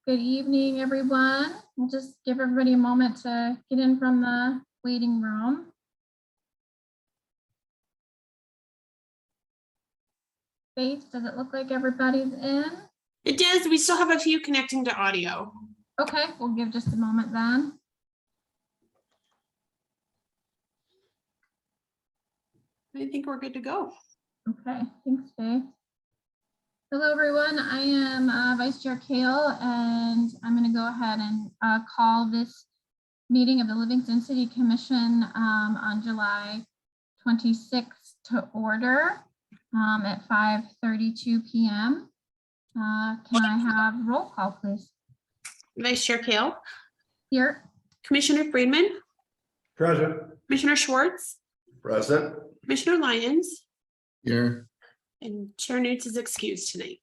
Good evening, everyone. We'll just give everybody a moment to get in from the waiting room. Faith, does it look like everybody's in? It does. We still have a few connecting to audio. Okay, we'll give just a moment then. I think we're good to go. Okay, thanks, Faith. Hello, everyone. I am Vice Chair Kale, and I'm going to go ahead and call this meeting of the Livingston City Commission on July 26th to order at 5:32 p.m. Can I have roll call, please? Vice Chair Kale. Here. Commissioner Friedman. Present. Commissioner Schwartz. Present. Commissioner Lyons. Here. And Chair Newts is excused tonight.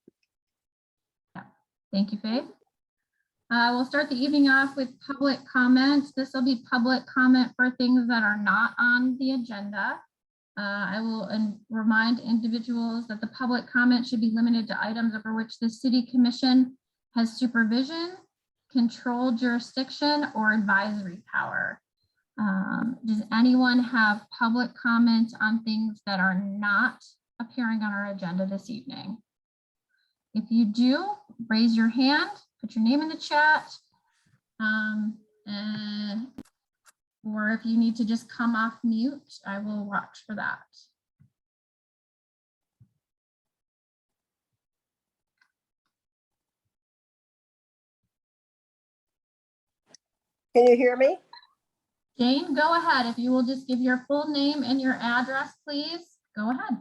Thank you, Faith. We'll start the evening off with public comments. This will be public comment for things that are not on the agenda. I will remind individuals that the public comment should be limited to items over which the City Commission has supervision, control, jurisdiction, or advisory power. Does anyone have public comment on things that are not appearing on our agenda this evening? If you do, raise your hand, put your name in the chat, or if you need to just come off mute, I will watch for that. Can you hear me? Jane, go ahead. If you will just give your full name and your address, please. Go ahead.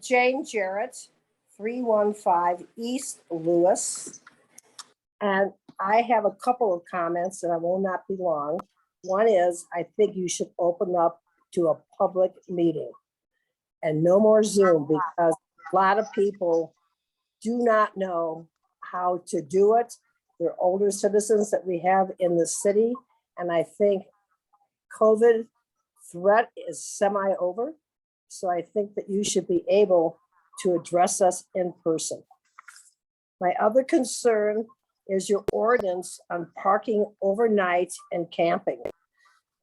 Jane Jarrett, 315 East Lewis. And I have a couple of comments and I will not be long. One is, I think you should open up to a public meeting and no more Zoom, because a lot of people do not know how to do it. They're older citizens that we have in the city. And I think COVID threat is semi-over. So I think that you should be able to address us in person. My other concern is your ordinance on parking overnight and camping.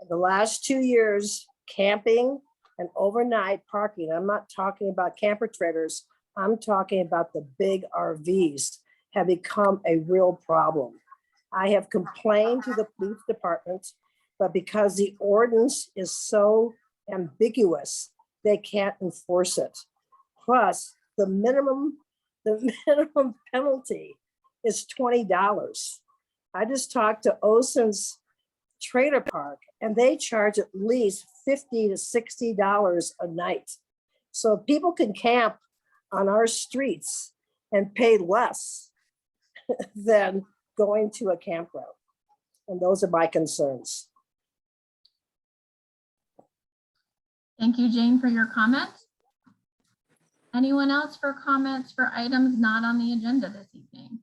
In the last 2 years, camping and overnight parking, I'm not talking about camper trailers, I'm talking about the big RVs, have become a real problem. I have complained to the police department, but because the ordinance is so ambiguous, they can't enforce it. Plus, the minimum penalty is $20. I just talked to Osen's trailer park and they charge at least $50 to $60 a night. So people can camp on our streets and pay less than going to a campground. And those are my concerns. Thank you, Jane, for your comments. Anyone else for comments for items not on the agenda this evening?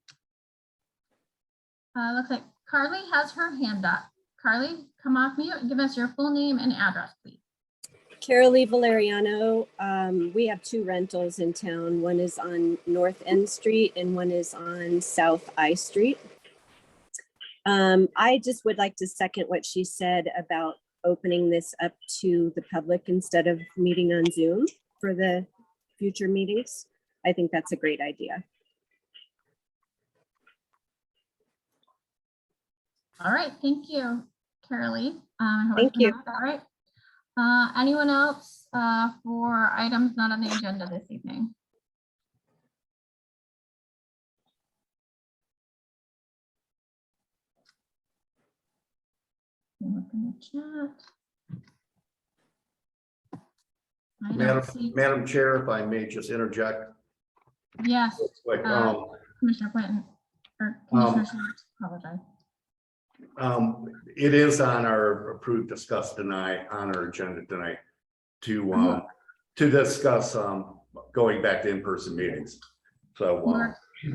Looks like Carly has her hand up. Carly, come off mute and give us your full name and address, please. Carolee Valeriano. We have 2 rentals in town. One is on North End Street and one is on South I Street. I just would like to second what she said about opening this up to the public instead of meeting on Zoom for the future meetings. I think that's a great idea. All right, thank you, Carolee. Thank you. All right. Anyone else for items not on the agenda this evening? Look in the chat. Madam Chair, if I may just interject. Yes, Like, Commissioner Quinton or Commissioner Schwartz, apologize. It is on our approved, discuss, deny on our agenda tonight to discuss going back to in-person meetings. So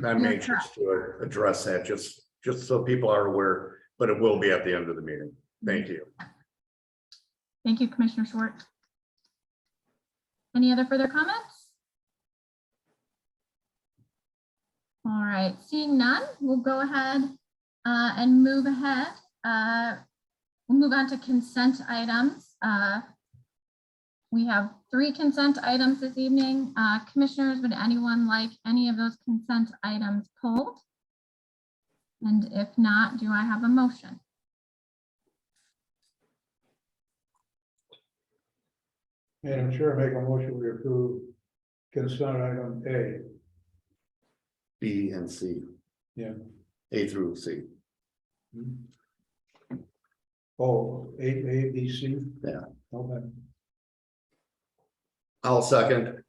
I'm anxious to address that just so people are aware, but it will be at the end of the meeting. Thank you. Thank you, Commissioner Schwartz. Any other further comments? All right, seeing none, we'll go ahead And move ahead. We'll move on to consent items. We have 3 consent items this evening. Commissioners, would anyone like any of those consent items pulled? And if not, do I have a motion? Madam Chair, make a motion to approve consent item A. B and C. Yeah. A through C. Oh, A, B, C? Yeah. Okay. I'll second.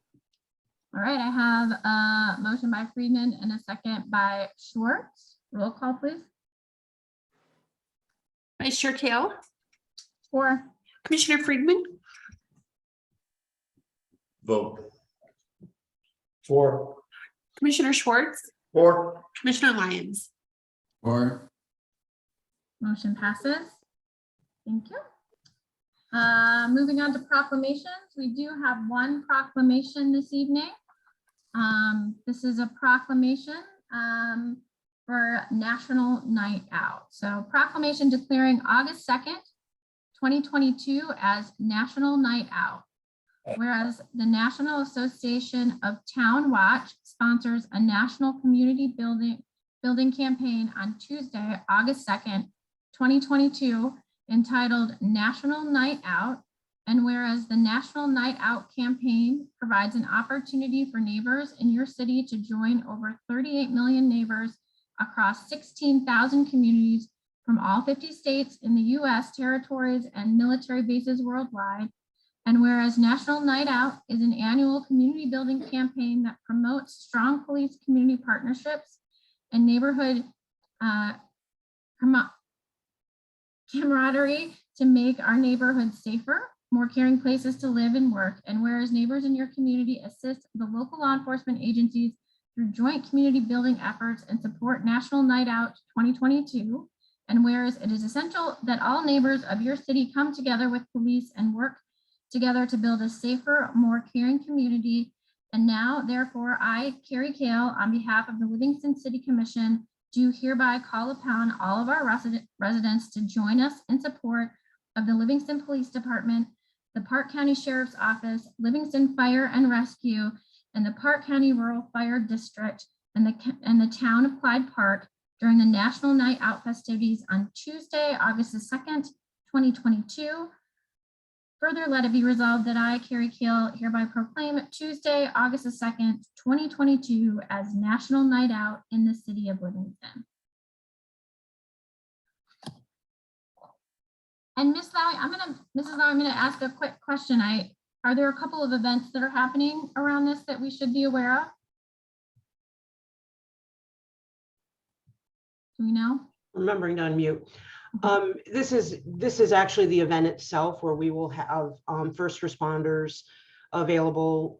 All right, I have a motion by Friedman and a second by Schwartz. Roll call, please. Vice Chair Kale, Four. Commissioner Friedman, Vote. 4. Commissioner Schwartz, 4. Commissioner Lyons. Or Motion passes. Thank you. Moving on to proclamations, we do have one proclamation this evening. This is a proclamation for National Night Out. So proclamation declaring August 2nd, 2022 as National Night Out. Whereas the National Association of Town Watch sponsors a national community building campaign on Tuesday, August 2nd, 2022, entitled National Night Out. And whereas the National Night Out campaign provides an opportunity for neighbors in your city to join over 38 million neighbors across 16,000 communities from all 50 states in the US, territories, and military bases worldwide. And whereas National Night Out is an annual community building campaign that promotes strong police community partnerships and neighborhood camaraderie to make our neighborhoods safer, more caring places to live and work. And whereas neighbors in your community assist the local law enforcement agencies through joint community building efforts and support National Night Out 2022. And whereas it is essential that all neighbors of your city come together with police and work together to build a safer, more caring community. And now, therefore, I, Carrie Kale, on behalf of the Livingston City Commission, do hereby call upon all of our residents to join us in support of the Livingston Police Department, the Park County Sheriff's Office, Livingston Fire and Rescue, and the Park County Rural Fire District and the town of Clyde Park during the National Night Out festivities on Tuesday, August the 2nd, 2022. Further, let it be resolved that I, Carrie Kale, hereby proclaim Tuesday, August the 2nd, 2022 as National Night Out in the city of Livingston. And Mrs. Lowy, I'm gonna ask a quick question. Are there a couple of events that are happening around this that we should be aware of? Do we know? Remembering to unmute. This is actually the event itself where we will have first responders available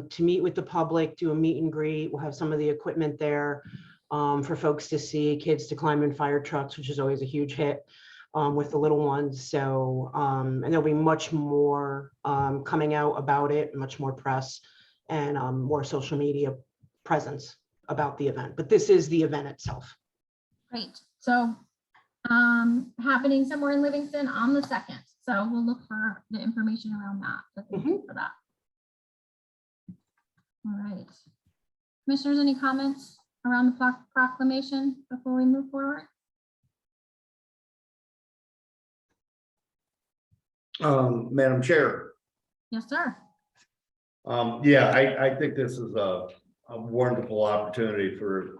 to meet with the public, do a meet and greet. We'll have some of the equipment there for folks to see, kids to climb in fire trucks, which is always a huge hit with the little ones. So, and there'll be much more coming out about it, much more press and more social media presence about the event. But this is the event itself. Great. So happening somewhere in Livingston on the 2nd. So we'll look for the information around that. So thank you for that. All right. Commissioners, any comments around the proclamation before we move forward? Madam Chair. Yes, sir. Yeah, I think this is a wonderful opportunity for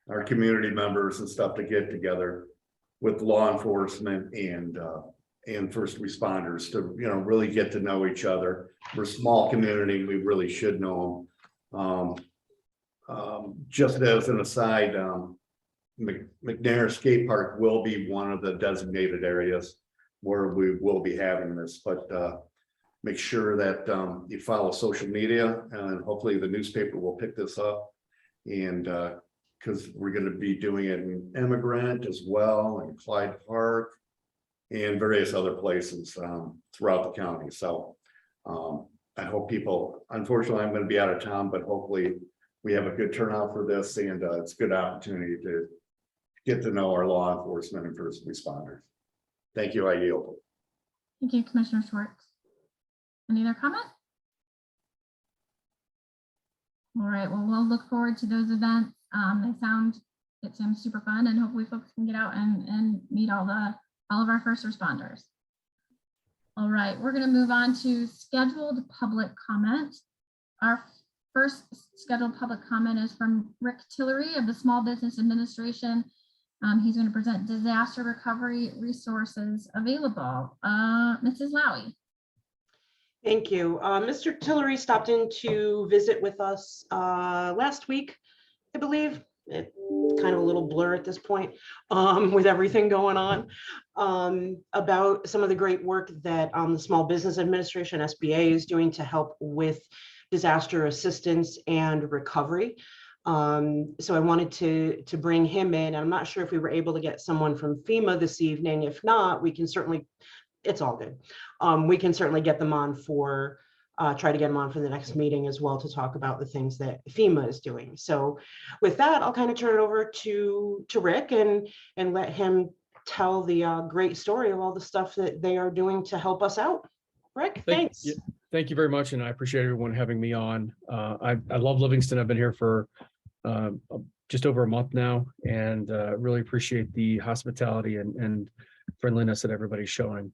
our community members and stuff to get together with law enforcement and first responders to, really get to know each other. We're a small community, we really should know them. Just as an aside, McNair Skate Park will be one of the designated areas where we will be having this, but make sure that you follow social media, and hopefully the newspaper will pick this up. And because we're going to be doing it in Immigrant as well, and Clyde Park, and various other places throughout the county. So I hope people, unfortunately, I'm going to be out of town, but hopefully we have a good turnout for this, and it's a good opportunity to get to know our law enforcement and first responders. Thank you, I yield. Thank you, Commissioner Schwartz. Any other comment? All right, well, we'll look forward to those events. It seems super fun, and hopefully folks can get out and meet all of our first responders. All right, we're going to move on to scheduled public comment. Our first scheduled public comment is from Rick Tillery of the Small Business Administration. He's going to present disaster recovery resources available. Mrs. Lowy. Thank you. Mr. Tillery stopped in to visit with us last week, I believe. It's kind of a little blur at this point with everything going on, about some of the great work that the Small Business Administration, SBA, is doing to help with disaster assistance and recovery. So I wanted to bring him in. I'm not sure if we were able to get someone from FEMA this evening. If not, we can certainly, it's all good. We can certainly get them on for, try to get them on for the next meeting as well to talk about the things that FEMA is doing. So with that, I'll kind of turn it over to Rick and let him tell the great story of all the stuff that they are doing to help us out. Rick, thanks. Thank you very much, and I appreciate everyone having me on. I love Livingston. I've been here for just over a month now, and really appreciate the hospitality and friendliness that everybody's showing.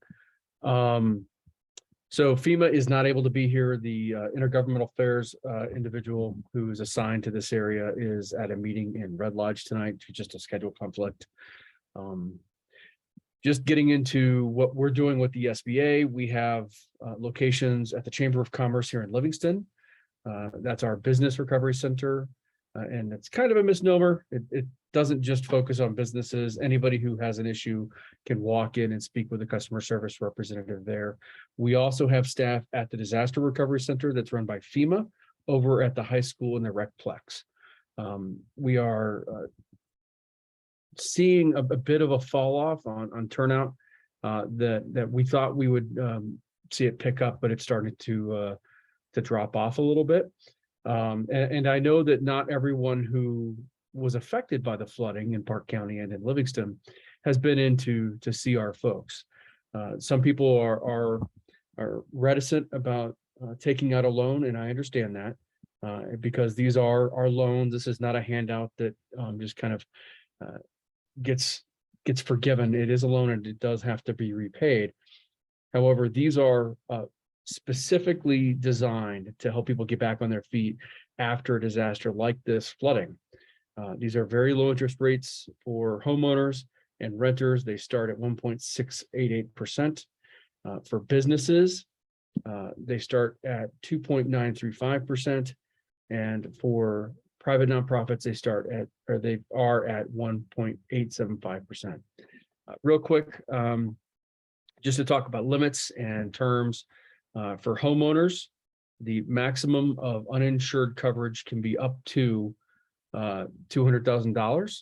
So FEMA is not able to be here. The intergovernmental affairs individual who is assigned to this area is at a meeting in Red Lodge tonight, just a schedule conflict. Just getting into what we're doing with the SBA, we have locations at the Chamber of Commerce here in Livingston. That's our business recovery center. And it's kind of a misnomer. It doesn't just focus on businesses. Anybody who has an issue can walk in and speak with a customer service representative there. We also have staff at the Disaster Recovery Center that's run by FEMA over at the high school in the Recplex. We are seeing a bit of a fall off on turnout that we thought we would see it pick up, but it started to drop off a little bit. And I know that not everyone who was affected by the flooding in Park County and in Livingston has been in to see our folks. Some people are reticent about taking out a loan, and I understand that because these are our loans. This is not a handout that just kind of gets forgiven. It is a loan and it does have to be repaid. However, these are specifically designed to help people get back on their feet after a disaster like this flooding. These are very low interest rates for homeowners and renters. They start at 1.688%. For businesses, they start at 2.935%. And for private nonprofits, they are at 1.875%. Real quick, just to talk about limits and terms. For homeowners, the maximum of uninsured coverage can be up to $200,000.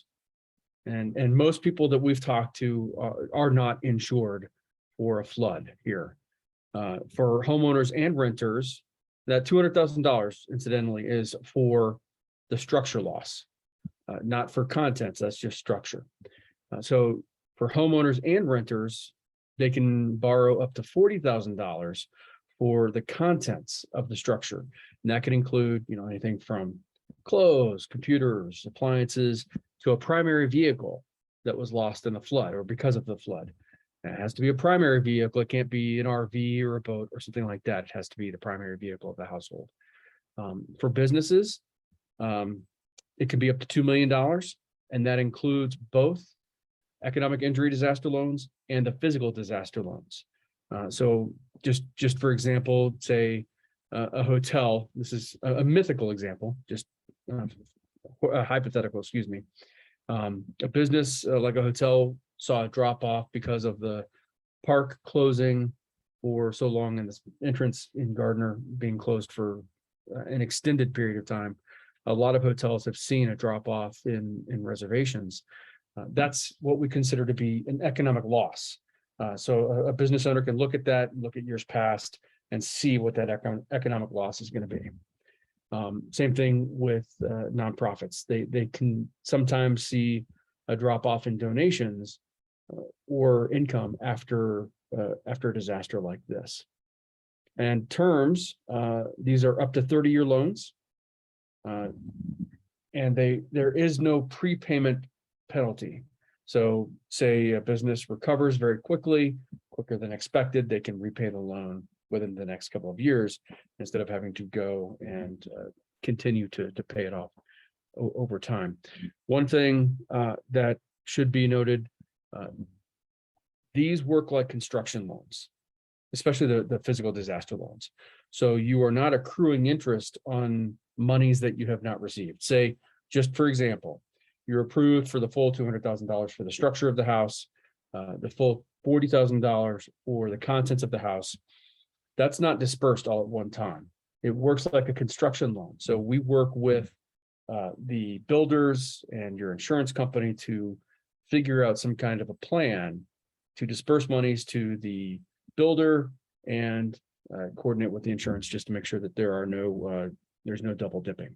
And most people that we've talked to are not insured for a flood here. For homeowners and renters, that $200,000, incidentally, is for the structure loss, not for contents. That's just structure. So for homeowners and renters, they can borrow up to $40,000 for the contents of the structure. And that can include, anything from clothes, computers, appliances, to a primary vehicle that was lost in the flood or because of the flood. It has to be a primary vehicle. It can't be an RV or a boat or something like that. It has to be the primary vehicle of the household. For businesses, it can be up to $2 million, and that includes both economic injury disaster loans and the physical disaster loans. So just for example, say a hotel, this is a mythical example, just a hypothetical, excuse me. A business like a hotel saw a drop off because of the park closing for so long and this entrance in Gardner being closed for an extended period of time. A lot of hotels have seen a drop off in reservations. That's what we consider to be an economic loss. So a business owner can look at that, look at years past, and see what that economic loss is going to be. Same thing with nonprofits. They can sometimes see a drop off in donations or income after a disaster like this. And terms, these are up to 30-year loans. And there is no prepayment penalty. So say a business recovers very quickly, quicker than expected, they can repay the loan within the next couple of years instead of having to go and continue to pay it off over time. One thing that should be noted, these work like construction loans, especially the physical disaster loans. So you are not accruing interest on monies that you have not received. Say, just for example, you're approved for the full $200,000 for the structure of the house, the full $40,000 for the contents of the house. That's not dispersed all at one time. It works like a construction loan. So we work with the builders and your insurance company to figure out some kind of a plan to disperse monies to the builder and coordinate with the insurance just to make sure that there's no double dipping.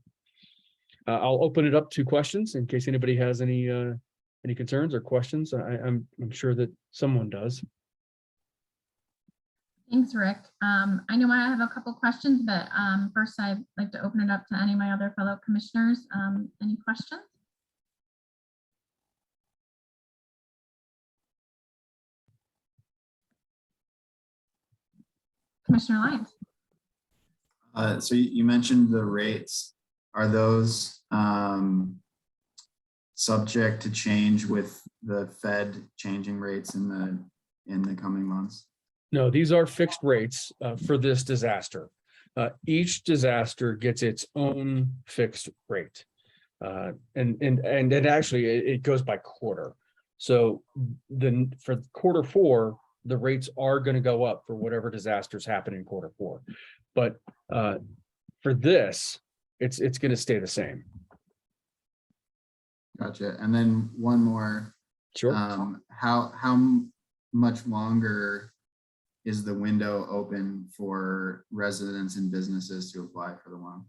I'll open it up to questions in case anybody has any concerns or questions. I'm sure that someone does. Thanks, Rick. I know I have a couple questions, but first I'd like to open it up to any of my other fellow commissioners. Any questions? Commissioner Lyons. So you mentioned the rates. Are those subject to change with the Fed changing rates in the coming months? No, these are fixed rates for this disaster. Each disaster gets its own fixed rate. And actually it goes by quarter. So then for quarter four, the rates are going to go up for whatever disasters happen in quarter four. But for this, it's going to stay the same. Gotcha. And then one more. Sure. How much longer is the window open for residents and businesses to apply for the loan?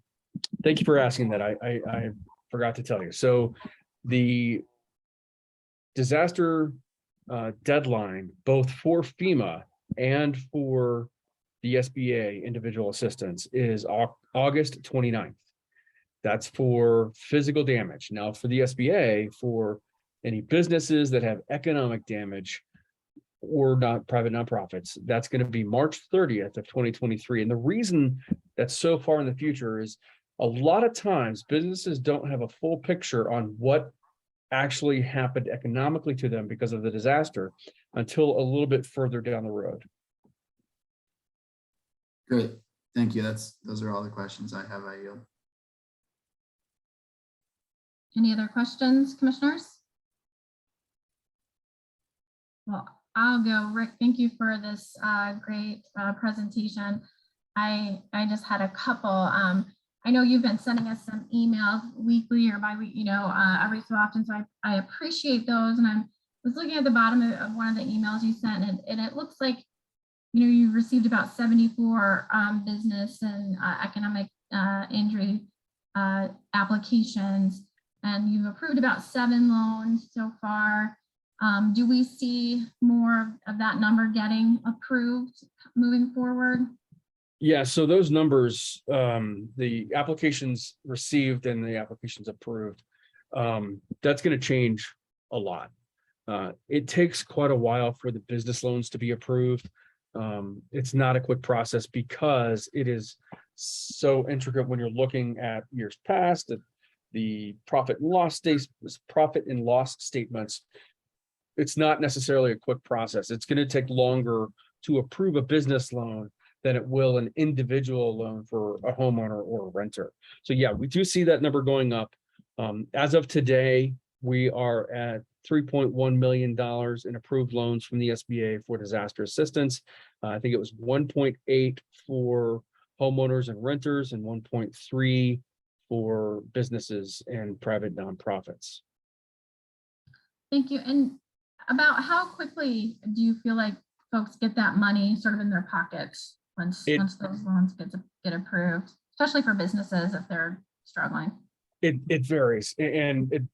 Thank you for asking that. I forgot to tell you. So the disaster deadline, both for FEMA and for the SBA individual assistance, is August 29th. That's for physical damage. Now for the SBA, for any businesses that have economic damage or not private nonprofits, that's going to be March 30th of 2023. And the reason that's so far in the future is a lot of times businesses don't have a full picture on what actually happened economically to them because of the disaster until a little bit further down the road. Great. Thank you. Those are all the questions I have. I yield. Any other questions, commissioners? Well, I'll go. Rick, thank you for this great presentation. I just had a couple. I know you've been sending us some emails weekly or bi-week, every so often. So I appreciate those. And I was looking at the bottom of one of the emails you sent, and it looks like, you received about 74 business and economic injury applications, and you've approved about 7 loans so far. Do we see more of that number getting approved moving forward? Yeah, so those numbers, the applications received and the applications approved, that's going to change a lot. It takes quite a while for the business loans to be approved. It's not a quick process because it is so intricate when you're looking at years past, the profit and loss statements. It's not necessarily a quick process. It's going to take longer to approve a business loan than it will an individual loan for a homeowner or a renter. So yeah, we do see that number going up. As of today, we are at $3.1 million in approved loans from the SBA for disaster assistance. I think it was 1.8 for homeowners and renters and 1.3 for businesses and private nonprofits. Thank you. And about how quickly do you feel like folks get that money sort of in their pockets once those loans get approved, especially for businesses if they're struggling? It varies and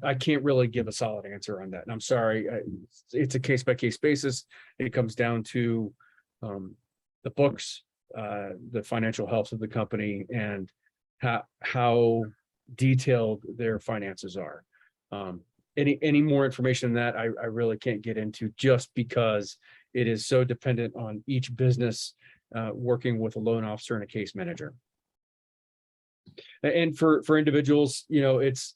I can't really give a solid answer on that. And I'm sorry, it's a case by case basis. It comes down to the books, the financial health of the company and how detailed their finances are. Any more information than that, I really can't get into just because it is so dependent on each business working with a loan officer and a case manager. And for individuals, you know, it's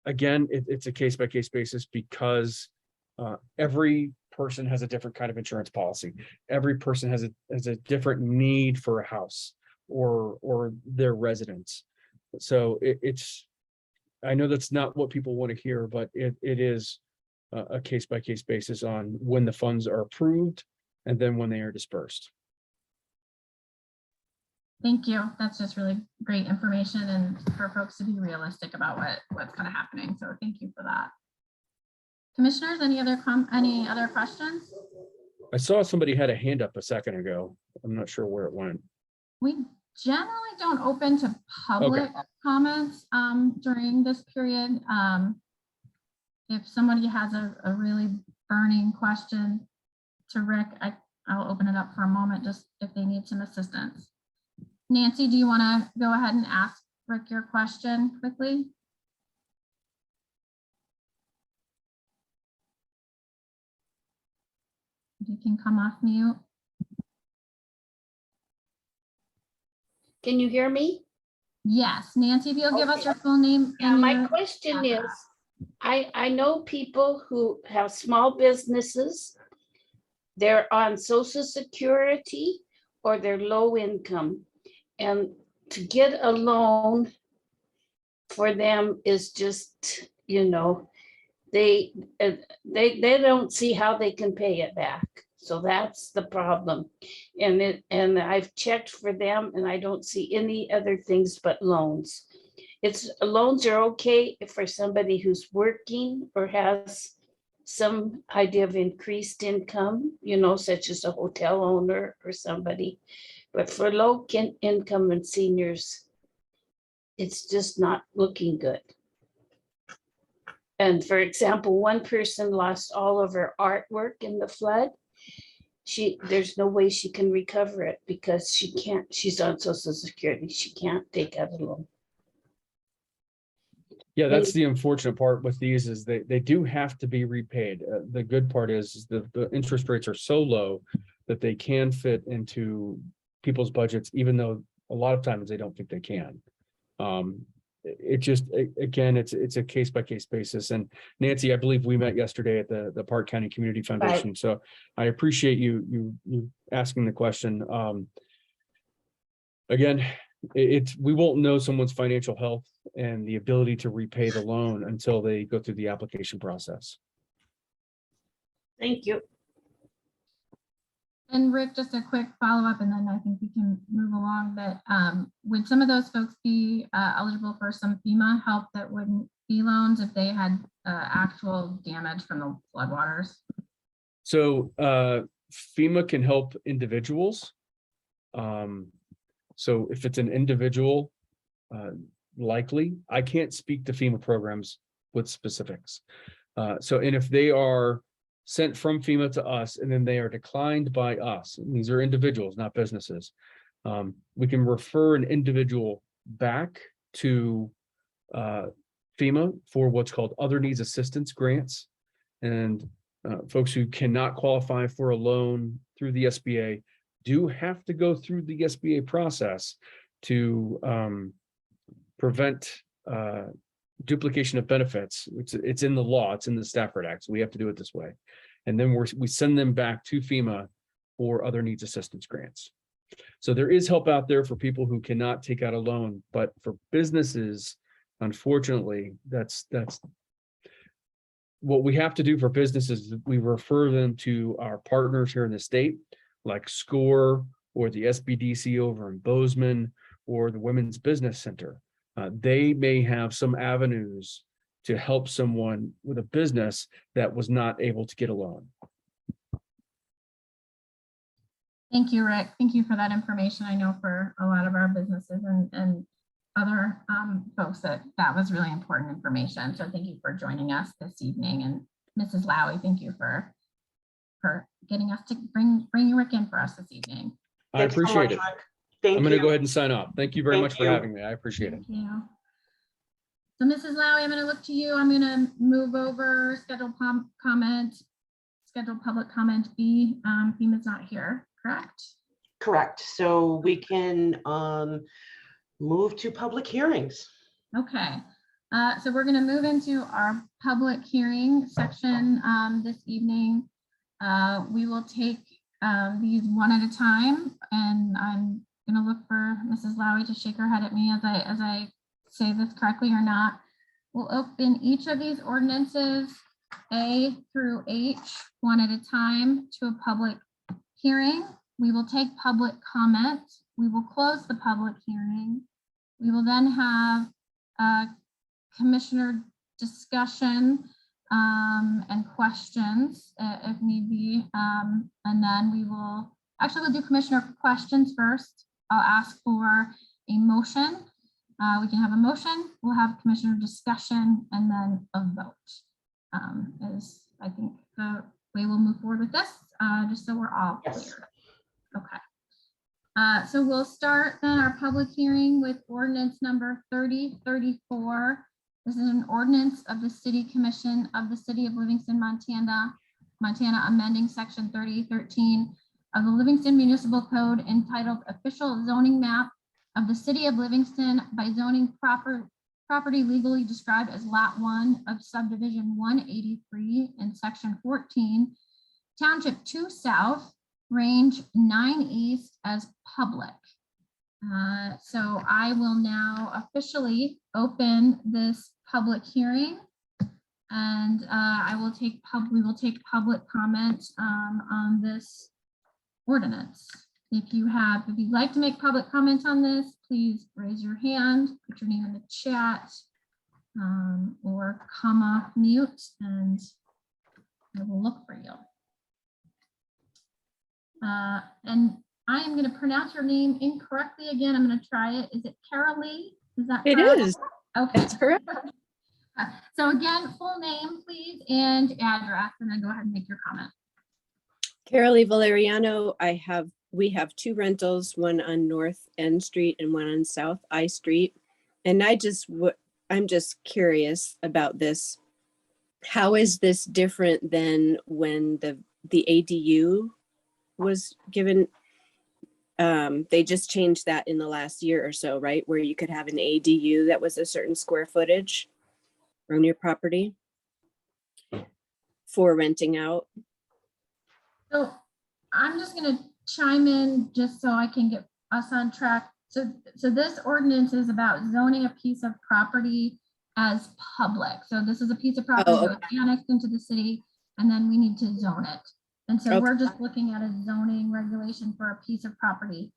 again, it's a case by case basis because every person has a different kind of insurance policy. Every person has a different need for a house or their residence. So it's, I know that's not what people want to hear, but it is a case by case basis on when the funds are approved and then when they are dispersed. Thank you. That's just really great information and for folks to be realistic about what's kind of happening. So thank you for that. Commissioners, any other questions? I saw somebody had a hand up a second ago. I'm not sure where it went. We generally don't open to public comments during this period. If somebody has a really burning question to Rick, I'll open it up for a moment just if they need some assistance. Nancy, do you want to go ahead and ask Rick your question quickly? You can come off mute. Can you hear me? Yes, Nancy, if you'll give us Okay. your full name. Yeah, and my your question is, address. I know people who have small businesses. They're on Social Security or they're low income. And to get a loan for them is just, you know, they don't see how they can pay it back. So that's the problem. And I've checked for them and I don't see any other things but loans. Loans are okay for somebody who's working or has some idea of increased income, you know, such as a hotel owner or somebody. But for low income and seniors, it's just not looking good. And for example, one person lost all of her artwork in the flood. There's no way she can recover it because she's on Social Security. She can't take out a loan. Yeah, that's the unfortunate part with these is they do have to be repaid. The good part is the interest rates are so low that they can fit into people's budgets, even though a lot of times they don't think they can. It just, again, it's a case by case basis. And Nancy, I believe we met yesterday at the Park County Community Foundation. Right. So I appreciate you asking the question. Again, we won't know someone's financial health and the ability to repay the loan until they go through the application process. Thank you. And Rick, just a quick follow-up, and then I think we can move along. That would some of those folks be eligible for some FEMA help that wouldn't be loans if they had actual damage from the floodwaters? So FEMA can help individuals. So if it's an individual, likely, I can't speak to FEMA programs with specifics. And if they are sent from FEMA to us and then they are declined by us, and these are individuals, not businesses, we can refer an individual back to FEMA for what's called other needs assistance grants. And folks who cannot qualify for a loan through the SBA do have to go through the SBA process to prevent duplication of benefits. It's in the law, it's in the Stafford Act, so we have to do it this way. And then we send them back to FEMA for other needs assistance grants. So there is help out there for people who cannot take out a loan, but for businesses, unfortunately, that's what we have to do for businesses. We refer them to our partners here in the state, like SCORE or the SBDC over in Bozeman or the Women's Business Center. They may have some avenues to help someone with a business that was not able to get a loan. Thank you, Rick. Thank you for that information. I know for a lot of our businesses and other folks that was really important information. So thank you for joining us this evening. And Mrs. Lowy, thank you for getting us to bring Rick in for us this evening. I Thanks so appreciate much, it. Rick. Thank I'm going to you. go ahead and sign off. Thank you very Thank much for you. having me. I appreciate it. Thank you. So Mrs. Lowy, I'm going to look to you. I'm going to move over scheduled public comment B. FEMA's not here, correct? Correct. So we can move to public hearings. Okay. So we're going to move into our public hearing section this evening. We will take these one at a time, and I'm going to look for Mrs. Lowy to shake her head at me as I say this correctly or not. We'll open each of these ordinances A through H one at a time to a public hearing. We will take public comment. We will close the public hearing. We will then have commissioner discussion and questions if need be. And then we'll do commissioner questions first. I'll ask for a motion. We can have a motion, we'll have commissioner discussion, and then a vote. Is I think the way we'll move forward with this, just so we're all clear. Okay. So we'll start then our public hearing with ordinance number 3034. This is an ordinance of the City Commission of the City of Livingston, Montana, amending section 3013 of the Livingston Municipal Code entitled Official Zoning Map of the City of Livingston by zoning property legally described as Lot 1 of subdivision 183 in section 14, Township 2 South, range 9 East as public. So I will now officially open this public hearing, and we will take public comment on this ordinance. If you'd like to make public comment on this, please raise your hand, put your name in the chat, or come off mute, and I will look for you. And I am going to pronounce your name incorrectly again. I'm going to try it. Is it Carolee? Is that correct? It is. Okay. That's correct. So again, full name, please, and address, and then go ahead and make your comment. Carolee Valeriano, we have two rentals, one on North End Street and one on South I Street. And I'm just curious about this. How is this different than when the ADU was given? They just changed that in the last year or so, right? Where you could have an ADU that was a certain square footage on your property for renting out. So I'm just going to chime in just so I can get us on track. So this ordinance is about zoning a piece of property as public. So this is a piece of property that was annexed into the city, and then we need to zone it. And so we're just looking at a zoning regulation for a piece of property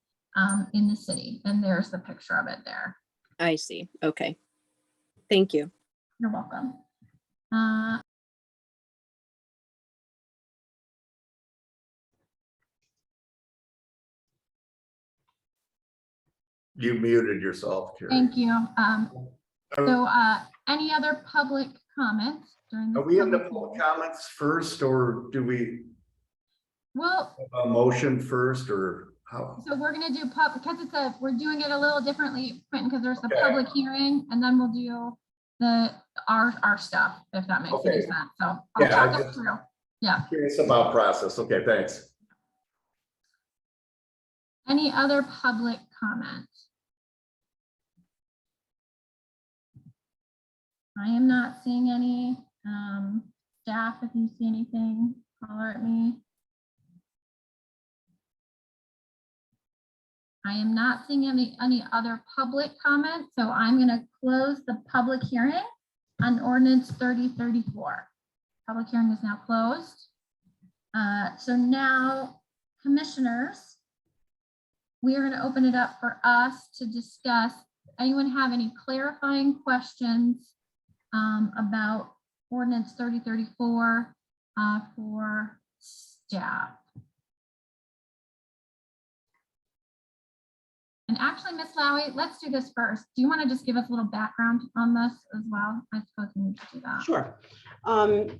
in the city. And there's the picture of it there. I see. Okay. Thank you. You're welcome. You muted yourself, Carrie. Thank you. So any other public comments during this? Are we in the public public hearing? comments first, or do we Well, have a motion first, or how? so we're gonna do because we're doing it a little differently, Quentin, because there's the Okay. public hearing, and then we'll do our stuff, if that makes any Okay. sense. So I'll Yeah, talk I us just- through. Yeah. Curious about process. Okay, thanks. Any other public comments? I am not seeing any. Staff, if you see anything, holler at me. I am not seeing any other public comments, so I'm going to close the public hearing on ordinance 3034. Public hearing is now closed. So now, commissioners, we are going to open it up for us to discuss. Anyone have any clarifying questions about ordinance 3034 for staff? And actually, Ms. Lowy, let's do this first. Do you want to just give us a little background on this as well? I suppose we need to do that. Sure.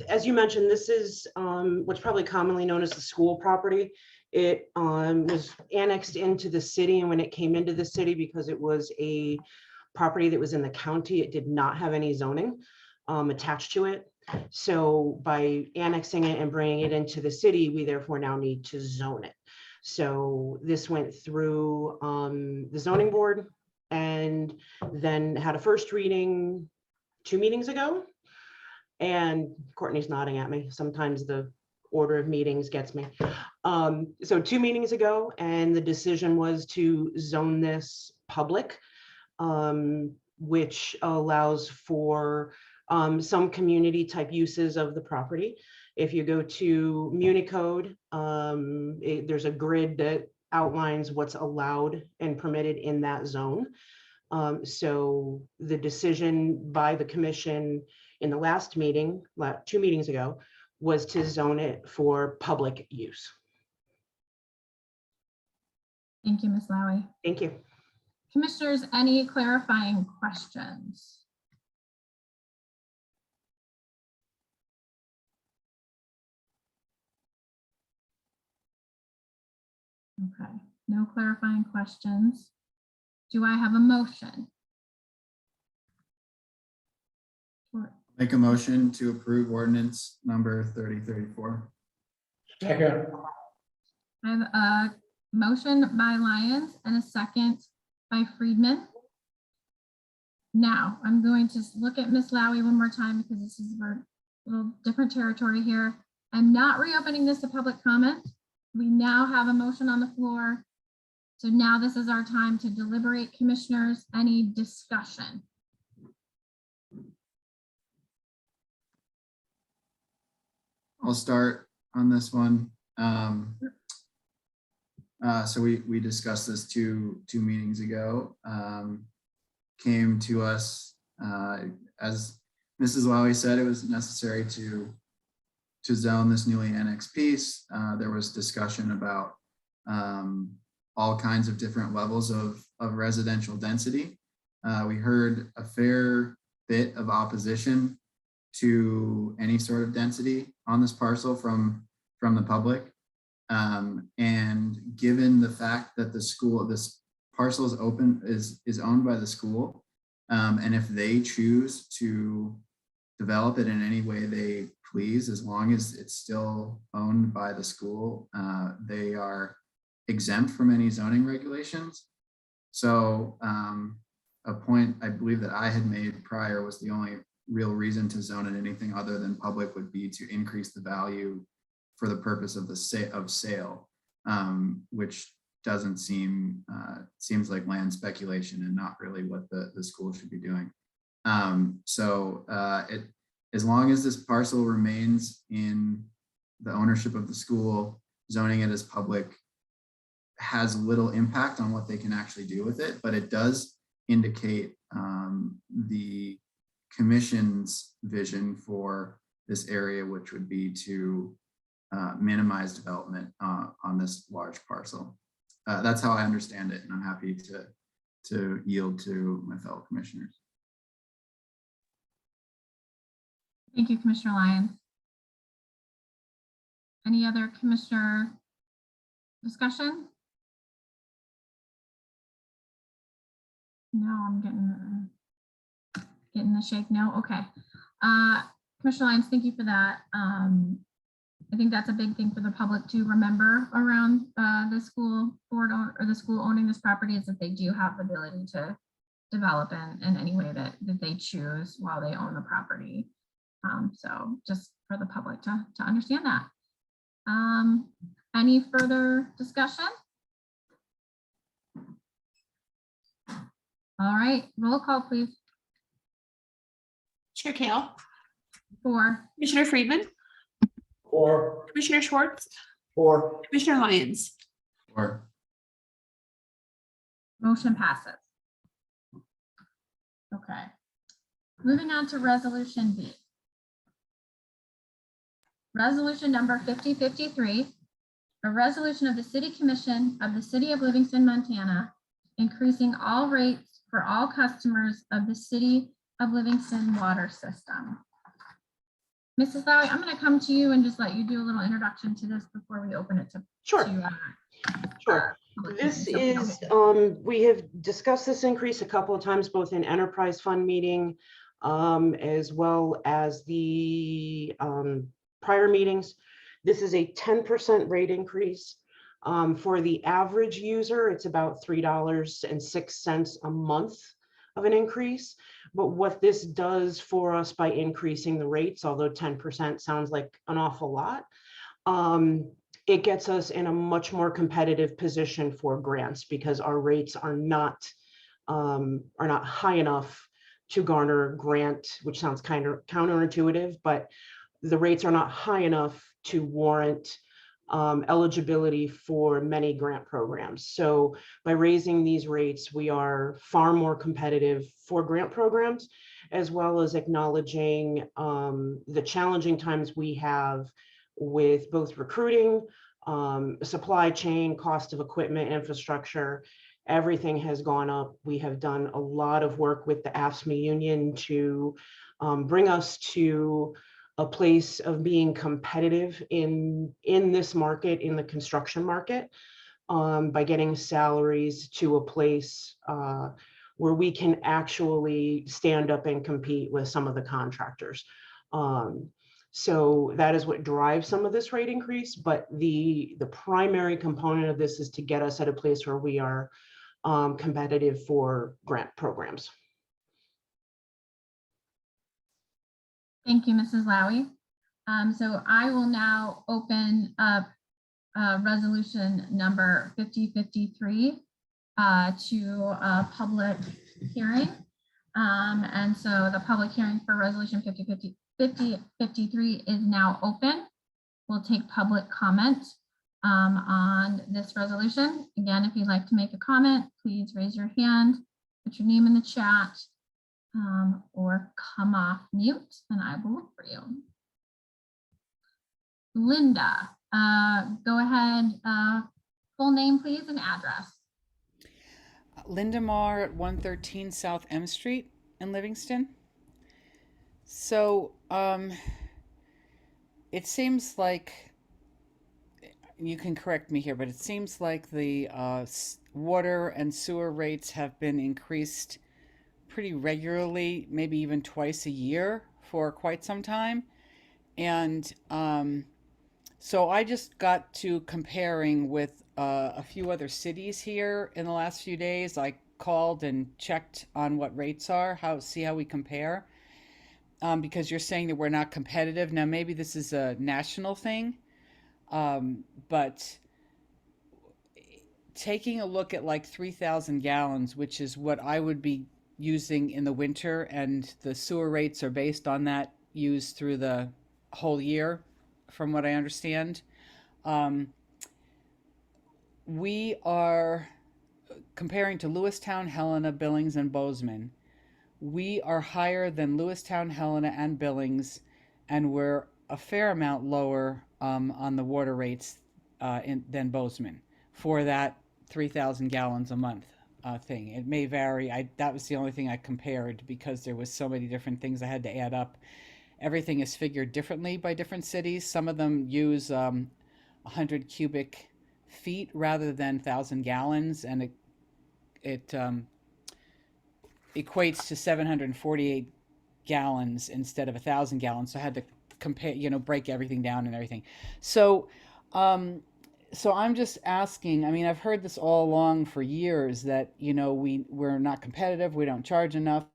As you mentioned, this is what's probably commonly known as the school property. It was annexed into the city, and when it came into the city, because it was a property that was in the county, it did not have any zoning attached to it. So by annexing it and bringing it into the city, we therefore now need to zone it. So this went through the zoning board and then had a first reading 2 meetings ago. And Courtney's nodding at me. Sometimes the order of meetings gets me. So 2 meetings ago, and the decision was to zone this public, which allows for some community type uses of the property. If you go to Muni Code, there's a grid that outlines what's allowed and permitted in that zone. So the decision by the commission in the last meeting, 2 meetings ago, was to zone it for public use. Thank you, Ms. Lowy. Thank you. Commissioners, any clarifying questions? Okay, no clarifying questions. Do I have a motion? Make a motion to approve ordinance number 3034. Second. I have a motion by Lyons and a second by Friedman. Now, I'm going to look at Ms. Lowy one more time because this is a little different territory here. I'm not reopening this to public comment. We now have a motion on the floor. So now this is our time to deliberate. Commissioners, any discussion? I'll start on this one. So we discussed this two meetings ago. Came to us, as Mrs. Lowy said, it was necessary to zone this newly annexed piece. There was discussion about all kinds of different levels of residential density. We heard a fair bit of opposition to any sort of density on this parcel from the public. And given the fact that the school, this parcel is owned by the school, and if they choose to develop it in any way they please, as long as it's still owned by the school, they are exempt from any zoning regulations. So a point I believe that I had made prior was the only real reason to zone it anything other than public would be to increase the value for the purpose of the sale, which doesn't seems like land speculation and not really what the school should be doing. As long as this parcel remains in the ownership of the school, zoning it as public has little impact on what they can actually do with it, but it does indicate the commission's vision for this area, which would be to minimize development on this large parcel. That's how I understand it, and I'm happy to yield to my fellow commissioners. Thank you, Commissioner Lyons. Any other commissioner discussion? No, I'm getting the shake. No, okay. Commissioner Lyons, thank you for that. I think that's a big thing for the public to remember around the school board or the school owning this property, is that they do have the ability to develop in any way that they choose while they own the property. So just for the public to understand that. Any further discussion? All right, roll call, please. Chair Kale, For. Commissioner Friedman, Four. Commissioner Schwartz, Four. Commissioner Lyons. Or Motion passes. Okay. Moving on to resolution B. Resolution number 5053, a resolution of the City Commission of the City of Livingston, Montana, increasing all rates for all customers of the City of Livingston water system. Mrs. Lowy, I'm going to come to you and just let you do a little introduction to this before we open it to. Sure. to, Sure. public This hearing. So, is, okay. we have discussed this increase a couple of times, both in enterprise fund meeting, as well as the prior meetings. This is a 10% rate increase. For the average user, it's about $3.06 a month of an increase. But what this does for us by increasing the rates, although 10% sounds like an awful lot, it gets us in a much more competitive position for grants because our rates are not high enough to garner a grant, which sounds kind of counterintuitive, but the rates are not high enough to warrant eligibility for many grant programs. So by raising these rates, we are far more competitive for grant programs, as well as acknowledging the challenging times we have with both recruiting, supply chain, cost of equipment, infrastructure. Everything has gone up. We have done a lot of work with the AFSCME union to bring us to a place of being competitive in this market, in the construction market, by getting salaries to a place where we can actually stand up and compete with some of the contractors. So that is what drives some of this rate increase, but the primary component of this is to get us at a place where we are competitive for grant programs. Thank you, Mrs. Lowy. So I will now open up resolution number 5053 to a public hearing. And so the public hearing for resolution 5053 is now open. We'll take public comment on this resolution. Again, if you'd like to make a comment, please raise your hand, put your name in the chat, or come off mute and I will look for you. Linda, go ahead. Full name, please, and address. Linda Marr at 113 South M Street in Livingston. So it seems like, you can correct me here, but it seems like the water and sewer rates have been increased pretty regularly, maybe even twice a year for quite some time. And so I just got to comparing with a few other cities here in the last few days. I called and checked on what rates are, see how we compare. Because you're saying that we're not competitive. Now, maybe this is a national thing, but taking a look at like 3,000 gallons, which is what I would be using in the winter, and the sewer rates are based on that, used through the whole year, from what I understand. We are comparing to Lewistown, Helena, Billings, and Bozeman. We are higher than Lewistown, Helena, and Billings, and we're a fair amount lower on the water rates than Bozeman for that 3,000 gallons a month thing. It may vary. That was the only thing I compared because there was so many different things I had to add up. Everything is figured differently by different cities. Some of them use 100 cubic feet rather than 1,000 gallons, and it equates to 748 gallons instead of 1,000 gallons. So I had to compare, break everything down and everything. So I'm just asking, I mean, I've heard this all along for years that, we're not competitive, we don't charge enough.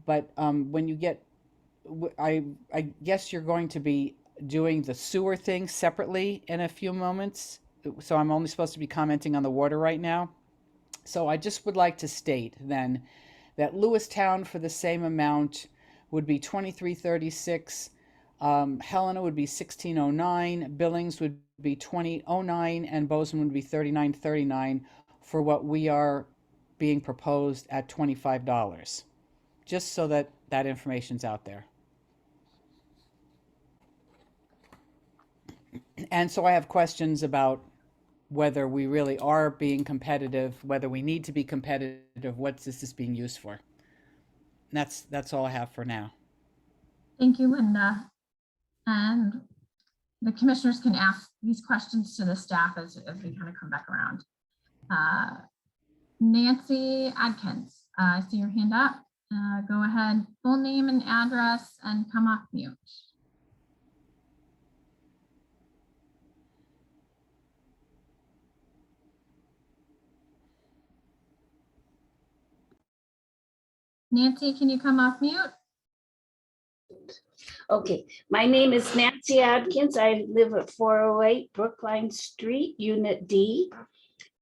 But when you get, I guess you're going to be doing the sewer thing separately in a few moments. So I'm only supposed to be commenting on the water right now. So I just would like to state then that Lewistown for the same amount would be $23.36. Helena would be $16.09. Billings would be $20.09, and Bozeman would be $39.39 for what we are being proposed at $25. Just so that that information's out there. And so I have questions about whether we really are being competitive, whether we need to be competitive, what's this being used for? And that's all I have for now. Thank you, Linda. And the commissioners can ask these questions to the staff as we kind of come back around. Nancy Adkins, I see your hand up. Go ahead, full name and address, and come off mute. Nancy, can you come off mute? Okay, my name is Nancy Adkins. I live at 408 Brookline Street, Unit D.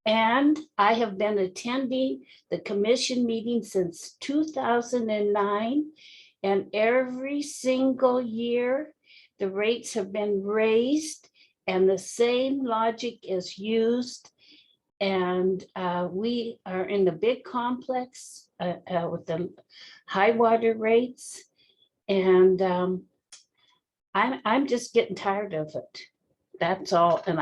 And I have been attending the commission meeting since 2009. And every single year, the rates have been raised and the same logic is used. And we are in the big complex with the high water rates. And I'm just getting tired of it. That's all. And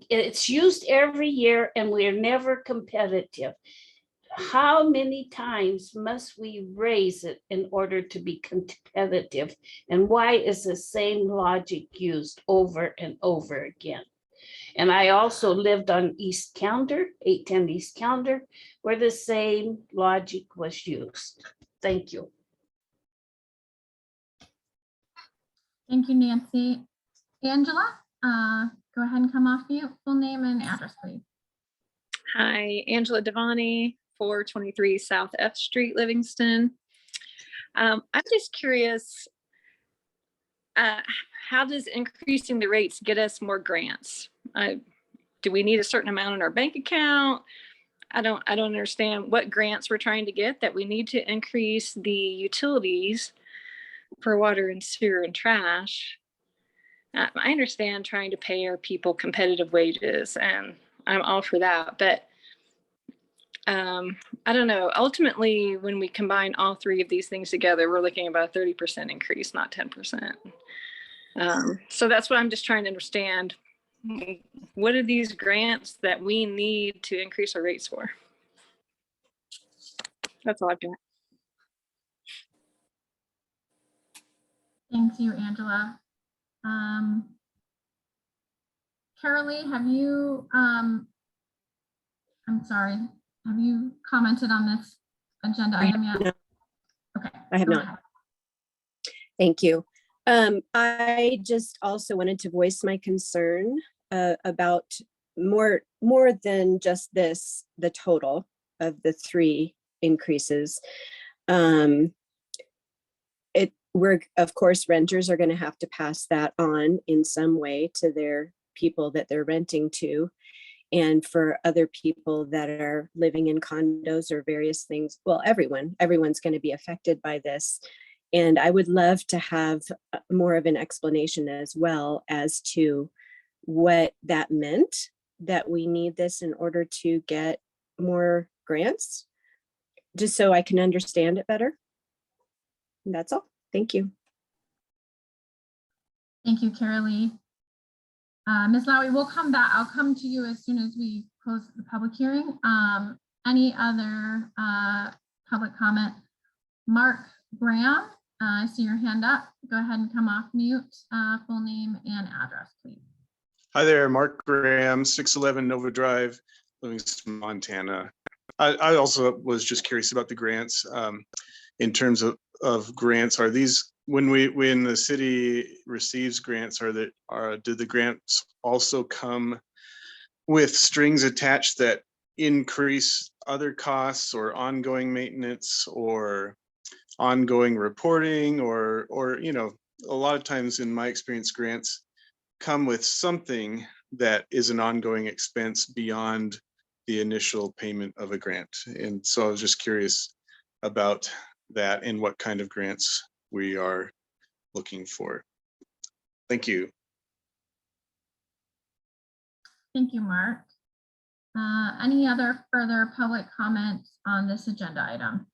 it's used every year and we're never competitive. How many times must we raise it in order to be competitive? And why is the same logic used over and over again? And I also lived on East Counter, 810 East Counter, where the same logic was used. Thank you. Thank you, Nancy. Angela, go ahead and come off mute. Full name and address, please. Hi, Angela Devani, 423 South F Street, Livingston. I'm just curious, how does increasing the rates get us more grants? Do we need a certain amount in our bank account? I don't understand what grants we're trying to get, that we need to increase the utilities for water and sewer and trash. I understand trying to pay our people competitive wages, and I'm all for that. But I don't know. Ultimately, when we combine all three of these things together, we're looking at about a 30% increase, not 10%. So that's what I'm just trying to understand. What are these grants that we need to increase our rates for? That's all I've got. Thank you, Angela. Carolee, have you, I'm sorry, have you commented on this agenda item yet? No, Okay. I have go not. ahead. Thank you. I just also wanted to voice my concern about more than just this, the total of the three increases. We're, of course, renters are going to have to pass that on in some way to their people that they're renting to. And for other people that are living in condos or various things, well, everyone's going to be affected by this. And I would love to have more of an explanation as well as to what that meant, that we need this in order to get more grants, just so I can understand it better. And that's all. Thank you. Thank you, Carolee. Ms. Lowry, we'll come back. I'll come to you as soon as we close the public hearing. Any other public comment? Mark Graham, I see your hand up. Go ahead and come off mute. Full name and address, please. Hi there, Mark Graham, 611 Nova Drive, Livingston, Montana. I also was just curious about the grants. In terms of grants, are these, when the city receives grants, do the grants also come with strings attached that increase other costs or ongoing maintenance or ongoing reporting, or a lot of times in my experience, grants come with something that is an ongoing expense beyond the initial payment of a grant. And so I was just curious about that and what kind of grants we are looking for. Thank you. Thank you, Mark. Any other further public comments on this agenda item?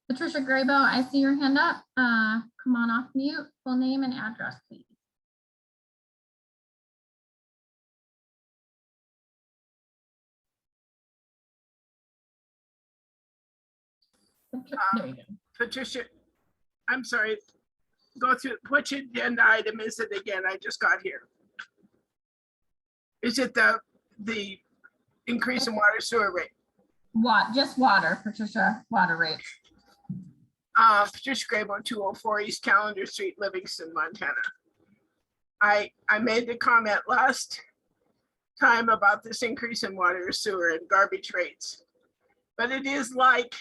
Patricia Graybo, I see your hand up. Come on off mute, full name and address, please. There you go. Patricia, I'm sorry, go through, which agenda item is it again? I just got here. Is it the increase in water sewer rate? Just water, Patricia, water rates. Patricia Graybo, 204 East Calendar Street, Livingston, Montana. I made the comment last time about this increase in water, sewer, and garbage rates. But it is like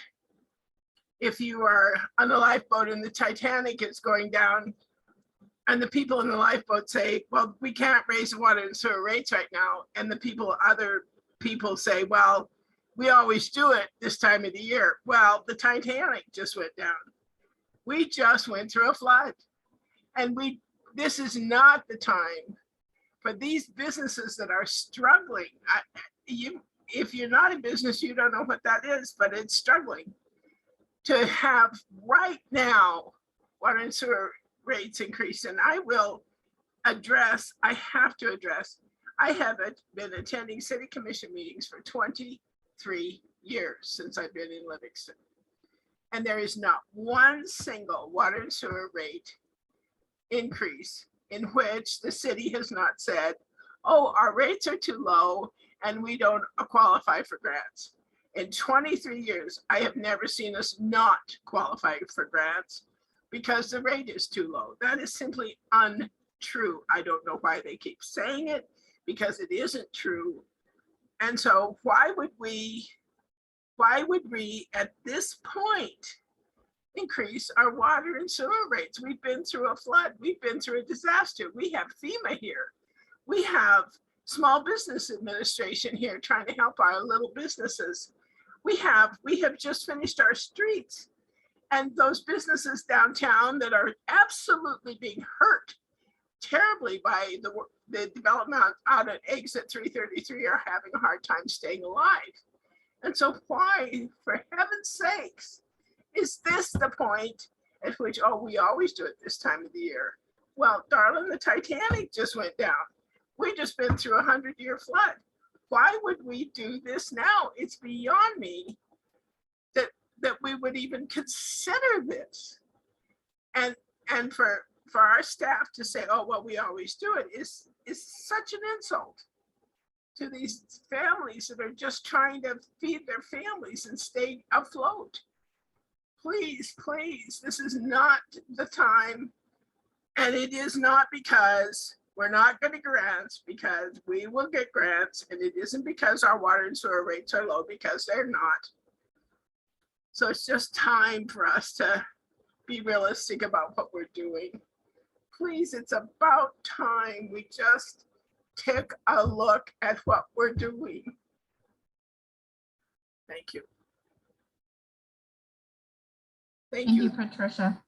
if you are on a lifeboat and the Titanic is going down and the people in the lifeboat say, well, we can't raise the water and sewer rates right now. And other people say, well, we always do it this time of the year. Well, the Titanic just went down. We just went through a flood. And this is not the time for these businesses that are struggling. If you're not in business, you don't know what that is, but it's struggling. To have right now water and sewer rates increase, and I have to address, I have been attending city commission meetings for 23 years since I've been in Livingston. And there is not one single water and sewer rate increase in which the city has not said, oh, our rates are too low and we don't qualify for grants. In 23 years, I have never seen us not qualify for grants because the rate is too low. That is simply untrue. I don't know why they keep saying it, because it isn't true. And so why would we at this point increase our water and sewer rates? We've been through a flood. We've been through a disaster. We have FEMA here. We have Small Business Administration here trying to help our little businesses. We have just finished our streets, and those businesses downtown that are absolutely being hurt terribly by the development out at exit 333 are having a hard time staying alive. And so why, for heaven's sakes, is this the point at which, oh, we always do it this time of the year? Well, darling, the Titanic just went down. We've just been through a 100-year flood. Why would we do this now? It's beyond me that we would even consider this. And for our staff to say, oh, well, we always do it is such an insult to these families that are just trying to feed their families and stay afloat. Please, please, this is not the time. And it is not because we're not getting grants, because we will get grants, and it isn't because our water and sewer rates are low, because they're not. So it's just time for us to be realistic about what we're doing. Please, it's about time we just take a look at what we're doing. Thank you. Thank you, Patricia.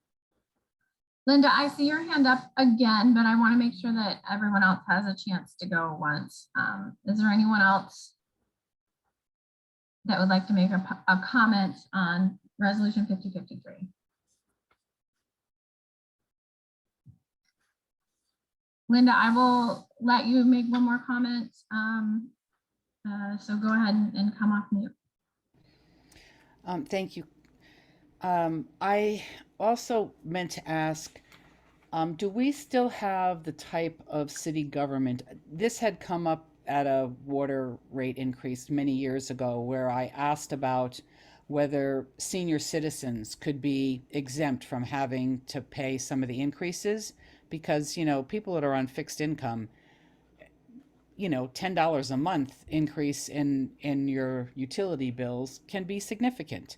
Linda, I see your hand up again, but I want to make sure that everyone else has a chance to go once. Is there anyone else that would like to make a comment on Resolution 5053? Linda, I will let you make one more comment. So go ahead and come off mute. Thank you. I also meant to ask, do we still have the type of city government? This had come up at a water rate increase many years ago where I asked about whether senior citizens could be exempt from having to pay some of the increases, because, you know, people that are on fixed income, you know, $10 a month increase in your utility bills can be significant.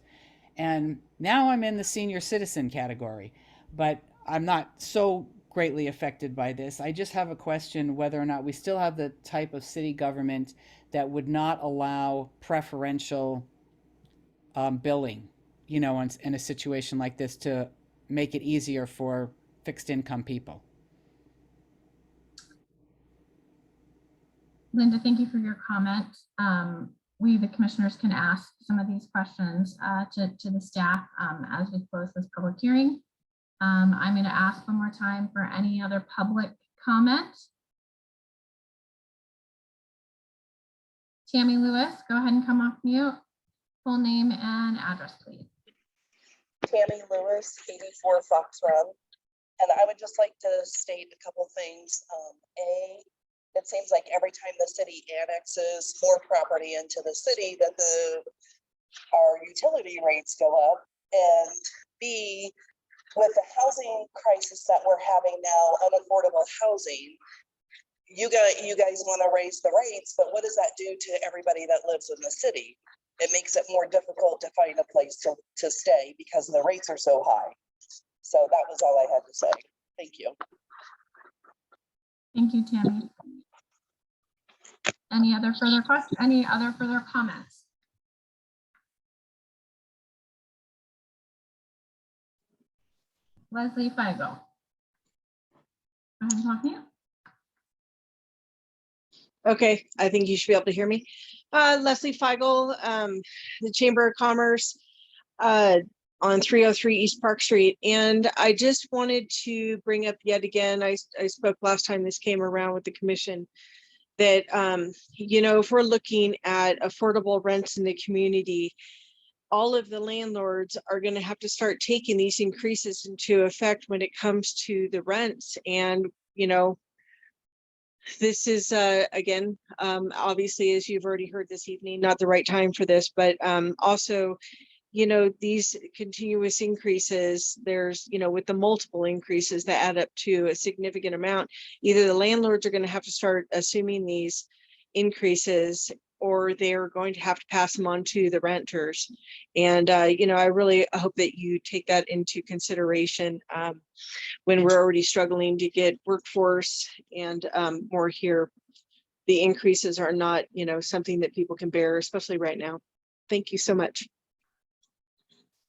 And now I'm in the senior citizen category, but I'm not so greatly affected by this. I just have a question whether or not we still have the type of city government that would not allow preferential billing, you know, in a situation like this to make it easier for fixed income people. Linda, thank you for your comment. we, the commissioners, can ask some of these questions to the staff as we close this public hearing. I'm going to ask one more time for any other public comment. Tammy Lewis, go ahead and come off mute. Full name and address, please. Tammy Lewis, 84 Fox Run. And I would just like to state a couple things. It seems like every time the city annexes more property into the city, that our utility rates go up. And B, with the housing crisis that we're having now, unaffordable housing, you guys want to raise the rates, but what does that do to everybody that lives in the city? It makes it more difficult to find a place to stay because the rates are so high. So that was all I had to say. Thank you. Thank you, Tammy. Any other further questions? Any other further comments? Leslie Feigl. Go ahead and talk to you. Okay, I think you should be able to hear me. Leslie Feigl, the Chamber of Commerce on 303 East Park Street. And I just wanted to bring up yet again, I spoke last time this came around with the commission, that, if we're looking at affordable rents in the community, all of the landlords are going to have to start taking these increases into effect when it comes to the rents. And, this is, again, obviously, as you've already heard this evening, not the right time for this, but also, these continuous increases, there's, with the multiple increases that add up to a significant amount, either the landlords are going to have to start assuming these increases, or they're going to have to pass them on to the renters. And, I really hope that you take that into consideration when we're already struggling to get workforce and more here. The increases are not, something that people can bear, especially right now. Thank you so much.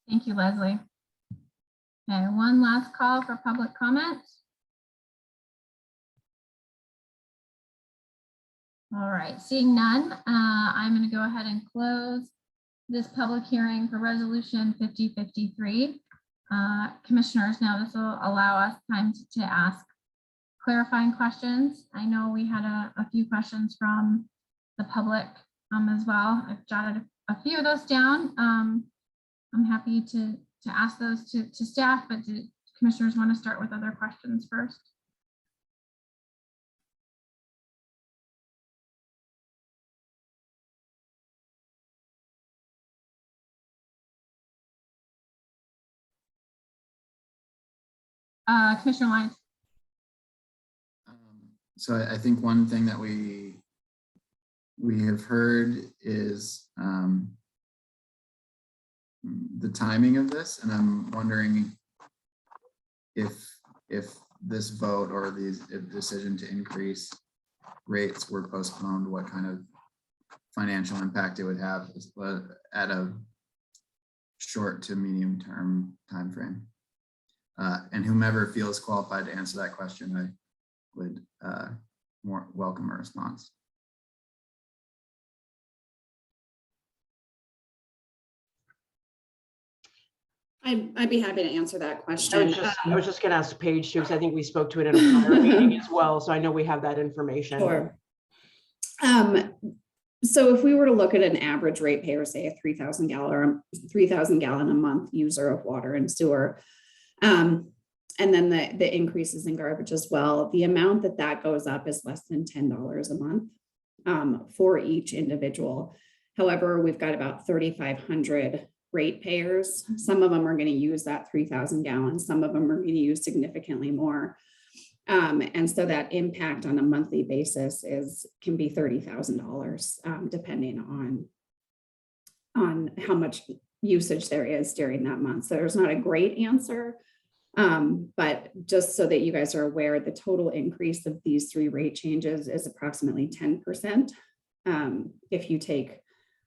Thank you, Leslie. Okay, one last call for public comment. All right, seeing none, I'm going to go ahead and close this public hearing for resolution 5053. Commissioners, now this will allow us time to ask clarifying questions. I know we had a few questions from the public as well. I've jotted a few of those down. I'm happy to ask those to staff, but do commissioners want to start with other questions first? Commissioner Lyons. So I think one thing that we have heard is the timing of this, and I'm wondering if this vote or the decision to increase rates were postponed, what kind of financial impact it would have at a short to medium term time frame. And whomever feels qualified to answer that question, I would more welcome a response. I'd be happy to answer that question. I was just going to ask Paige too, because I think we spoke to it in a prior meeting as well. So I know we have that information. Sure. So if we were to look at an average ratepayer, say a 3,000 gallon a month user of water and sewer, and then the increases in garbage as well, the amount that goes up is less than $10 a month for each individual. However, we've got about 3,500 ratepayers. Some of them are going to use that 3,000 gallons. Some of them are going to use significantly more. And so that impact on a monthly basis can be $30,000, depending on how much usage there is during that month. So there's not a great answer, but just so that you guys are aware, the total increase of these three rate changes is approximately 10%. If you take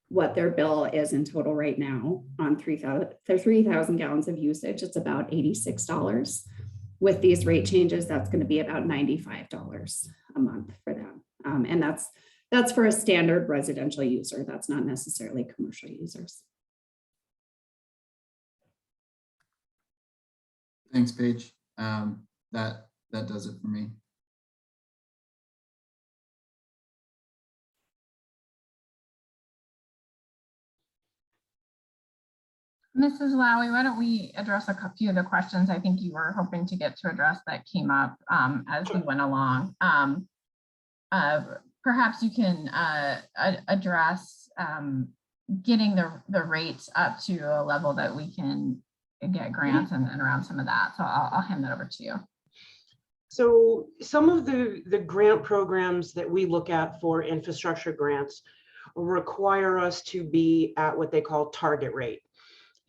what their bill is in total right now on 3,000 gallons of usage, it's about $86. With these rate changes, that's going to be about $95 a month for them. And that's That's for a standard residential user. That's not necessarily commercial users. Thanks, Paige. That does it for me. Mrs. Lowry, why don't we address a few of the questions I think you were hoping to get to address that came up as we went along. Perhaps you can address getting the rates up to a level that we can get grants and around some of that. So I'll hand that over to you. So some of the grant programs that we look at for infrastructure grants require us to be at what they call target rate.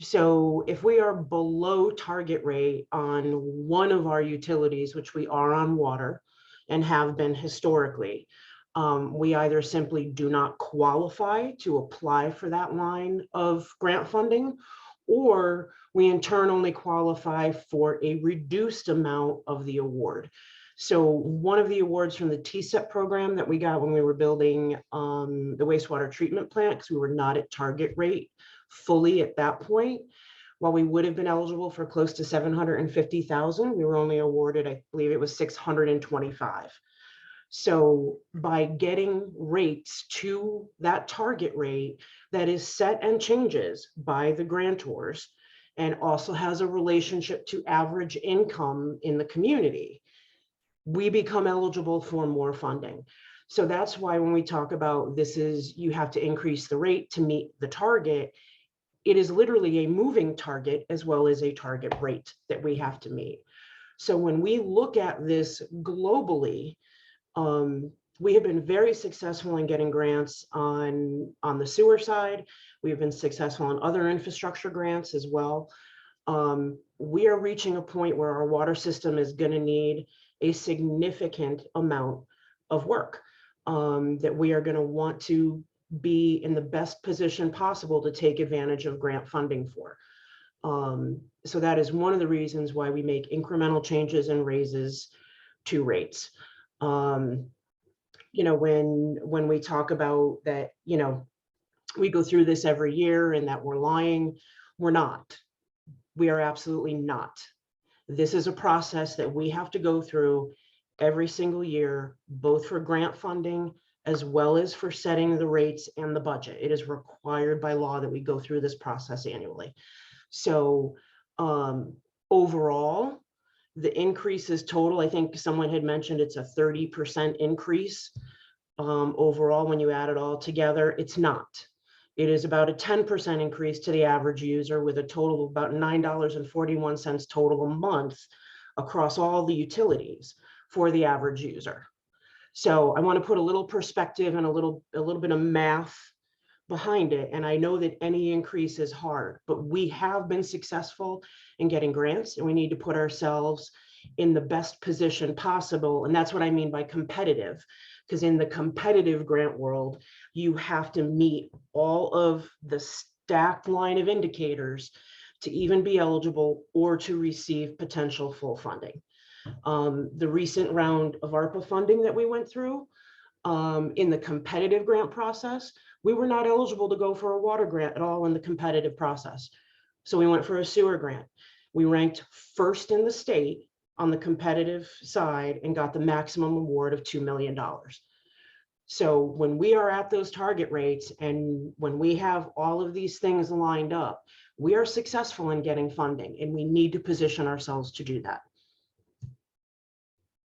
So if we are below target rate on one of our utilities, which we are on water and have been historically, we either simply do not qualify to apply for that line of grant funding, or we in turn only qualify for a reduced amount of the award. So one of the awards from the TSEP program that we got when we were building the wastewater treatment plant, because we were not at target rate fully at that point, while we would have been eligible for close to 750,000, we were only awarded, I believe it was 625. So by getting rates to that target rate that is set and changes by the grantors and also has a relationship to average income in the community, we become eligible for more funding. So that's why when we talk about this is, you have to increase the rate to meet the target, it is literally a moving target as well as a target rate that we have to meet. So when we look at this globally, we have been very successful in getting grants on the sewer side. We have been successful on other infrastructure grants as well. We are reaching a point where our water system is going to need a significant amount of work that we are going to want to be in the best position possible to take advantage of grant funding for. So that is one of the reasons why we make incremental changes and raises to rates. You know, when we talk about that, you know, we go through this every year and that we're lying, we're not. We are absolutely not. This is a process that we have to go through every single year, both for grant funding as well as for setting the rates and the budget. It is required by law that we go through this process annually. So overall, the increase is total. I think someone had mentioned it's a 30% increase overall when you add it all together. It's not. It is about a 10% increase to the average user with a total of about $9.41 total a month across all the utilities for the average user. So I want to put a little perspective and a little bit of math behind it. And I know that any increase is hard, but we have been successful in getting grants, and we need to put ourselves in the best position possible. And that's what I mean by competitive, because in the competitive grant world, you have to meet all of the stacked line of indicators to even be eligible or to receive potential full funding. The recent round of ARPA funding that we went through in the competitive grant process, we were not eligible to go for a water grant at all in the competitive process. So we went for a sewer grant. We ranked first in the state on the competitive side and got the maximum award of $2 million. So when we are at those target rates and when we have all of these things lined up, we are successful in getting funding, and we need to position ourselves to do that.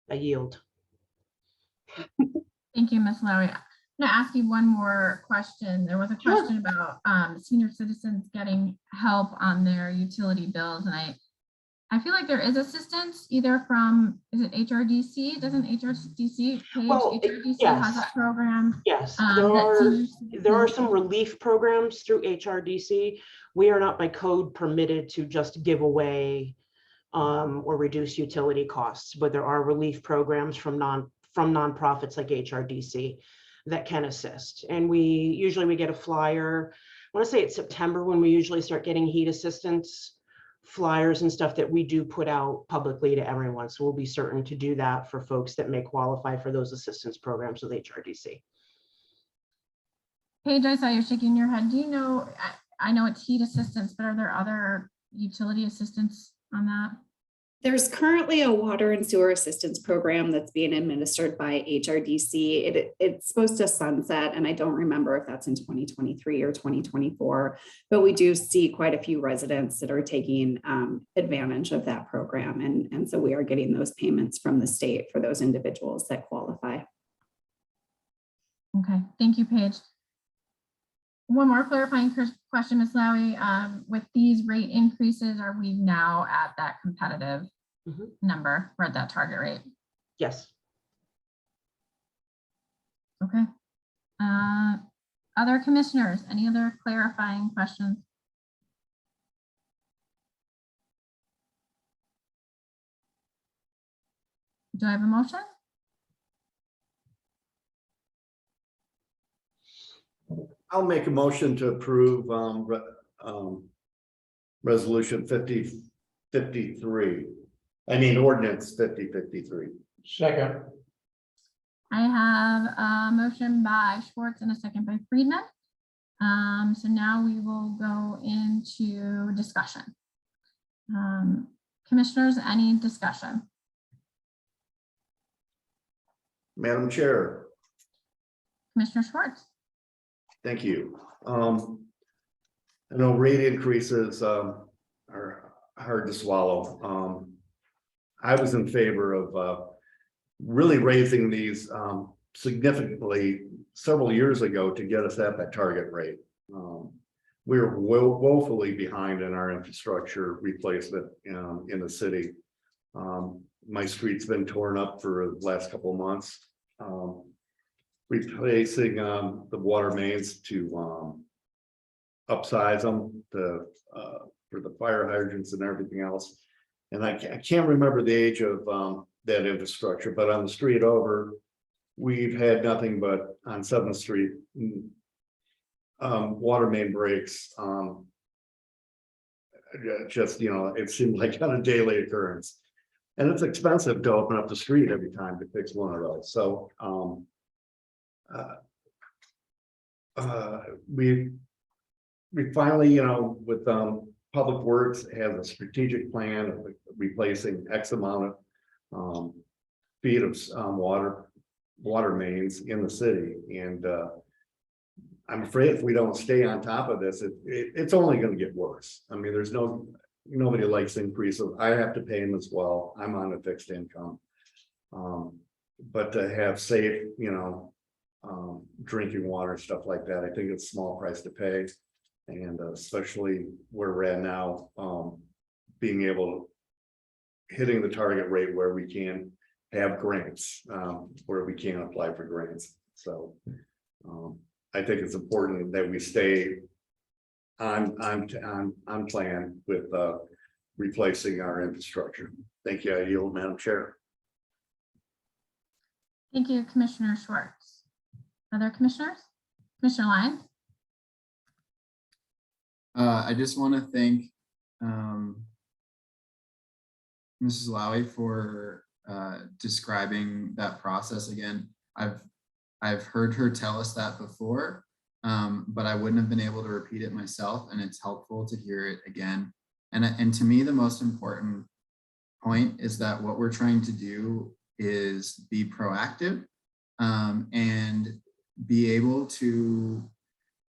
I yield. Thank you, Ms. Lowry. I'm going to ask you one more question. There was a question about senior citizens getting help on their utility bills, and I feel like there is assistance either from, is it HRDC? Doesn't HRDC page? Well, HRDC yes. has a program. Yes, that there are some relief programs through HRDC. We are not by code permitted to just give away or reduce utility costs, but there are relief programs from nonprofits like HRDC that can assist. And we get a flyer. I want to say it's September when we usually start getting heat assistance flyers and stuff that we do put out publicly to everyone. So we'll be certain to do that for folks that may qualify for those assistance programs with HRDC. Paige, I saw you shaking your head. Do you know, I know it's heat assistance, but are there other utility assistance on that? There's currently a water and sewer assistance program that's being administered by HRDC. It's supposed to sunset, and I don't remember if that's in 2023 or 2024, but we do see quite a few residents that are taking advantage of that program. And so we are getting those payments from the state for those individuals that qualify. Okay, thank you, Paige. One more clarifying question, Ms. Lowy. With these rate increases, are we now at that competitive number? We're at that target rate? Yes. Okay. Other commissioners, any other clarifying questions? Do I have a motion? I'll make a motion to approve resolution 5053. I mean, ordinance 5053. Second. I have a motion by Schwartz and a second by Friedman. So now we will go into discussion. Commissioners, any discussion? Madam Chair. Commissioner Schwartz. Thank you. I know rate increases are hard to swallow. I was in favor of really raising these significantly several years ago to get us at that target rate. We were woefully behind in our infrastructure replacement in the city. My street's been torn up for the last couple of months. Replacing the water mains to upsize them for the fire hydrants and everything else. And I can't remember the age of that infrastructure, but on the street over, we've had nothing but on 7th Street, water main breaks. Just, you know, it seemed like on a daily occurrence. And it's expensive to open up the street every time to fix one of those. So we finally, you know, with Public Works has a strategic plan of replacing X amount of feet of water mains in the city. And I'm afraid if we don't stay on top of this, it's only going to get worse. I mean, there's nobody likes increase of, I have to pay them as well. I'm on a fixed income. But to have safe, you know, drinking water, stuff like that, I think it's a small price to pay. And especially where we're at now, being able hitting the target rate where we can have grants, where we can apply for grants. So I think it's important that we stay on plan with replacing our infrastructure. Thank you. I yield, Madam Chair. Thank you, Commissioner Schwartz. Other commissioners? Commissioner Lyons? I just want to thank Mrs. Lowy for describing that process again. I've heard her tell us that before, but I wouldn't have been able to repeat it myself, and it's helpful to hear it again. And to me, the most important point is that what we're trying to do is be proactive and be able to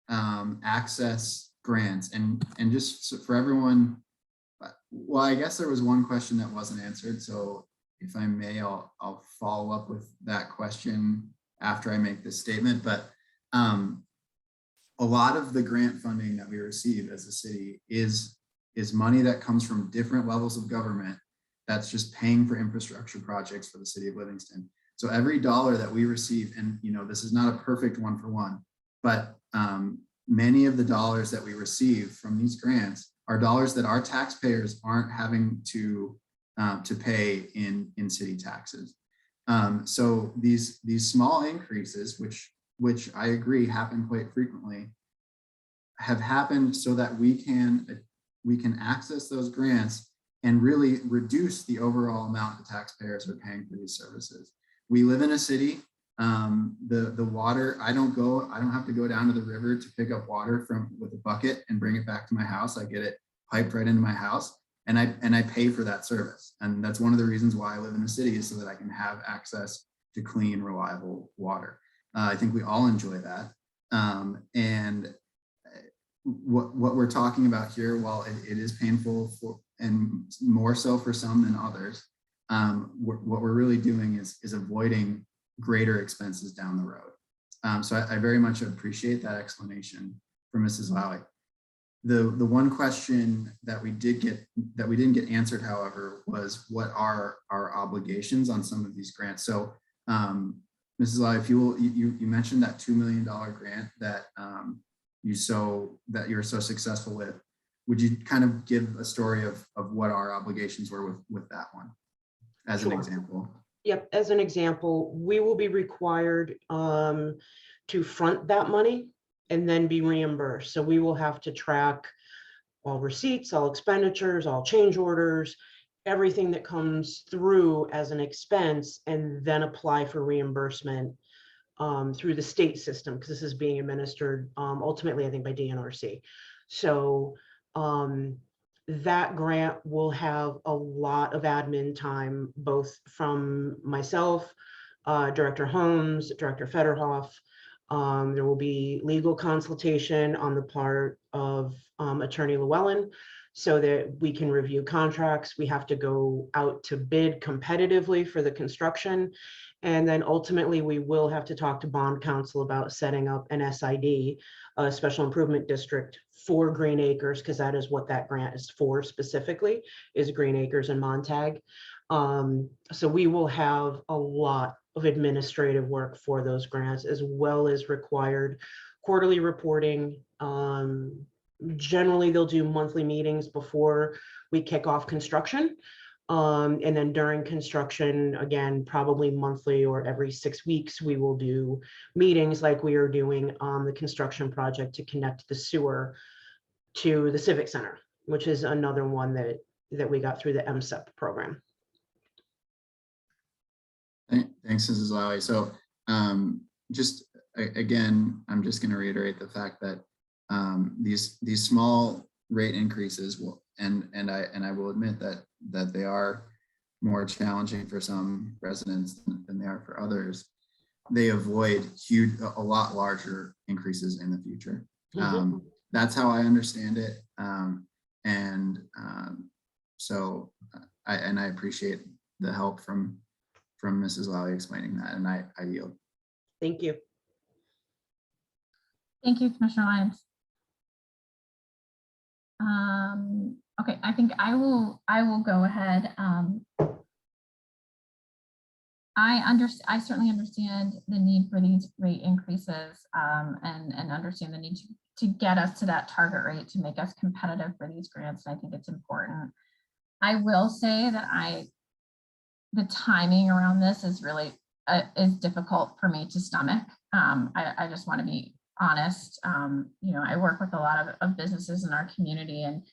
access grants and just for everyone. Well, I guess there was one question that wasn't answered, so if I may, I'll follow up with that question after I make this statement. But a lot of the grant funding that we receive as a city is money that comes from different levels of government that's just paying for infrastructure projects for the city of Livingston. So every dollar that we receive, and you know, this is not a perfect one for one, but many of the dollars that we receive from these grants are dollars that our taxpayers aren't having to pay in city taxes. So these small increases, which I agree happen quite frequently, have happened so that we can access those grants and really reduce the overall amount the taxpayers are paying for these services. We live in a city The water, I don't have to go down to the river to pick up water with a bucket and bring it back to my house. I get it piped right into my house, and I pay for that service. And that's one of the reasons why I live in the city, is so that I can have access to clean, reliable water. I think we all enjoy that. And what we're talking about here, while it is painful and more so for some than others, what we're really doing is avoiding greater expenses down the road. So I very much appreciate that explanation from Mrs. Lally. The one question that we didn't get answered, however, was what are our obligations on some of these grants. So Mrs. Lally, if you will, you mentioned that $2 million grant that you're so successful with. Would you kind of give a story of what our obligations were with that one as an example? Yep, as an example, we will be required to front that money and then be reimbursed. So we will have to track all receipts, all expenditures, all change orders, everything that comes through as an expense, and then apply for reimbursement through the state system, because this is being administered ultimately, I think, by DNRC. So that grant will have a lot of admin time, both from myself, Director Holmes, Director Federhoff. There will be legal consultation on the part of Attorney Llewellyn, so that we can review contracts. We have to go out to bid competitively for the construction. And then ultimately, we will have to talk to bond counsel about setting up an SID, a special improvement district for Green Acres, because that is what that grant is for specifically, is Green Acres and Montag. So we will have a lot of administrative work for those grants, as well as required quarterly reporting. Generally, they'll do monthly meetings before we kick off construction. And then during construction, again, probably monthly or every 6 weeks, we will do meetings like we are doing on the construction project to connect the sewer to the Civic Center, which is another one that we got through the MSEP program. Thanks, Mrs. Lally. So just again, I'm just going to reiterate the fact that these small rate increases will, and I will admit that they are more challenging for some residents than they are for others. They avoid a lot larger increases in the future. That's how I understand it. So I appreciate the help from Mrs. Lally explaining that, and I yield. Thank you. Thank you, Commissioner Lyons. Okay, I think I will go ahead. I certainly understand the need for these rate increases and understand the need to get us to that target rate to make us competitive for these grants. And I think it's important. I will say that the timing around this is really is difficult for me to stomach. I just want to be honest. I work with a lot of businesses in our community, and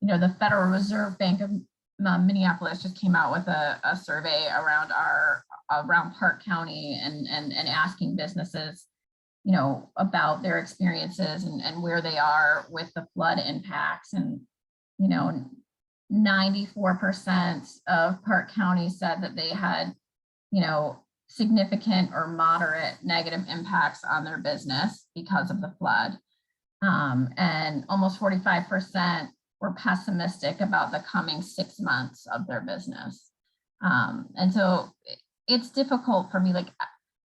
the Federal Reserve Bank of Minneapolis just came out with a survey around Park County and asking businesses, about their experiences and where they are with the flood impacts. And 94% of Park County said that they had, significant or moderate negative impacts on their business because of the flood. And almost 45% were pessimistic about the coming 6 months of their business. And so it's difficult for me. Like,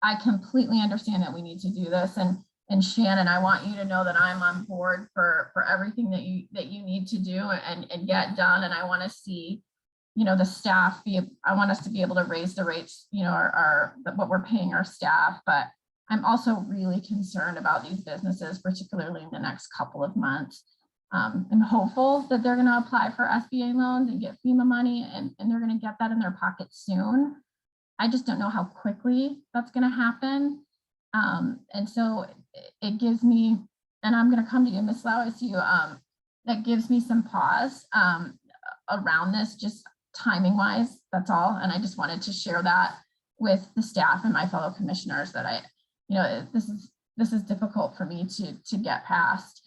I completely understand that we need to do this. And Shannon, I want you to know that I'm on board for everything that you need to do and get done. And I want to see, the staff I want us to be able to raise the rates, what we're paying our staff. But I'm also really concerned about these businesses, particularly in the next couple of months. I'm hopeful that they're going to apply for SBA loans and get FEMA money, and they're going to get that in their pockets soon. I just don't know how quickly that's going to happen. And so it gives me, and I'm going to come to you, Ms. Lawis, that gives me some pause around this, just timing wise, that's all. And I just wanted to share that with the staff and my fellow commissioners that this is difficult for me to get past.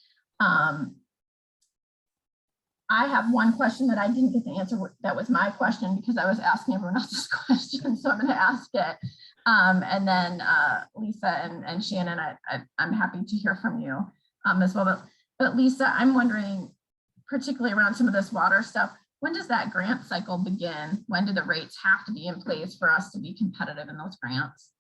I have one question that I didn't get to answer. That was my question because I was asking everyone else's question. So I'm going to ask it. And then Lisa and Shannon, I'm happy to hear from you as well. But Lisa, I'm wondering, particularly around some of this water stuff, when does that grant cycle begin? When do the rates have to be in place for us to be competitive in those grants?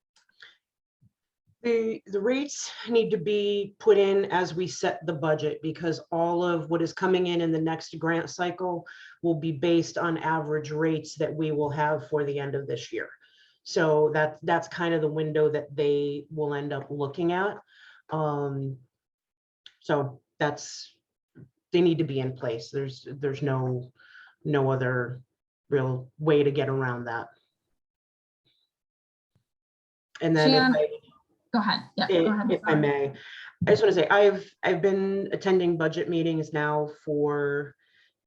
The rates need to be put in as we set the budget, because all of what is coming in the next grant cycle will be based on average rates that we will have for the end of this year. So that's kind of the window that they will end up looking at. So they need to be in place. There's no other real way to get around that. And then Shan, go ahead. Yeah, go ahead. If I may, I just want to say I've been attending budget meetings now for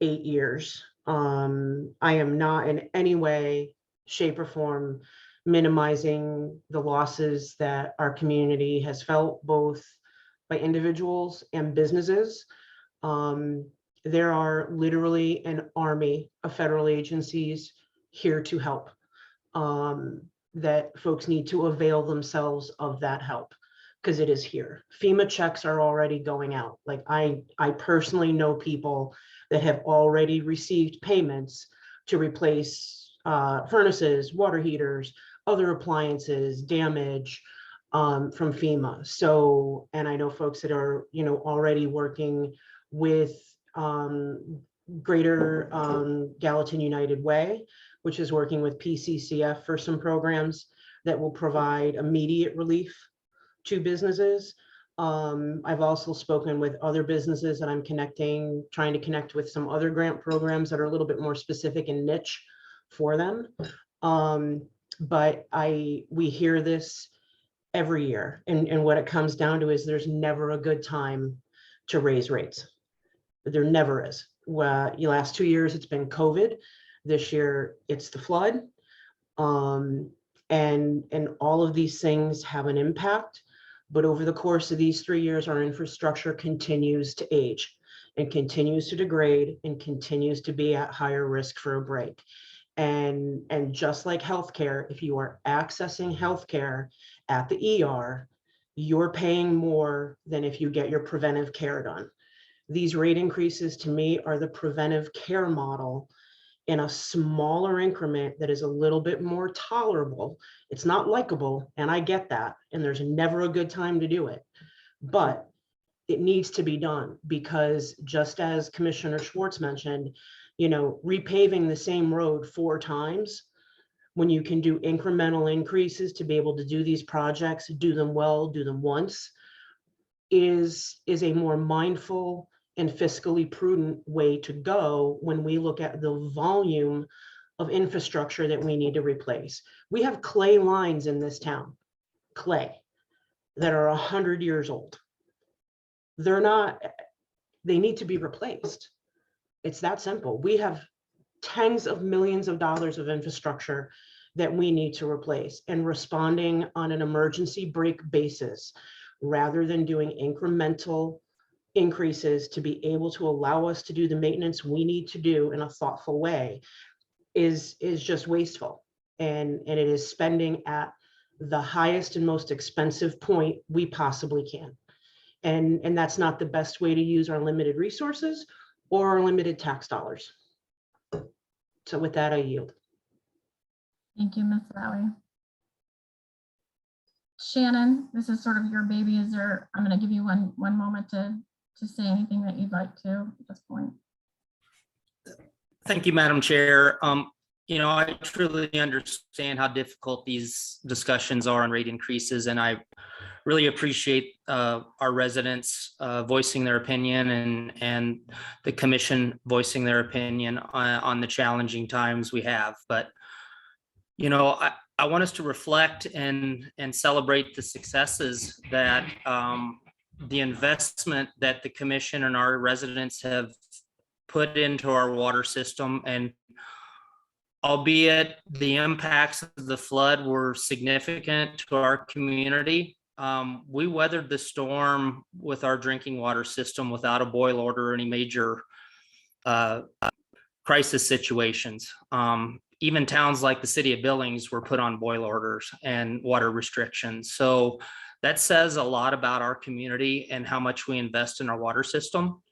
8 years. I am not in any way, shape, or form minimizing the losses that our community has felt, both by individuals and businesses. There are literally an army of federal agencies here to help. That folks need to avail themselves of that help, because it is here. FEMA checks are already going out. Like I personally know people that have already received payments to replace furnaces, water heaters, other appliances, damage from FEMA. So, and I know folks that are, already working with Greater Gallatin United Way, which is working with PCCF for some programs that will provide immediate relief to businesses. I've also spoken with other businesses that I'm trying to connect with some other grant programs that are a little bit more specific and niche for them. But we hear this every year, and what it comes down to is there's never a good time to raise rates. There never is. Well, the last 2 years it's been COVID. This year it's the flood. And all of these things have an impact. But over the course of these 3 years, our infrastructure continues to age and continues to degrade and continues to be at higher risk for a break. And just like healthcare, if you are accessing healthcare at the ER, you're paying more than if you get your preventive care done. These rate increases to me are the preventive care model in a smaller increment that is a little bit more tolerable. It's not likable, and I get that, and there's never a good time to do it, but it needs to be done, because just as Commissioner Schwartz mentioned, repaving the same road 4 times, when you can do incremental increases to be able to do these projects, do them well, do them once, is a more mindful and fiscally prudent way to go when we look at the volume of infrastructure that we need to replace. We have clay lines in this town, clay, that are 100 years old. They need to be replaced. It's that simple. We have tens of millions of dollars of infrastructure that we need to replace, and responding on an emergency brake basis rather than doing incremental increases to be able to allow us to do the maintenance we need to do in a thoughtful way is just wasteful. And it is spending at the highest and most expensive point we possibly can. And that's not the best way to use our limited resources or our limited tax dollars. So with that, I yield. Thank you, Ms. Lowy. Shannon, this is sort of your baby. I'm going to give you one moment to say anything that you'd like to at this point. Thank you, Madam Chair. I truly understand how difficult these discussions are on rate increases, and I really appreciate our residents voicing their opinion and the commission voicing their opinion on the challenging times we have. But, I want us to reflect and celebrate the successes that the investment that the commission and our residents have put into our water system, and albeit the impacts of the flood were significant to our community, we weathered the storm with our drinking water system without a boil order or any major crisis situations. Even towns like the city of Billings were put on boil orders and water restrictions. So that says a lot about our community and how much we invest in our water system.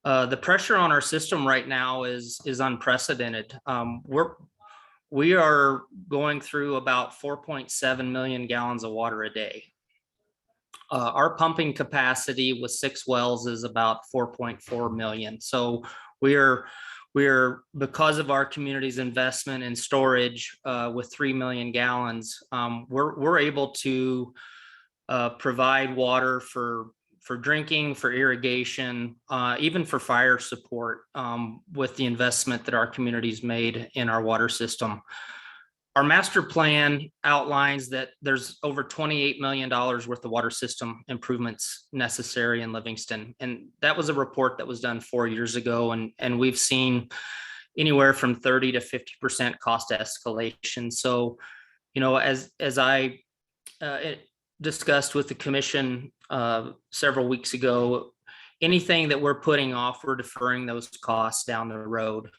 The pressure on our system right now is unprecedented. We are going through about 4.7 million gallons of water a day. Our pumping capacity with 6 wells is about 4.4 million. So we're because of our community's investment in storage with 3 million gallons, we're able to provide water for drinking, for irrigation, even for fire support with the investment that our community's made in our water system. Our master plan outlines that there's over $28 million worth of water system improvements necessary in Livingston. And that was a report that was done 4 years ago. And we've seen anywhere from 30 to 50% cost escalation. So, you know, as I discussed with the commission several weeks ago, anything that we're putting off, we're deferring those costs down the road.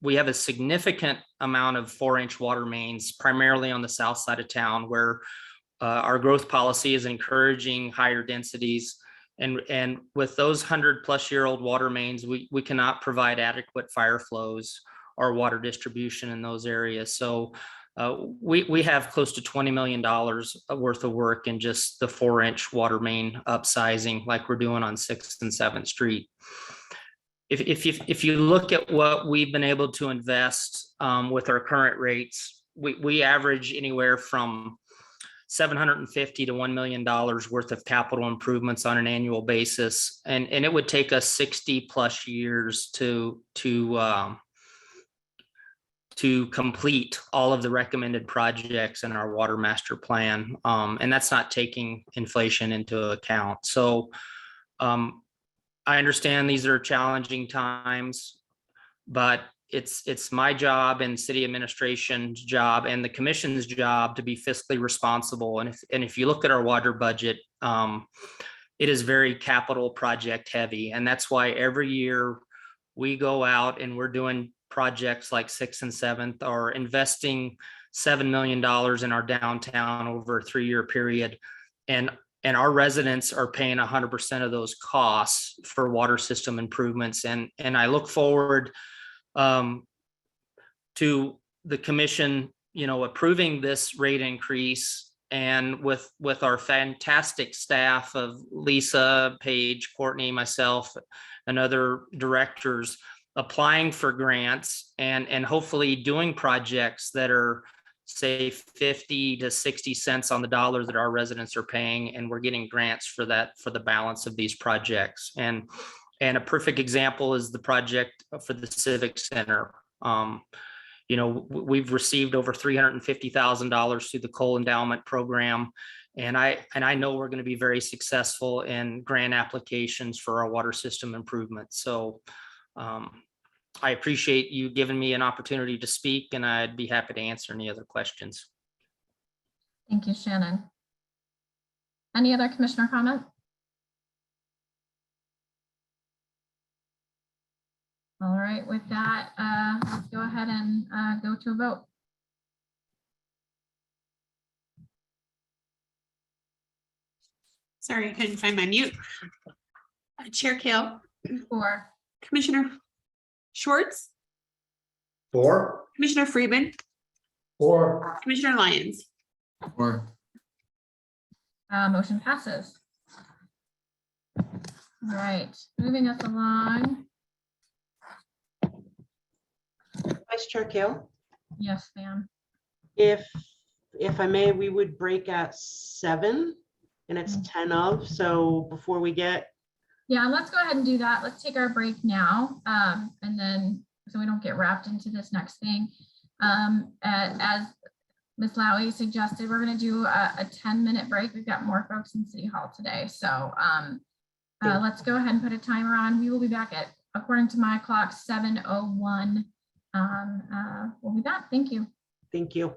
We have a significant amount of 4-inch water mains, primarily on the south side of town, where our growth policy is encouraging higher densities. And with those 100-plus-year-old water mains, we cannot provide adequate fire flows or water distribution in those areas. So we have close to $20 million worth of work in just the 4-inch water main upsizing, like we're doing on 6th and 7th Street. If you look at what we've been able to invest with our current rates, we average anywhere from $750 to $1 million worth of capital improvements on an annual basis, and it would take us 60+ years to complete all of the recommended projects in our water master plan, and that's not taking inflation into account. So I understand these are challenging times, but it's my job and city administration's job and the commission's job to be fiscally responsible. And if you look at our water budget, it is very capital project heavy. And that's why every year we go out and we're doing projects like 6th and 7th, or investing $7 million in our downtown over a 3-year period. And our residents are paying 100% of those costs for water system improvements. And I look forward to the commission, you know, approving this rate increase, and with our fantastic staff of Lisa, Paige, Courtney, myself, and other directors applying for grants and hopefully doing projects that are, say, 50 to 60 cents on the dollar that our residents are paying, and we're getting grants for that, for the balance of these projects. And a perfect example is the project for the Civic Center. You know, we've received over $350,000 through the Cole Endowment Program, and I know we're going to be very successful in grant applications for our water system improvements. So I appreciate you giving me an opportunity to speak, and I'd be happy to answer any other questions. Thank you, Shannon. Any other commissioner comment? All right, with that, let's go ahead and go to a vote. Sorry, I couldn't find my mute. Chair Kale. 4. Commissioner Schwartz, 4. Commissioner Freeman, 4. Commissioner Lyons. 4. Motion passes. All right, moving us along. Vice Chair Kale, Yes, ma'am. if I may, we would break at 7 and it's 10 of, so before we get. Yeah, let's go ahead and do that. Let's take our break now, and then so we don't get wrapped into this next thing. As Ms. Lowy suggested, we're going to do a 10-minute break. We've got more folks in City Hall today, so let's go ahead and put a timer on. We will be back at, according to my clock, 7:01 We'll be back. Thank you. Thank you.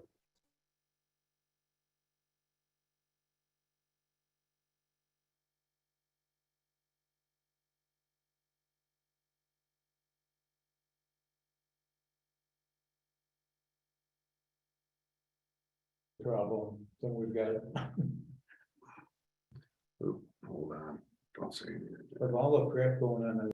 Problem, then we've got it. Oop, hold on, don't say anything. With all the crap going on.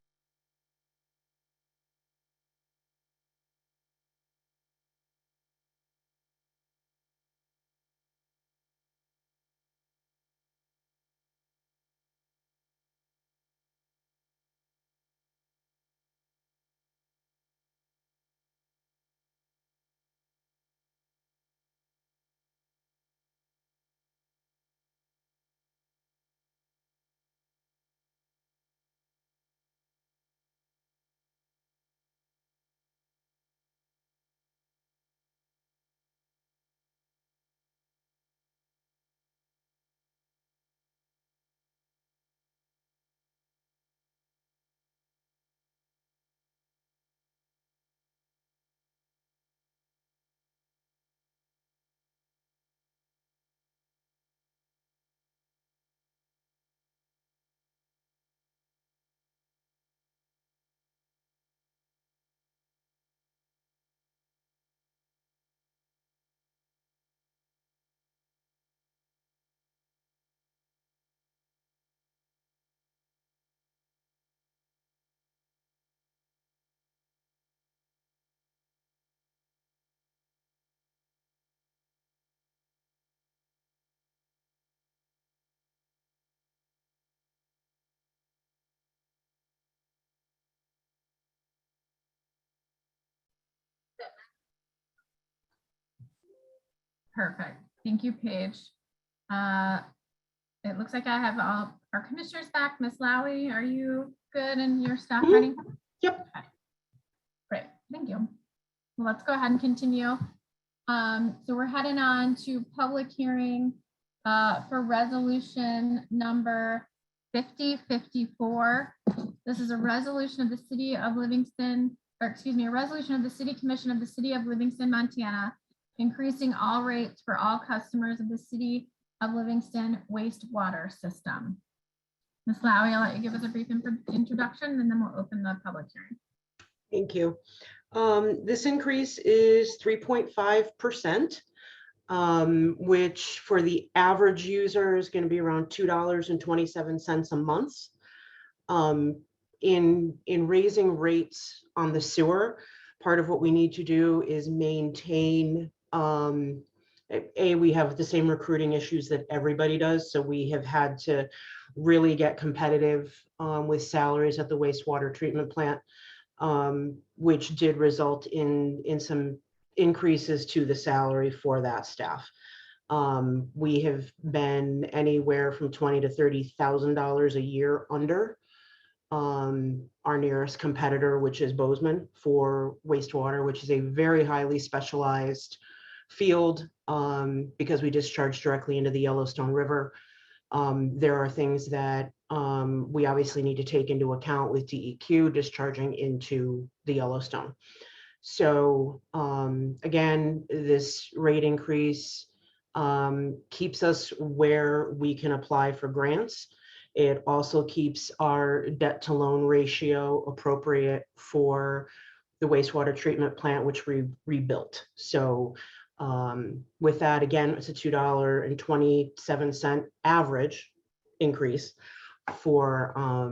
Perfect. Thank you, Paige. It looks like I have all our commissioners back. Miss Lowy, are you good and your staff ready? Yep. Okay. Great, thank you. Well, let's go ahead and continue. So we're heading on to public hearing for resolution number 5054. This is a resolution of the city of Livingston, or excuse me, a resolution of the City Commission of the City of Livingston, Montana, increasing all rates for all customers of the City of Livingston wastewater system. Ms. Lowy, I'll let you give us a brief introduction and then we'll open the public hearing. Thank you. This increase is 3.5%, which for the average user is going to be around $2.27 a month. In raising rates on the sewer, part of what we need to do is maintain, we have the same recruiting issues that everybody does. So we have had to really get competitive with salaries at the wastewater treatment plant, which did result in some increases to the salary for that staff. We have been anywhere from $20,000 to $30,000 a year under our nearest competitor, which is Bozeman for wastewater, which is a very highly specialized field because we discharge directly into the Yellowstone River. There are things that we obviously need to take into account with DEQ discharging into the Yellowstone. So again, this rate increase keeps us where we can apply for grants. It also keeps our debt to loan ratio appropriate for the wastewater treatment plant, which we rebuilt. So with that, again, it's a $2.27 average increase for a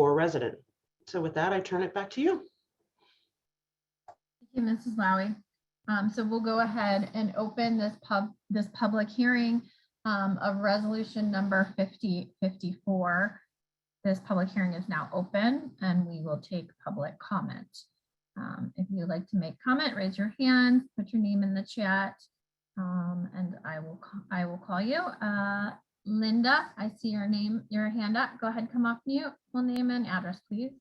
resident. So with that, I turn it back to you. Thank you, Mrs. Lowy. So we'll go ahead and open this public hearing of resolution number 5054. This public hearing is now open and we will take public comment. If you'd like to make comment, raise your hand, put your name in the chat, and I will call you. Linda, I see your hand up. Go ahead, come off mute. Full name and address, please.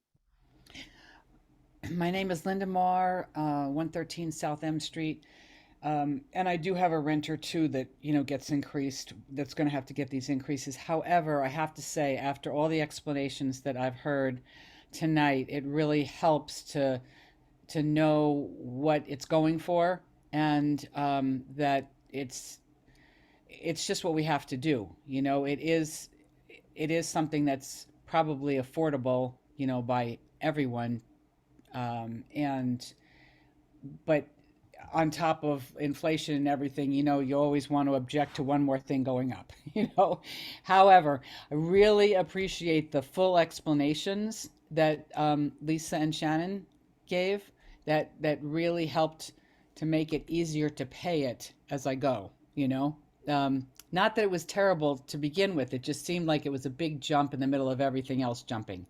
My name is Linda Marr, 113 South M Street. And I do have a renter too that, gets increased, that's going to have to get these increases. However, I have to say, after all the explanations that I've heard tonight, it really helps to to know what it's going for, and that it's just what we have to do. It is something that's probably affordable, by everyone. And but on top of inflation and everything, you always want to object to one more thing going up. However, I really appreciate the full explanations that Lisa and Shannon gave. That really helped to make it easier to pay it as I go. Not that it was terrible to begin with. It just seemed like it was a big jump in the middle of everything else jumping.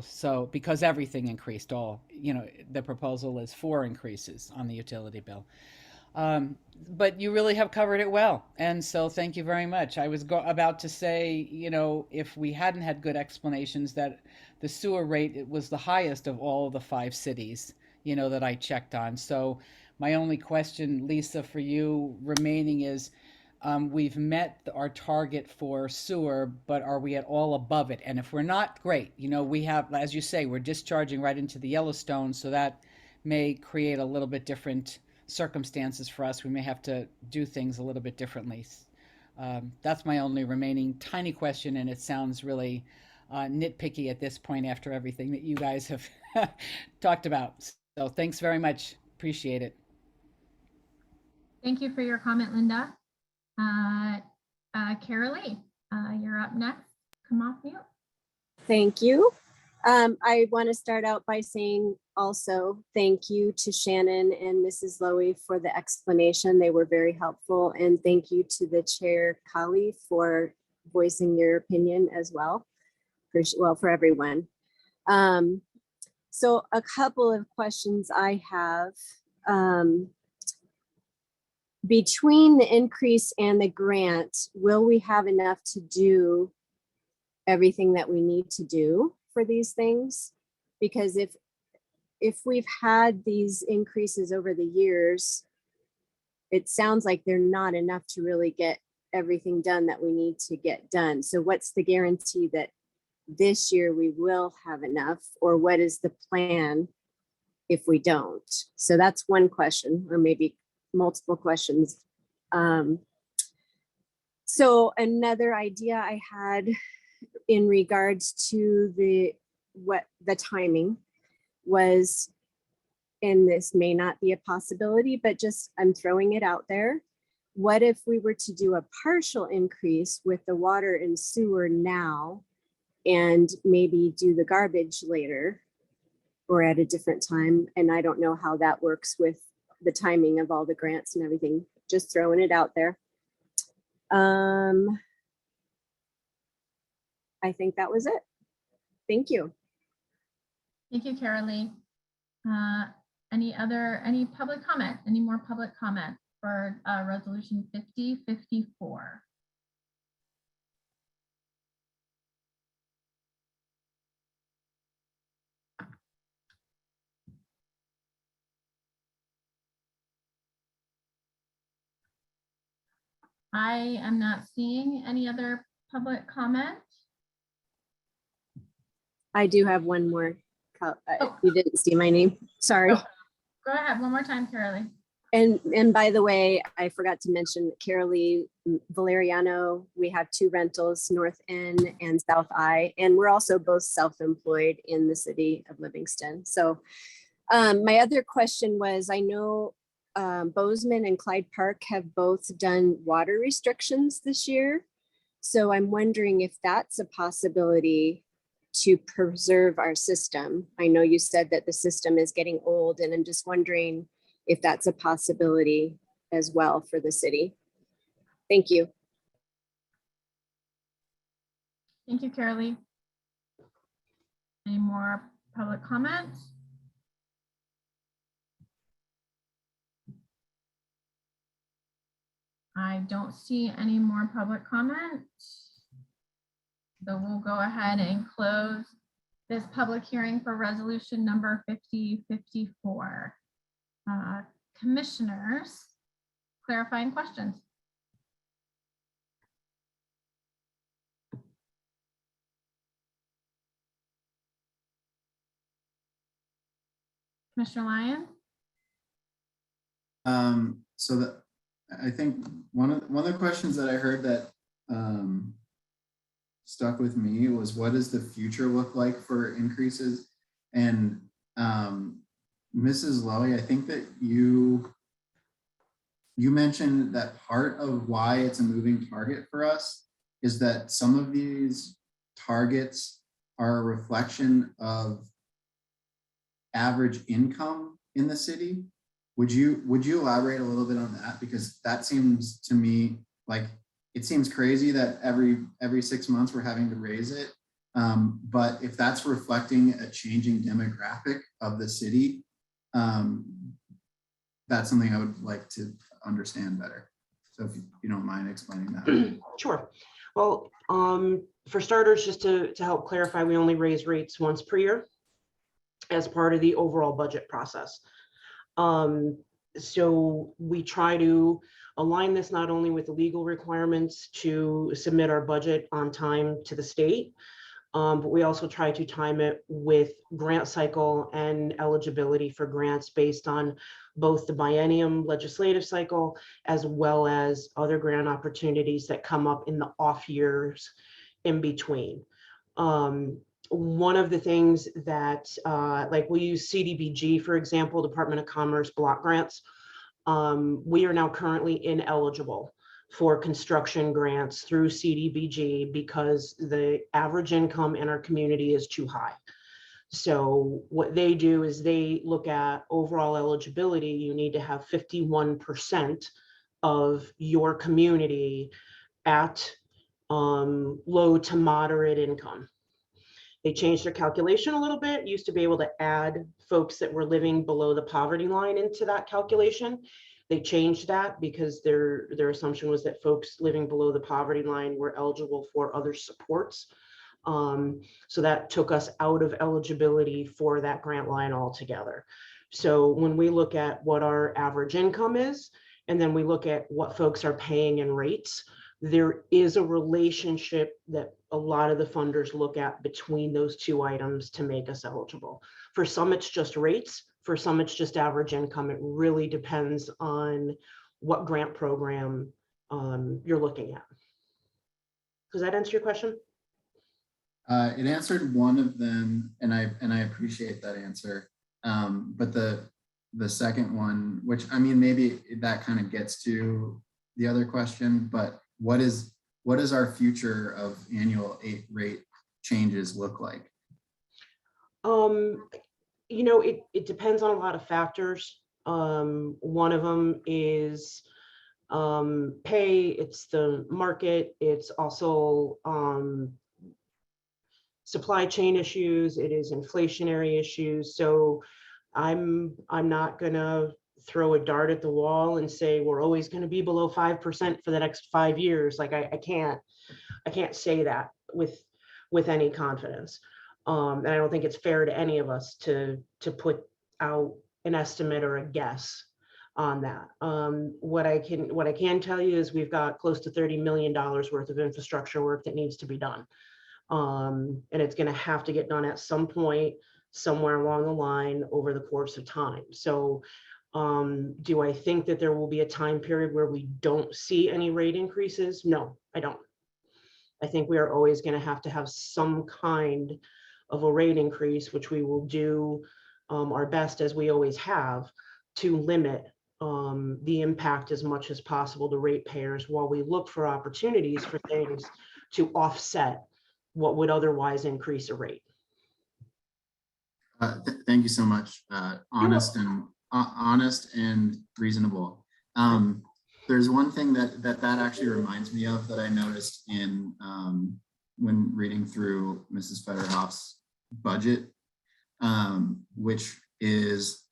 So because everything increased, the proposal is 4 increases on the utility bill. But you really have covered it well. And so thank you very much. I was about to say, if we hadn't had good explanations, that the sewer rate, it was the highest of all the 5 cities, that I checked on. So my only question, Lisa, for you remaining is, we've met our target for sewer, but are we at all above it? And if we're not, great. We have, as you say, we're discharging right into the Yellowstone, so that may create a little bit different circumstances for us. We may have to do things a little bit differently. That's my only remaining tiny question, and it sounds really nitpicky at this point after everything that you guys have talked about. So thanks very much. Appreciate it. Thank you for your comment, Linda. Carolee, you're up next. Come off mute. Thank you. I want to start out by saying also thank you to Shannon and Mrs. Lowy for the explanation. They were very helpful. And thank you to the chair, Kali, for voicing your opinion as well, for everyone. So a couple of questions I have. Between the increase and the grant, will we have enough to do everything that we need to do for these things? Because if we've had these increases over the years, it sounds like they're not enough to really get everything done that we need to get done. So what's the guarantee that this year we will have enough, or what is the plan if we don't? So that's one question, or maybe multiple questions. So another idea I had in regards to the timing was, and this may not be a possibility, but just I'm throwing it out there. What if we were to do a partial increase with the water and sewer now, and maybe do the garbage later or at a different time? And I don't know how that works with the timing of all the grants and everything, just throwing it out there. I think that was it. Thank you. Thank you, Carolee. Any public comment? Any more public comment for resolution 5054? I am not seeing any other public comment. I do have one more. You didn't see my name. Sorry. Oh, go ahead one more time, Carolee. And by the way, I forgot to mention Carolee Valeriano. We have 2 rentals, North End and South I, and we're also both self-employed in the city of Livingston. So my other question was, I know Bozeman and Clyde Park have both done water restrictions this year. So I'm wondering if that's a possibility to preserve our system. I know you said that the system is getting old, and I'm just wondering if that's a possibility as well for the city. Thank you. Thank you, Carolee. Any more public comments? I don't see any more public comments. So we'll go ahead and close this public hearing for resolution number 5054. Commissioners, clarifying questions. Commissioner Lyon? So that, I think one of the questions that I heard that stuck with me was, what does the future look like for increases? And Mrs. Lowy, I think that you mentioned that part of why it's a moving target for us is that some of these targets are a reflection of average income in the city. Would you elaborate a little bit on that? Because that seems to me like, it seems crazy that every 6 months we're having to raise it. But if that's reflecting a changing demographic of the city, that's something I would like to understand better. So if you don't mind explaining that. Sure. Well, for starters, just to help clarify, we only raise rates once per year as part of the overall budget process. So we try to align this not only with the legal requirements to submit our budget on time to the state, but we also try to time it with grant cycle and eligibility for grants based on both the biennium legislative cycle as well as other grant opportunities that come up in the off years in between. One of the things that, like we use CDBG, for example, Department of Commerce block grants. We are now currently ineligible for construction grants through CDBG because the average income in our community is too high. So what they do is they look at overall eligibility. You need to have 51% of your community at low to moderate income. They changed their calculation a little bit. Used to be able to add folks that were living below the poverty line into that calculation. They changed that because their assumption was that folks living below the poverty line were eligible for other supports. So that took us out of eligibility for that grant line altogether. So when we look at what our average income is, and then we look at what folks are paying in rates, there is a relationship that a lot of the funders look at between those two items to make us eligible. For some, it's just rates. For some, it's just average income. It really depends on what grant program you're looking at. Does that answer your question? It answered one of them, and I appreciate that answer. But the second one, which I mean, maybe that kind of gets to the other question, but what is our future of annual rate changes look like? You know, it depends on a lot of factors. One of them is pay, it's the market, it's also supply chain issues, it is inflationary issues. So I'm not gonna throw a dart at the wall and say we're always going to be below 5% for the next 5 years. Like I can't say that with any confidence. And I don't think it's fair to any of us to put out an estimate or a guess on that. What I can tell you is we've got close to $30 million worth of infrastructure work that needs to be done. And it's going to have to get done at some point, somewhere along the line over the course of time. So do I think that there will be a time period where we don't see any rate increases? No, I don't. I think we are always going to have some kind of a rate increase, which we will do our best, as we always have, to limit the impact as much as possible to ratepayers while we look for opportunities for things to offset what would otherwise increase a rate. Thank you so much. Honest and reasonable. There's one thing that actually reminds me of that I noticed in when reading through Mrs. Federhoff's budget, which is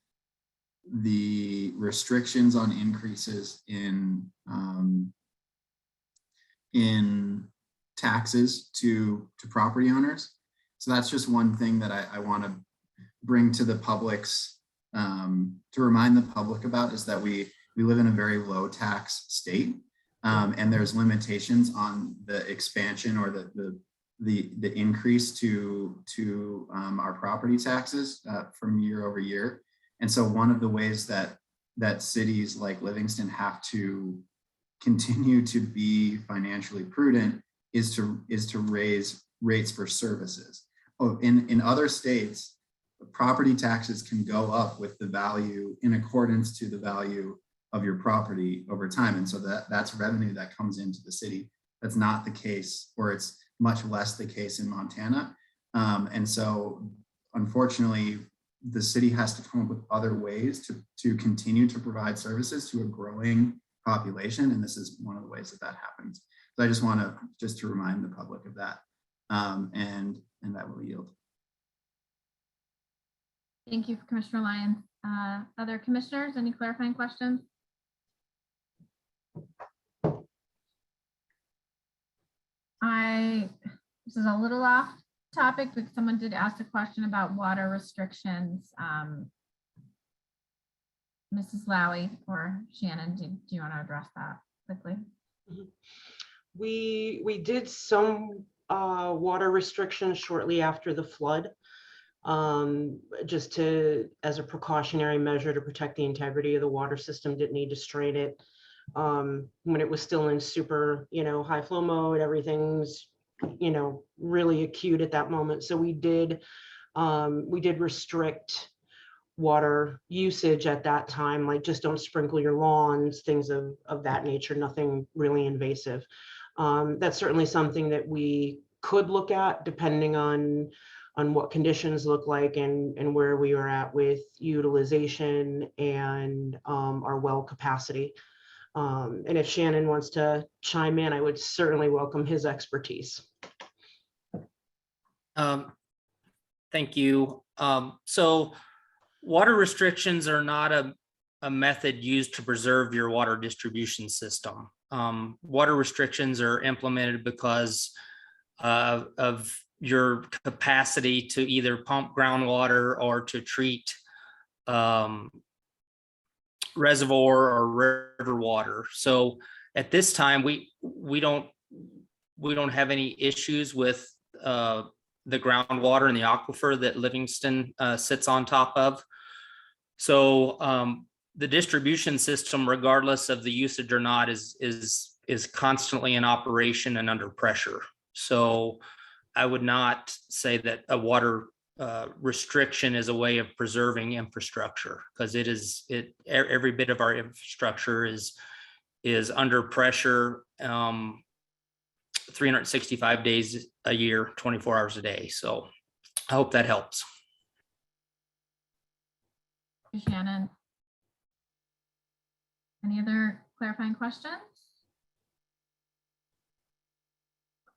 the restrictions on increases in taxes to property owners. So that's just one thing that I want to bring to the public's, to remind the public about, is that we live in a very low tax state, and there's limitations on the expansion or the increase to our property taxes from year over year. And so one of the ways that cities like Livingston have to continue to be financially prudent is to raise rates for services. Oh, in other states, property taxes can go up with the value in accordance to the value of your property over time. And so that's revenue that comes into the city. That's not the case, or it's much less the case in Montana. And so unfortunately, the city has to come up with other ways to continue to provide services to a growing population. And this is one of the ways that happens. So I just want to remind the public of that. And that will yield. Thank you, Commissioner Lyons. Other commissioners, any clarifying questions? This is a little off topic, but someone did ask a question about water restrictions. Mrs. Lowy or Shannon, do you want to address that quickly? We did some water restrictions shortly after the flood, just as a precautionary measure to protect the integrity of the water system. Didn't need to strain it when it was still in super, high flow mode. Everything's, really acute at that moment. So we did restrict water usage at that time, like just don't sprinkle your lawns, things of that nature, nothing really invasive. That's certainly something that we could look at depending on what conditions look like and where we are at with utilization and our well capacity. And if Shannon wants to chime in, I would certainly welcome his expertise. Thank you. So water restrictions are not a method used to preserve your water distribution system. Water restrictions are implemented because of your capacity to either pump groundwater or to treat reservoir or river water. So at this time, we don't have any issues with the groundwater and the aquifer that Livingston sits on top of. So the distribution system, regardless of the usage or not, is constantly in operation and under pressure. So I would not say that a water restriction is a way of preserving infrastructure, because every bit of our infrastructure is under pressure 365 days a year, 24 hours a day. So I hope that helps. Shannon. Any other clarifying questions?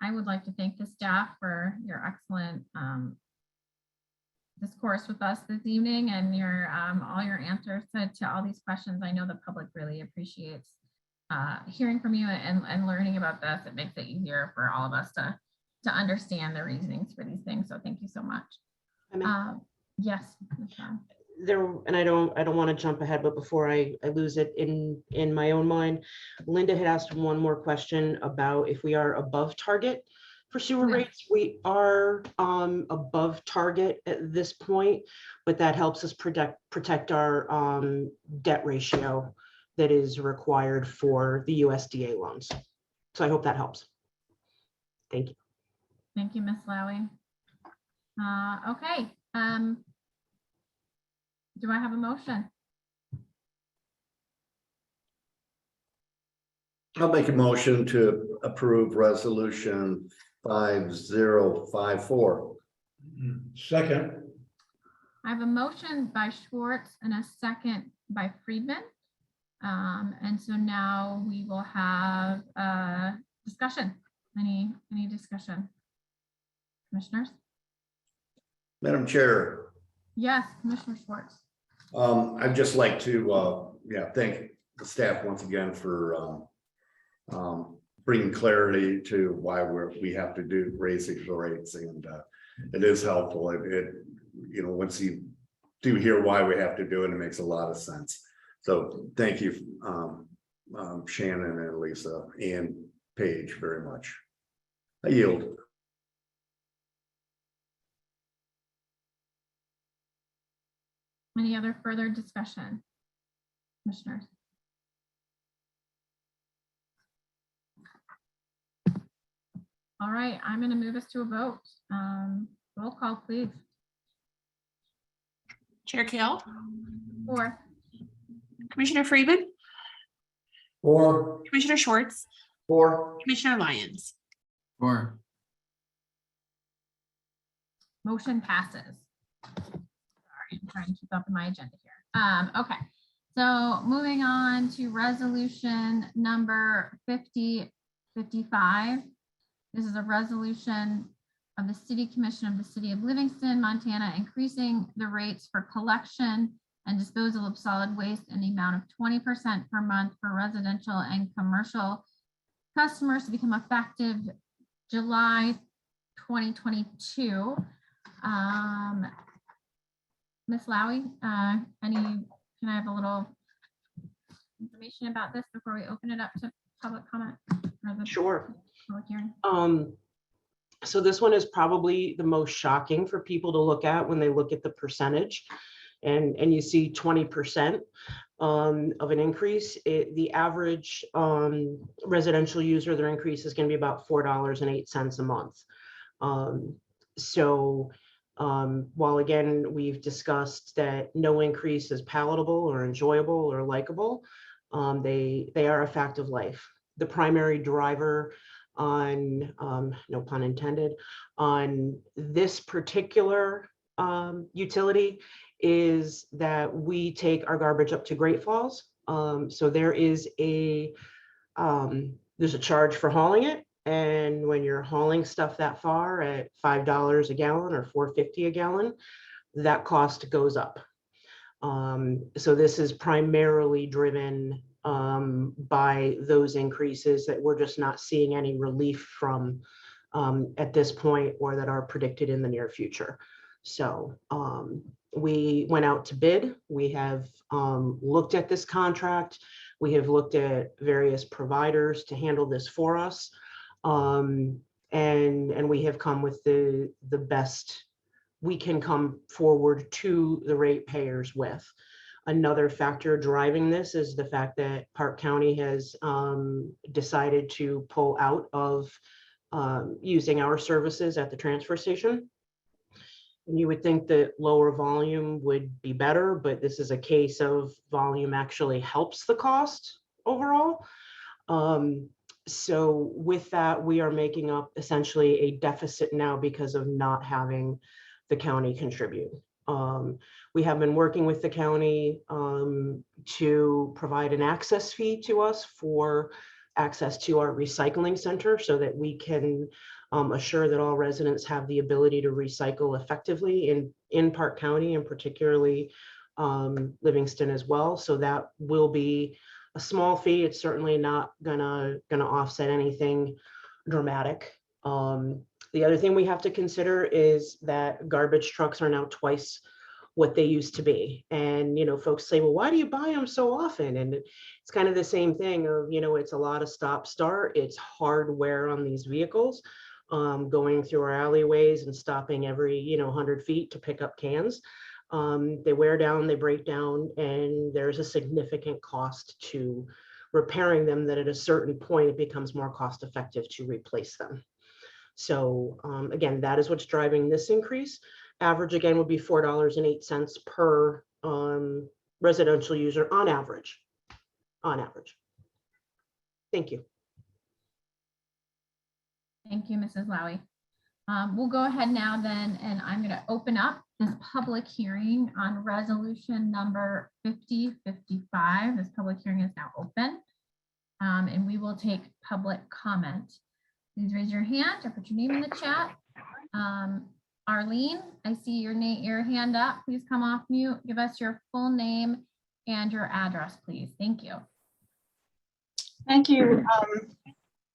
I would like to thank the staff for your excellent discourse with us this evening and your all your answers to all these questions. I know the public really appreciates hearing from you and learning about this. It makes it easier for all of us to understand the reasonings for these things. So thank you so much. Yes. And I don't want to jump ahead, but before I lose it in my own mind, Linda had asked one more question about if we are above target for sewer rates. We are above target at this point, but that helps us protect our debt ratio that is required for the USDA loans. So I hope that helps. Thank you. Thank you, Ms. Lowy. Okay. Do I have a motion? I'll make a motion to approve resolution 5054. Second. I have a motion by Schwartz and a second by Friedman. And so now we will have a discussion. Any discussion? Commissioners? Madam Chair. Yes, Commissioner Schwartz. I'd just like to thank the staff once again for bringing clarity to why we have to raise the rates, and it is helpful. Once you do hear why we have to do it, it makes a lot of sense. So thank you, Shannon and Lisa and Paige, very much. I yield. Any other further discussion? Commissioners? All right, I'm going to move us to a vote. Roll call, please. Chair Kale, 4. Commissioner Freeman, 4. Commissioner Schwartz, 4. Commissioner Lyons. 4. Motion passes. Sorry, I'm trying to keep up with my agenda here. Okay, so moving on to resolution number 5055. This is a resolution of the City Commission of the City of Livingston, Montana, increasing the rates for collection and disposal of solid waste in the amount of 20% per month for residential and commercial customers to become effective July 2022. Ms. Lowy, can I have a little information about this before we open it up to public comment? Sure. Public hearing? So this one is probably the most shocking for people to look at when they look at the percentage. And you see 20% of an increase. The average residential user, their increase is going to be about $4.08 a month. While again, we've discussed that no increase is palatable or enjoyable or likable, they are a fact of life. The primary driver on, no pun intended, on this particular utility is that we take our garbage up to Great Falls. So there is there's a charge for hauling it. And when you're hauling stuff that far at $5 a gallon or $4.50 a gallon, that cost goes up. So this is primarily driven by those increases that we're just not seeing any relief from at this point or that are predicted in the near future. So we went out to bid. We have looked at this contract. We have looked at various providers to handle this for us. And we have come with the best we can come forward to the ratepayers with. Another factor driving this is the fact that Park County has decided to pull out of using our services at the transfer station. And you would think that lower volume would be better, but this is a case of volume actually helps the cost overall. So with that, we are making up essentially a deficit now because of not having the county contribute. We have been working with the county to provide an access fee to us for access to our recycling center so that we can assure that all residents have the ability to recycle effectively in Park County and particularly Livingston as well. So that will be a small fee. It's certainly not gonna offset anything dramatic. The other thing we have to consider is that garbage trucks are now twice what they used to be. And, you know, folks say, well, why do you buy them so often? And it's kind of the same thing of, you know, it's a lot of stop start. It's hard wear on these vehicles, going through our alleyways and stopping every, 100 feet to pick up cans. They wear down, they break down, and there's a significant cost to repairing them that at a certain point, it becomes more cost effective to replace them. So again, that is what's driving this increase. Average again would be $4.08 per residential user on average. Thank you. Thank you, Mrs. Lowy. We'll go ahead now then, and I'm going to open up this public hearing on resolution number 5055. This public hearing is now open, and we will take public comment. Please raise your hand or put your name in the chat. Arlene, I see your hand up. Please come off mute. Give us your full name and your address, please. Thank you. Thank you,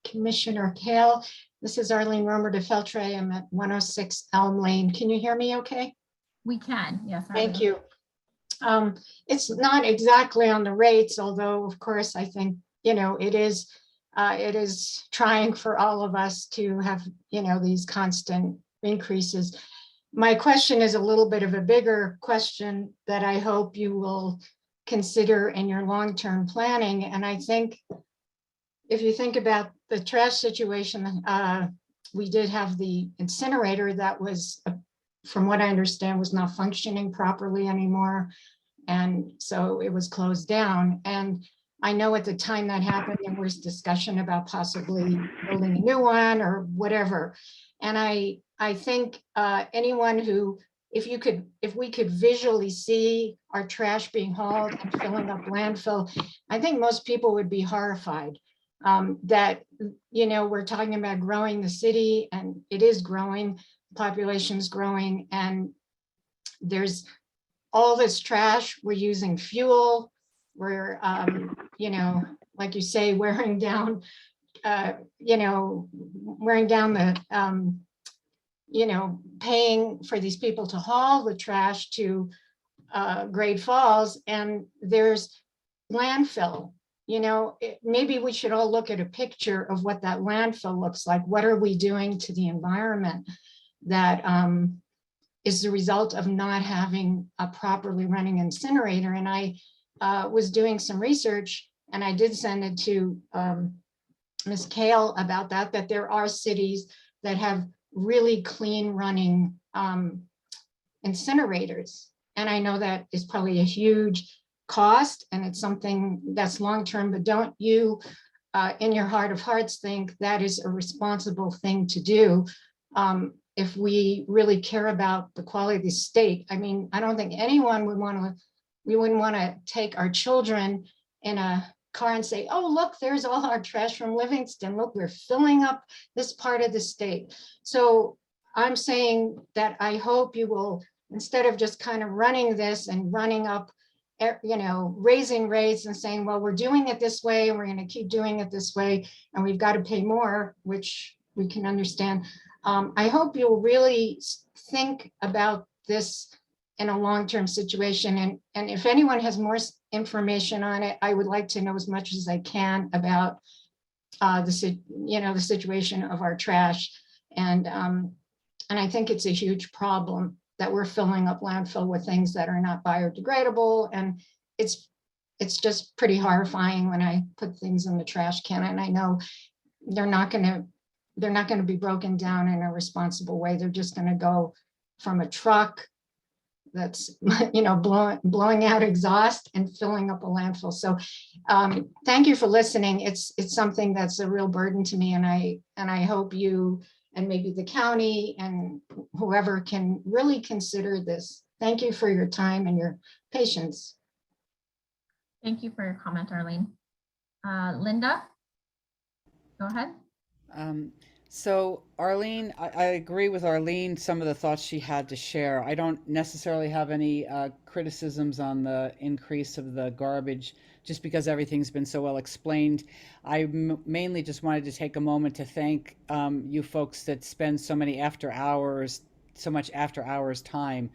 Commissioner Kale. This is Arlene Romer de Feltre. I'm at 106 Elm Lane. Can you hear me okay? We can, yes. Thank you. It's not exactly on the rates, although of course I think, it is trying for all of us to have, these constant increases. my question is a little bit of a bigger question that I hope you will consider in your long-term planning. And I think if you think about the trash situation, we did have the incinerator that was, from what I understand, was not functioning properly anymore. And so it was closed down. And I know at the time that happened, there was discussion about possibly building a new one or whatever. And I think anyone who, if we could visually see our trash being hauled and filling up landfill, I think most people would be horrified that, you know, we're talking about growing the city, and it is growing, population's growing, and there's all this trash. We're using fuel. We're, you know, like you say, wearing down, you know, wearing down the, you know, paying for these people to haul the trash to Great Falls, and there's landfill. You know, maybe we should all look at a picture of what that landfill looks like. What are we doing to the environment that is the result of not having a properly running incinerator? And I was doing some research, and I did send it to Ms. Kale about that there are cities that have really clean running incinerators. And I know that is probably a huge cost, and it's something that's long-term, but don't you in your heart of hearts think that is a responsible thing to do if we really care about the quality of the state? I mean, I don't think anyone would want to, we wouldn't want to take our children in a car and say, oh, look, there's all our trash from Livingston. Look, we're filling up this part of the state. So I'm saying that I hope you will, instead of just kind of running this and running up, you know, raising rates and saying, well, we're doing it this way, and we're going to keep doing it this way, and we've got to pay more, which we can understand. I hope you'll really think about this in a long-term situation. And if anyone has more information on it, I would like to know as much as I can about the situation of our trash. And I think it's a huge problem that we're filling up landfill with things that are not biodegradable. And it's just pretty horrifying when I put things in the trash can. And I know they're not going to be broken down in a responsible way. They're just going to go from a truck that's, you know, blowing out exhaust and filling up a landfill. So thank you for listening. It's something that's a real burden to me. And I hope you and maybe the county and whoever can really consider this. Thank you for your time and your patience. Thank you for your comment, Arlene. Linda, go ahead. So Arlene, I agree with Arlene, some of the thoughts she had to share. I don't necessarily have any criticisms on the increase of the garbage, just because everything's been so well explained. I mainly just wanted to take a moment to thank you folks that spend so much after hours time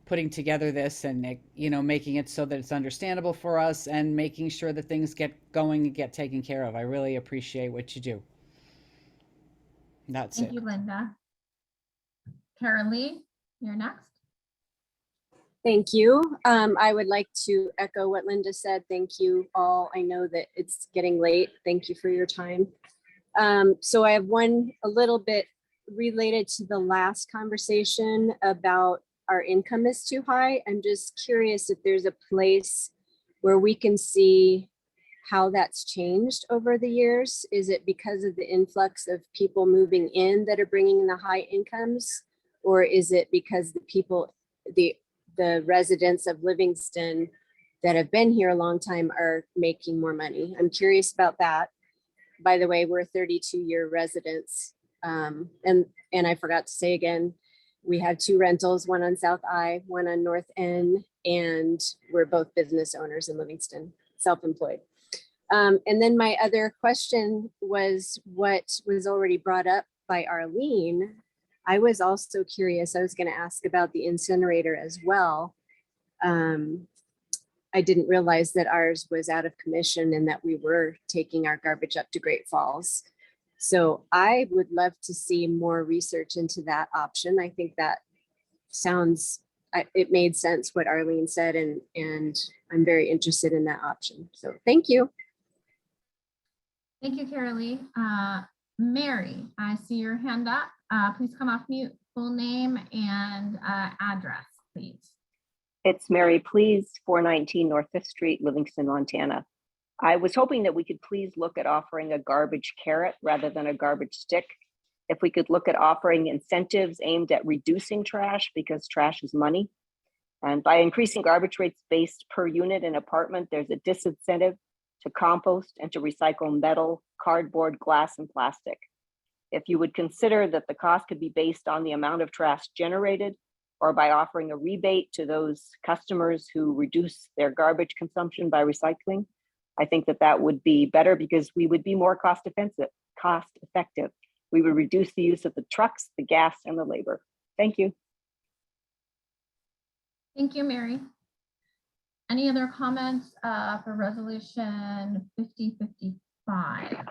putting together this and, you know, making it so that it's understandable for us and making sure that things get going and get taken care of. I really appreciate what you do. That's it. Thank you, Linda. Karen Lee, you're next. Thank you. I would like to echo what Linda said. Thank you all. I know that it's getting late. Thank you for your time. So I have one a little bit related to the last conversation about our income is too high. I'm just curious if there's a place where we can see how that's changed over the years. Is it because of the influx of people moving in that are bringing in the high incomes? Or is it because the people, the residents of Livingston that have been here a long time are making more money? I'm curious about that. By the way, we're 32-year residents. And I forgot to say again, we have 2 rentals, one on South I, one on North End, and we're both business owners in Livingston, self-employed. And then my other question was what was already brought up by Arlene. I was also curious, I was going to ask about the incinerator as well. I didn't realize that ours was out of commission and that we were taking our garbage up to Great Falls. So I would love to see more research into that option. I think that sounds, it made sense what Arlene said, and I'm very interested in that option. So thank you. Thank you, Carolee. Mary, I see your hand up. Please come off mute, full name and address, please. It's Mary Please, 419 North 5th Street, Livingston, Montana. I was hoping that we could please look at offering a garbage carrot rather than a garbage stick. If we could look at offering incentives aimed at reducing trash, because trash is money. And by increasing garbage rates based per unit in apartment, there's a disincentive to compost and to recycle metal, cardboard, glass, and plastic. If you would consider that the cost could be based on the amount of trash generated, or by offering a rebate to those customers who reduce their garbage consumption by recycling, I think that that would be better, because we would be more cost effective. We would reduce the use of the trucks, the gas, and the labor. Thank you. Thank you, Mary. Any other comments for resolution 5055?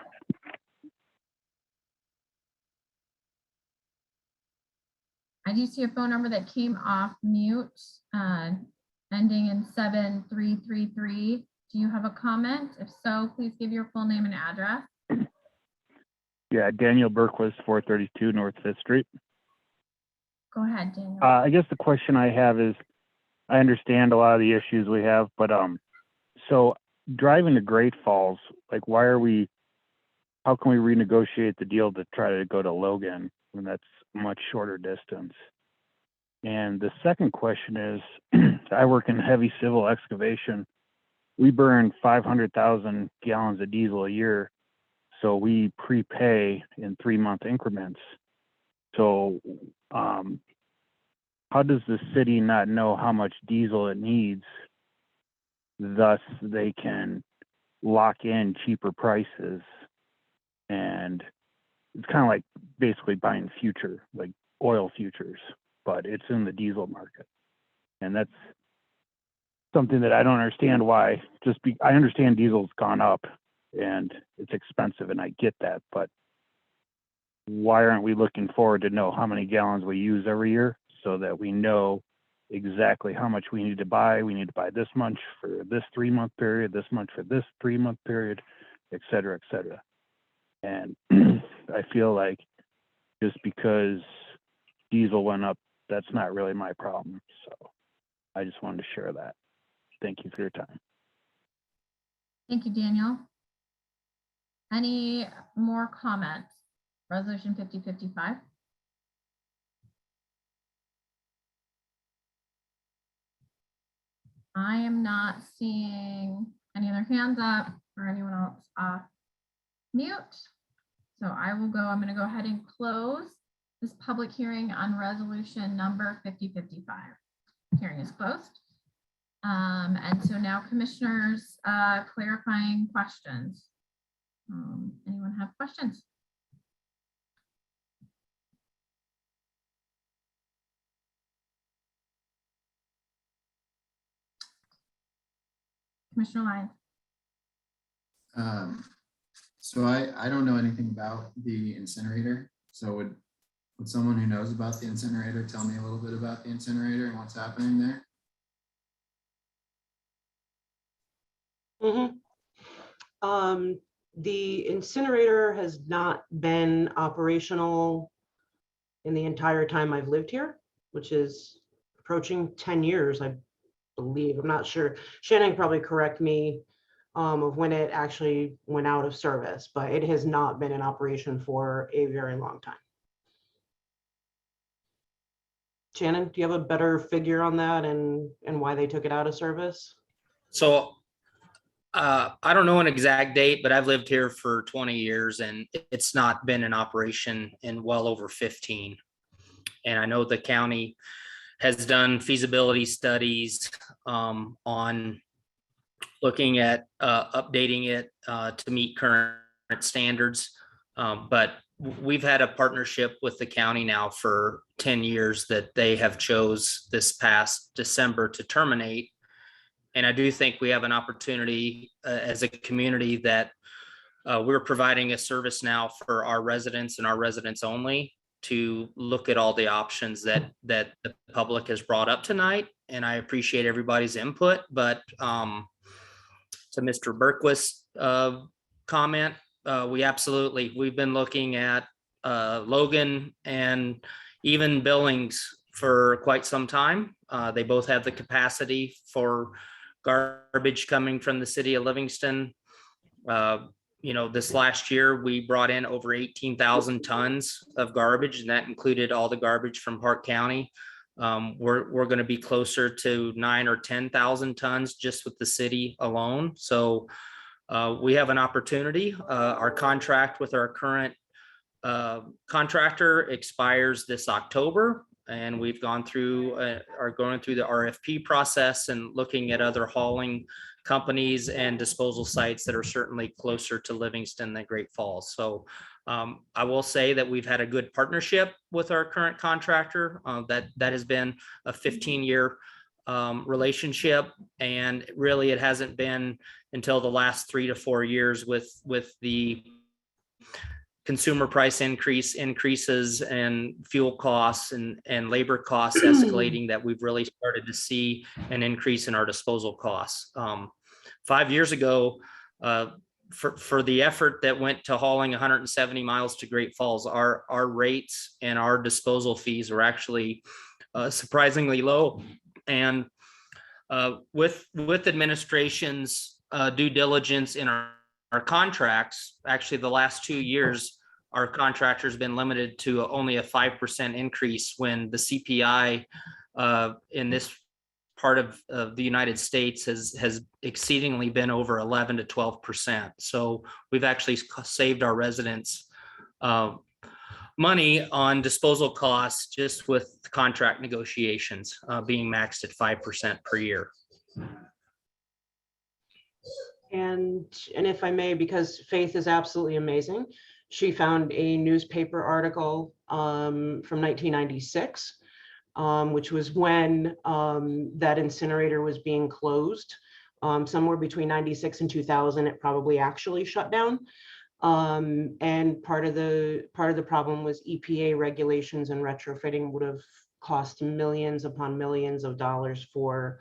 I do see a phone number that came off mute, ending in 7333. Do you have a comment? If so, please give your full name and address. Yeah, Daniel Berquist, 432 North 5th Street. Go ahead, Daniel. I guess the question I have is, I understand a lot of the issues we have, but so driving to Great Falls, like how can we renegotiate the deal to try to go to Logan when that's a much shorter distance? And the second question is, I work in heavy civil excavation. We burn 500,000 gallons of diesel a year, so we prepay in 3-month increments. So how does the city not know how much diesel it needs? Thus, they can lock in cheaper prices. And it's kind of like basically buying future, like oil futures, but it's in the diesel market. And that's something that I don't understand why. I understand diesel's gone up and it's expensive, and I get that, but why aren't we looking forward to know how many gallons we use every year, so that we know exactly how much we need to buy? We need to buy this much for this 3-month period, this much for this 3-month period, et cetera, et cetera. And I feel like just because diesel went up, that's not really my problem. So I just wanted to share that. Thank you for your time. Thank you, Daniel. Any more comments? Resolution 5055. I am not seeing any other hands up or anyone else off mute. So I'm going to go ahead and close this public hearing on resolution number 5055. Hearing is closed. And so now commissioners, clarifying questions. Anyone have questions? Commissioner Lyons. So I don't know anything about the incinerator. So would someone who knows about the incinerator tell me a little bit about the incinerator and what's happening there? The incinerator has not been operational in the entire time I've lived here, which is approaching 10 years, I believe. I'm not sure. Shannon can probably correct me of when it actually went out of service, but it has not been in operation for a very long time. Shannon, do you have a better figure on that and why they took it out of service? So I don't know an exact date, but I've lived here for 20 years and it's not been in operation in well over 15. And I know the county has done feasibility studies on looking at updating it to meet current standards. But we've had a partnership with the county now for 10 years that they have chose this past December to terminate. And I do think we have an opportunity as a community that we're providing a service now for our residents and our residents only. to look at all the options that the public has brought up tonight. And I appreciate everybody's input, but to Mr. Berquist's comment, we've been looking at Logan and even Billings for quite some time. They both have the capacity for garbage coming from the city of Livingston. This last year, we brought in over 18,000 tons of garbage, and that included all the garbage from Park County. We're going to be closer to 9,000 or 10,000 tons just with the city alone. So we have an opportunity. Our contract with our current contractor expires this October, and we've are going through the RFP process and looking at other hauling companies and disposal sites that are certainly closer to Livingston than Great Falls. So I will say that we've had a good partnership with our current contractor. That has been a 15-year relationship, and really it hasn't been until the last 3 to 4 years with the consumer price increases and fuel costs and labor costs escalating that we've really started to see an increase in our disposal costs. 5 years ago, for the effort that went to hauling 170 miles to Great Falls, our rates and our disposal fees were actually surprisingly low. And with administration's due diligence in our contracts, actually the last 2 years, our contractor's been limited to only a 5% increase when the CPI in this part of the United States has exceedingly been over 11 to 12%. So we've actually saved our residents money on disposal costs just with contract negotiations being maxed at 5% per year. And if I may, because Faith is absolutely amazing, she found a newspaper article from 1996, which was when that incinerator was being closed. Somewhere between 96 and 2000, it probably actually shut down. And part of the problem was EPA regulations, and retrofitting would have cost millions upon millions of dollars for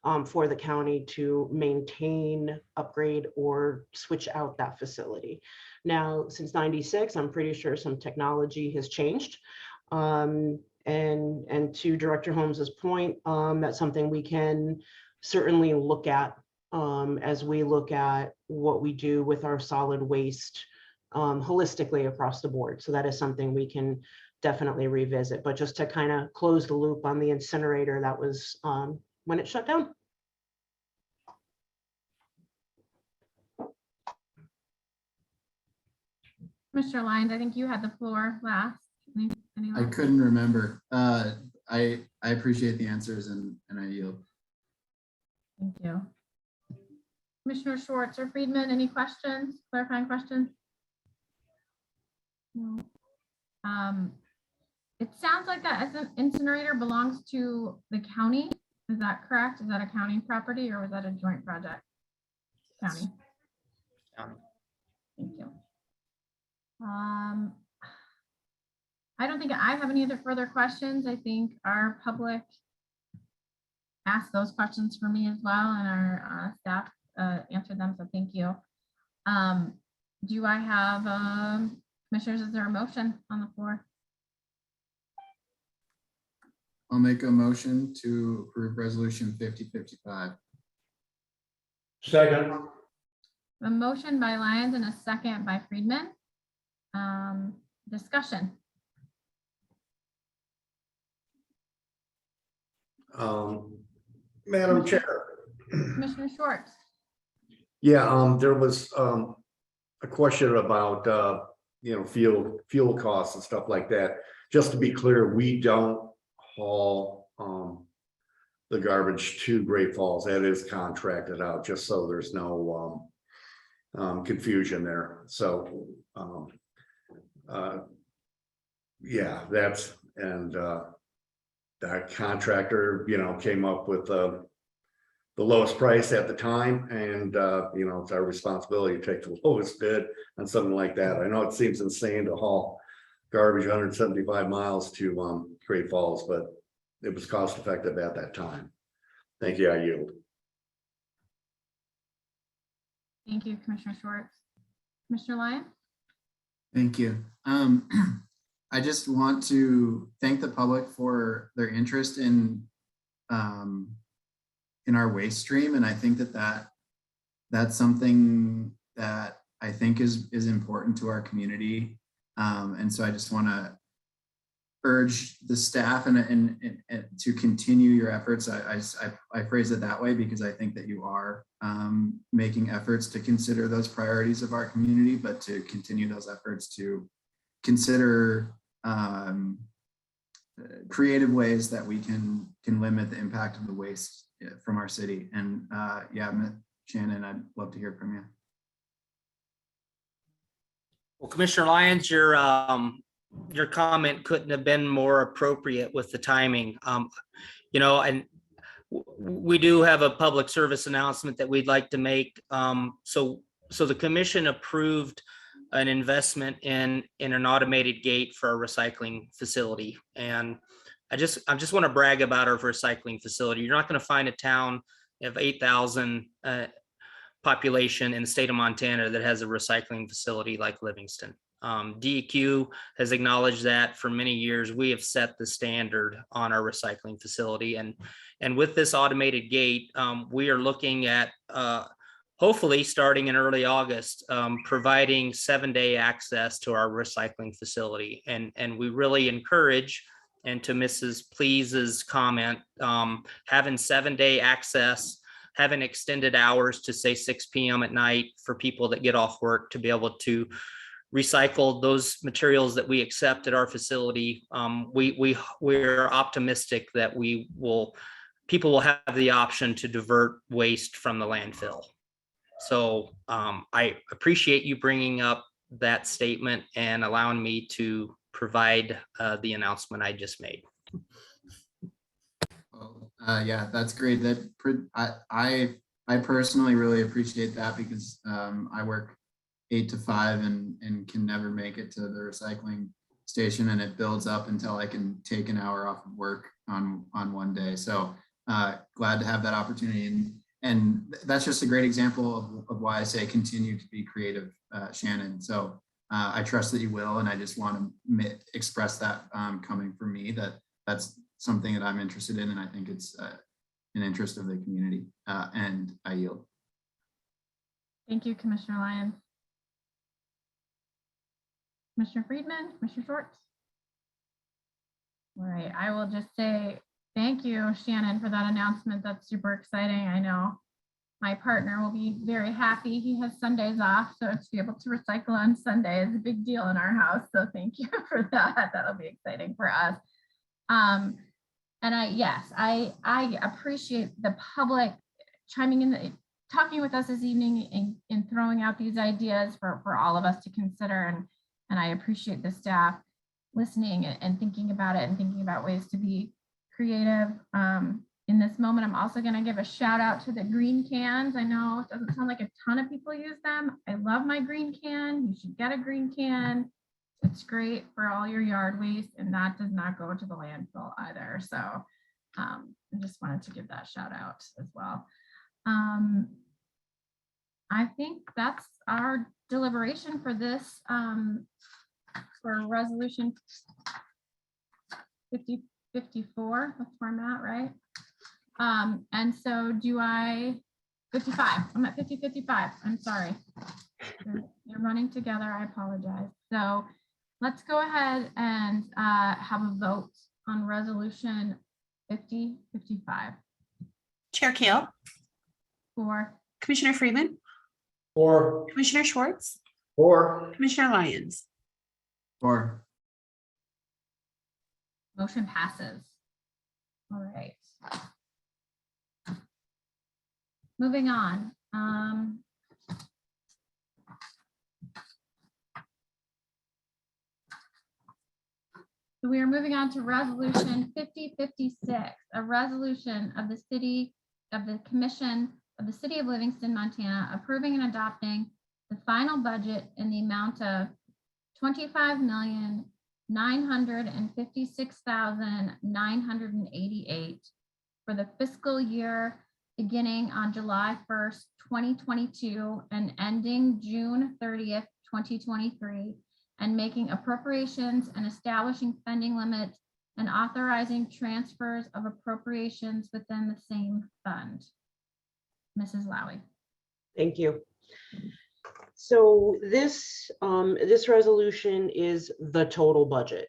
the county to maintain, upgrade, or switch out that facility. Now, since 96, I'm pretty sure some technology has changed. And to Director Holmes's point, that's something we can certainly look at as we look at what we do with our solid waste holistically across the board. So that is something we can definitely revisit. But just to kind of close the loop on the incinerator, that was when it shut down. Mr. Lyons, I think you had the floor last. Any I last? couldn't remember. I appreciate the answers and I yield. Thank you. Commissioner Schwartz or Friedman, any questions, clarifying questions? No. It sounds like that incinerator belongs to the county. Is that correct? Is that a county property or was that a joint project? County. Thank you. I don't think I have any other further questions. I think our public asked those questions for me as well, and our staff answered them, so thank you. Do I have, commissioners, is there a motion on the floor? I'll make a motion to approve resolution 5055. Second. A motion by Lyons and a second by Friedman. Discussion. Madam Chair. Commissioner Schwartz. Yeah, there was a question about fuel costs and stuff like that. Just to be clear, we don't haul the garbage to Great Falls. That is contracted out, just so there's no confusion there. So yeah, that's, and that contractor came up with the lowest price at the time, and it's our responsibility to take the lowest bid on something like that. I know it seems insane to haul garbage 175 miles to Great Falls, but it was cost effective at that time. Thank you. I yield. Thank you, Commissioner Schwartz. Commissioner Lyon? Thank you. I just want to thank the public for their interest in our waste stream, and I think that's something that I think is important to our community. And so I just want to urge the staff and to continue your efforts. I phrase it that way because I think that you are making efforts to consider those priorities of our community, but to continue those efforts to consider creative ways that we can limit the impact of the waste from our city. And yeah, Shannon, I'd love to hear from you. Well, Commissioner Lyons, your comment couldn't have been more appropriate with the timing. You know, and we do have a public service announcement that we'd like to make. So the commission approved an investment in an automated gate for our recycling facility. And I just want to brag about our recycling facility. You're not going to find a town of 8,000 population in the state of Montana that has a recycling facility like Livingston. DEQ has acknowledged that for many years. We have set the standard on our recycling facility, and with this automated gate, we are looking at hopefully starting in early August, providing 7-day access to our recycling facility, and we really encourage. And to Mrs. Please's comment, having 7-day access, having extended hours to say 6 p.m. at night for people that get off work to be able to recycle those materials that we accept at our facility. We're optimistic that people will have the option to divert waste from the landfill. So I appreciate you bringing up that statement and allowing me to provide the announcement I just made. Yeah, that's great. I personally really appreciate that because I work 8 to 5 and can never make it to the recycling station, and it builds up until I can take an hour off of work on one day. So glad to have that opportunity, and that's just a great example of why I say continue to be creative, Shannon. So I trust that you will, and I just want to express that coming from me, that's something that I'm interested in, and I think it's an interest of the community, and I yield. Thank you, Commissioner Lyons. Commissioner Friedman, Commissioner Schwartz. All right, I will just say thank you, Shannon, for that announcement. That's super exciting. I know my partner will be very happy. He has Sundays off, so to be able to recycle on Sunday is a big deal in our house. So thank you for that. That'll be exciting for us. And I appreciate the public chiming in, talking with us this evening and throwing out these ideas for all of us to consider. And I appreciate the staff listening and thinking about it and thinking about ways to be creative. In this moment, I'm also going to give a shout out to the green cans. I know it doesn't sound like a ton of people use them. I love my green can. You should get a green can. It's great for all your yard waste, and that does not go to the landfill either. So I just wanted to give that shout out as well. I think that's our deliberation for this, for resolution 5054. That's where I'm at, right? And so 55, I'm at 55. I'm sorry. You're running together. I apologize. So let's go ahead and have a vote on resolution 5055. Chair Kale. For. Commissioner Freeman. For. Commissioner Schwartz. For. Commissioner Lyons. For. Motion passes. All right. Moving on. So we are moving on to resolution 5056, a resolution of the Commission of the City of Livingston, Montana, approving and adopting the final budget in the amount of $956,988 for the fiscal year beginning on July 1st, 2022 and ending June 30th, 2023, and making appropriations and establishing spending limits and authorizing transfers of appropriations within the same fund. Mrs. Lowy. Thank you. So this resolution is the total budget.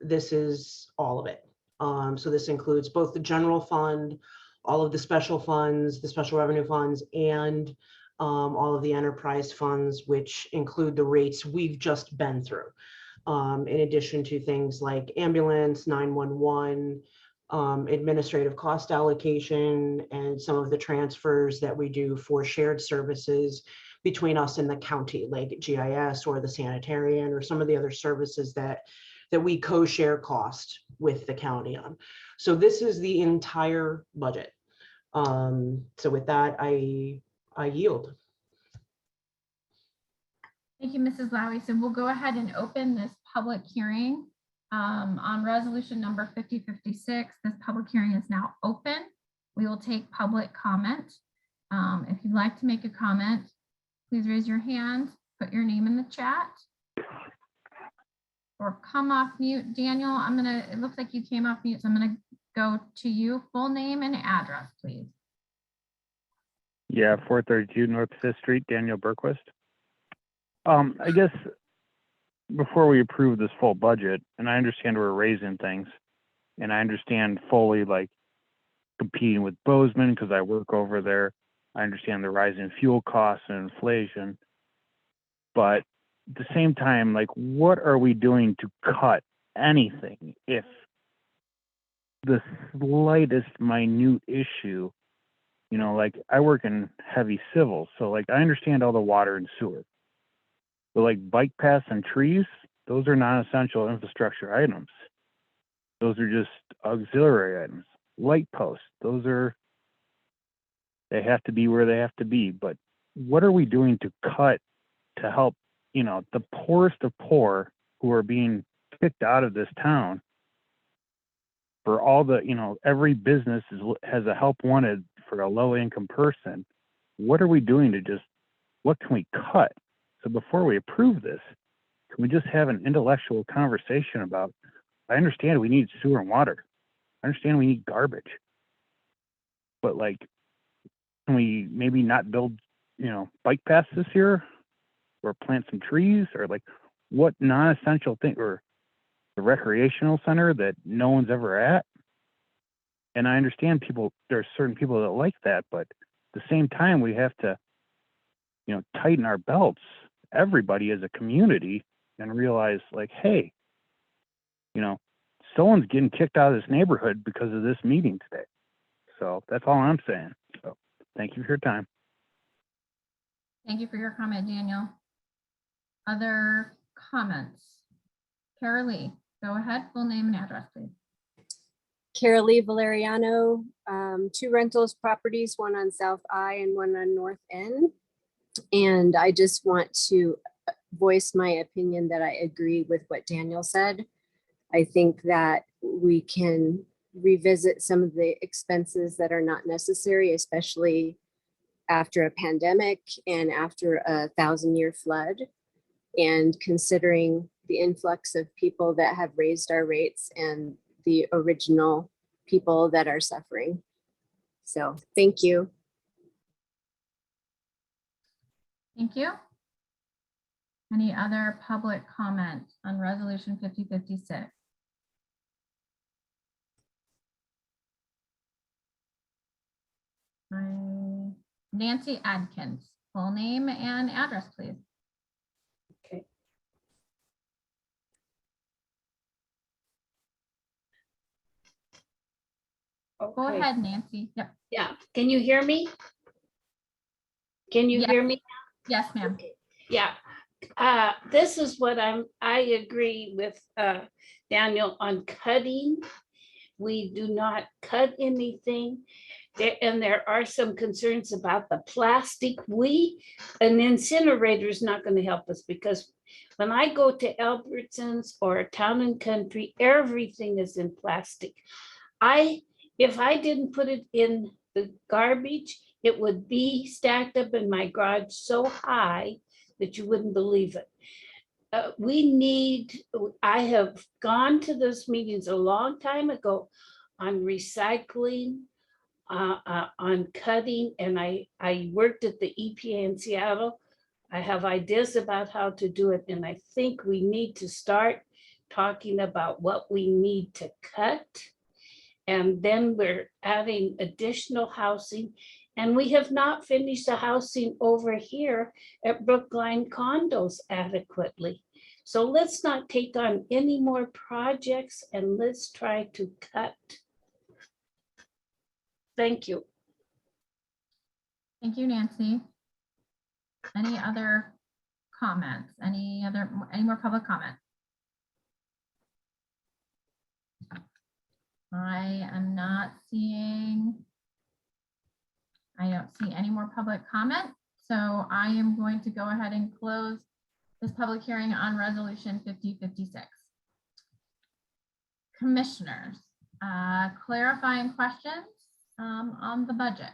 This is all of it. So this includes both the general fund, all of the special funds, the special revenue funds, and all of the enterprise funds, which include the rates we've just been through. In addition to things like ambulance, 911, administrative cost allocation, and some of the transfers that we do for shared services between us and the county, like GIS or the sanitarian or some of the other services that we co-share cost with the county on. So this is the entire budget. So with that, I yield. Thank you, Mrs. Lowy. So we'll go ahead and open this public hearing on resolution number 5056. This public hearing is now open. We will take public comment. If you'd like to make a comment, please raise your hand, put your name in the chat, or come off mute. Daniel, it looks like you came off mute, so I'm gonna go to you. Full name and address, please. Yeah, 432 North 5th Street, Daniel Berquist. I guess before we approve this full budget, and I understand we're raising things, and I understand fully like competing with Bozeman because I work over there. I understand the rise in fuel costs and inflation, but at the same time, like, what are we doing to cut anything if the slightest minute issue, you know, like I work in heavy civil, so like I understand all the water and sewer, but like bike paths and trees, those are non-essential infrastructure items. Those are just auxiliary items. Light posts, they have to be where they have to be. But what are we doing to cut to help, you know, the poorest of poor who are being kicked out of this town? For all the, you know, every business has a help wanted for a low income person. What are we doing to what can we cut? So before we approve this, can we just have an intellectual conversation about, I understand we need sewer and water. I understand we need garbage. But like, can we maybe not build, you know, bike paths this year or plant some trees, or like what non-essential thing, or the recreational center that no one's ever at? And I understand there's certain people that like that, but at the same time, we have to, you know, tighten our belts, everybody as a community, and realize like, hey, you know, someone's getting kicked out of this neighborhood because of this meeting today. So that's all I'm saying. So thank you for your time. Thank you for your comment, Daniel. Other comments? Carolee, go ahead, full name and address, please. Carolee Valeriano, 2 rentals properties, one on South I and one on North N. And I just want to voice my opinion that I agree with what Daniel said. I think that we can revisit some of the expenses that are not necessary, especially after a pandemic and after a 1,000-year flood, and considering the influx of people that have raised our rates and the original people that are suffering. So thank you. Thank you. Any other public comment on resolution 5056? Nancy Adkins, full name and address, please. Okay. Go ahead, Nancy. Yep. Yeah, can you hear me? Can you hear me? Yes, ma'am. Okay. Yeah, this is what I agree with Daniel on cutting we do not cut anything. And there are some concerns about the plastic. An incinerator is not going to help us, because when I go to Albertsons or Town and Country, everything is in plastic. If I didn't put it in the garbage, it would be stacked up in my garage so high that you wouldn't believe it. I have gone to those meetings a long time ago on recycling, on cutting, and I worked at the EPA in Seattle. I have ideas about how to do it, and I think we need to start talking about what we need to cut. And then we're adding additional housing, and we have not finished the housing over here at Brookline condos adequately. So let's not take on any more projects, and let's try to cut. Thank you. Thank you, Nancy. Any other comments? Any more public comment? I don't see any more public comment. So I am going to go ahead and close this public hearing on resolution 5056. Commissioners, clarifying questions on the budget.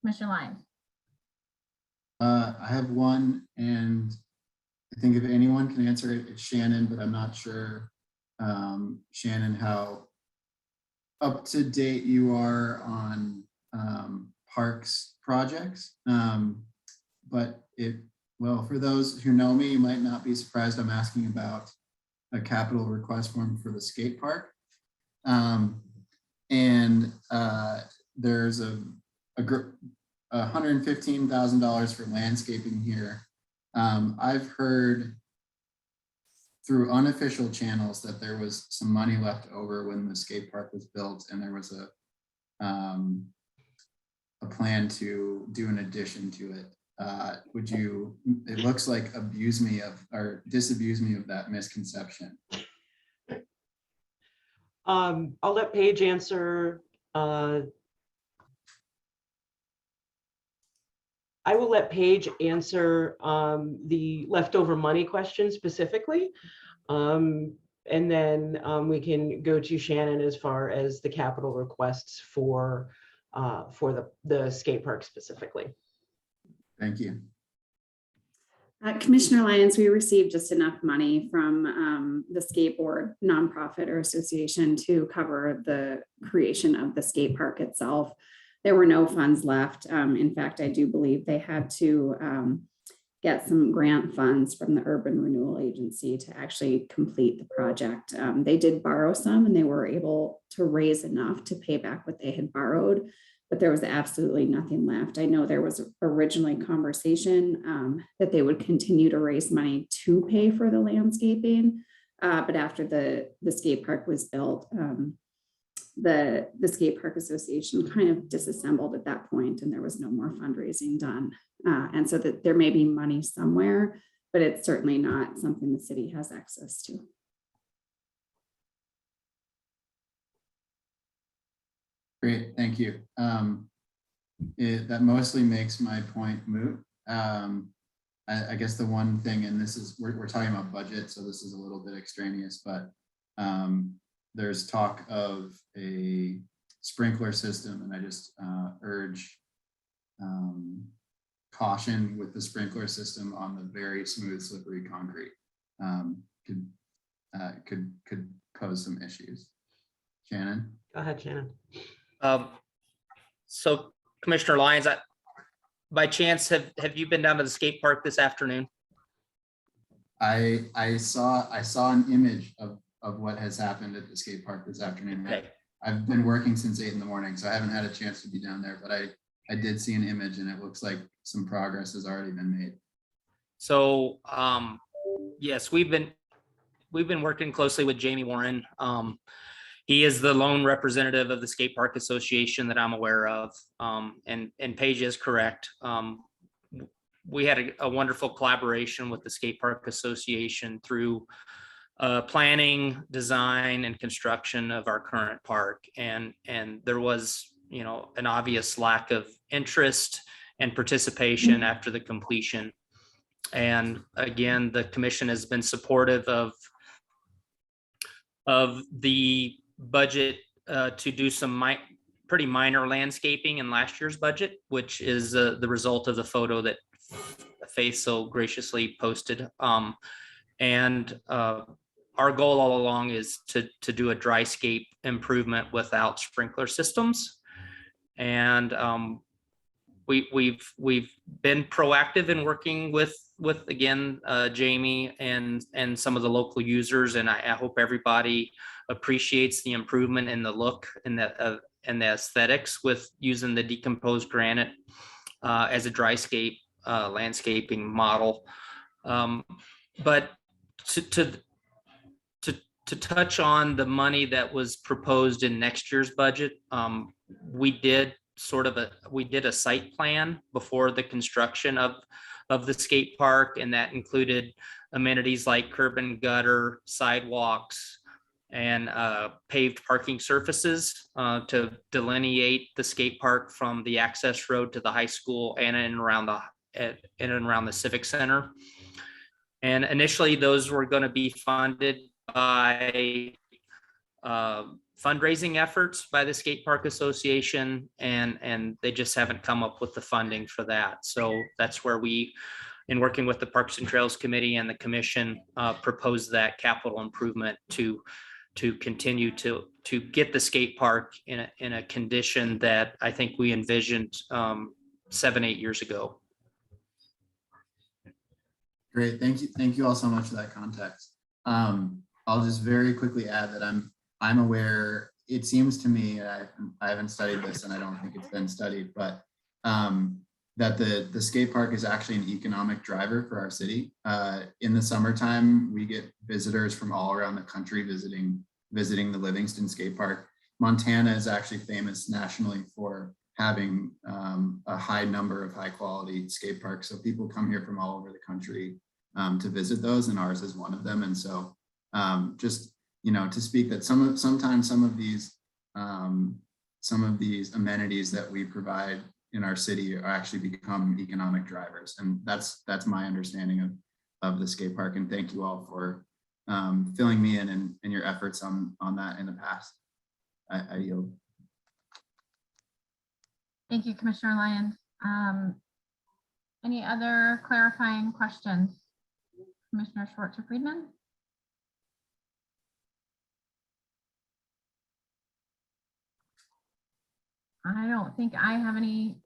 Commissioner Lyons. I have one, and I think if anyone can answer it, it's Shannon, but I'm not sure, Shannon, how up to date you are on parks projects. But for those who know me, you might not be surprised I'm asking about a capital request form for the skate park. There's $115,000 for landscaping here. I've heard through unofficial channels that there was some money left over when the skate park was built, and there was a plan to do an addition to it. Would you, it looks like, disabuse me of that misconception? I'll let Paige answer. I will let Paige answer the leftover money question specifically. And then we can go to Shannon as far as the capital requests for the skate park specifically. Thank you. Commissioner Lyons, we received just enough money from the skateboard nonprofit or association to cover the creation of the skate park itself. There were no funds left. In fact, I do believe they had to get some grant funds from the Urban Renewal Agency to actually complete the project. They did borrow some, and they were able to raise enough to pay back what they had borrowed, but there was absolutely nothing left. I know there was originally conversation that they would continue to raise money to pay for the landscaping, but after the skate park was built, the Skate Park Association kind of disassembled at that point, and there was no more fundraising done. And so that there may be money somewhere, but it's certainly not something the city has access to. Great, thank you. That mostly makes my point moot. I guess the one thing, and this is, we're talking about budget, so this is a little bit extraneous, but there's talk of a sprinkler system, and I just urge caution with the sprinkler system on the very smooth, slippery concrete. Could pose some issues. Shannon? Go ahead, Shannon. So Commissioner Lyons, by chance, have you been down to the skate park this afternoon? I saw an image of what has happened at the skate park this afternoon. Okay. I've been working since 8 in the morning, so I haven't had a chance to be down there, but I did see an image, and it looks like some progress has already been made. So yes, we've been working closely with Jamie Warren. He is the lone representative of the Skate Park Association that I'm aware of. And Paige is correct. we had a wonderful collaboration with the Skate Park Association through planning, design, and construction of our current park. And there was, you know, an obvious lack of interest and participation after the completion. And again, the commission has been supportive of the budget to do some pretty minor landscaping in last year's budget, which is the result of the photo that Faith so graciously posted. Our goal all along is to do a dryscape improvement without sprinkler systems. And we've been proactive in working with again, Jamie and some of the local users. And I hope everybody appreciates the improvement in the look and the aesthetics with using the decomposed granite as a dryscape landscaping model. But to touch on the money that was proposed in next year's budget, we did a site plan before the construction of the skate park, and that included amenities like curb and gutter, sidewalks, and paved parking surfaces to delineate the skate park from the access road to the high school and in and around the Civic Center. And initially, those were going to be funded by fundraising efforts by the Skate Park Association, and they just haven't come up with the funding for that. So that's where we, in working with the Parks and Trails Committee and the Commission, proposed that capital improvement to continue to get the skate park in a condition that I think we envisioned 7-8 years ago. Great, thank you all so much for that context. I'll just very quickly add that I'm aware, it seems to me, I haven't studied this and I don't think it's been studied, but that the skate park is actually an economic driver for our city. In the summertime, we get visitors from all around the country visiting the Livingston skate park. Montana is actually famous nationally for having a high number of high quality skate parks. So people come here from all over the country to visit those, and ours is one of them. And so just, you know, to speak that sometimes some of these amenities that we provide in our city are actually become economic drivers. And that's my understanding of the skate park. And thank you all for filling me in and your efforts on that in the past. I yield. Thank you, Commissioner Lyons. Any other clarifying questions? Commissioner Schwartz or Friedman? I don't think I have any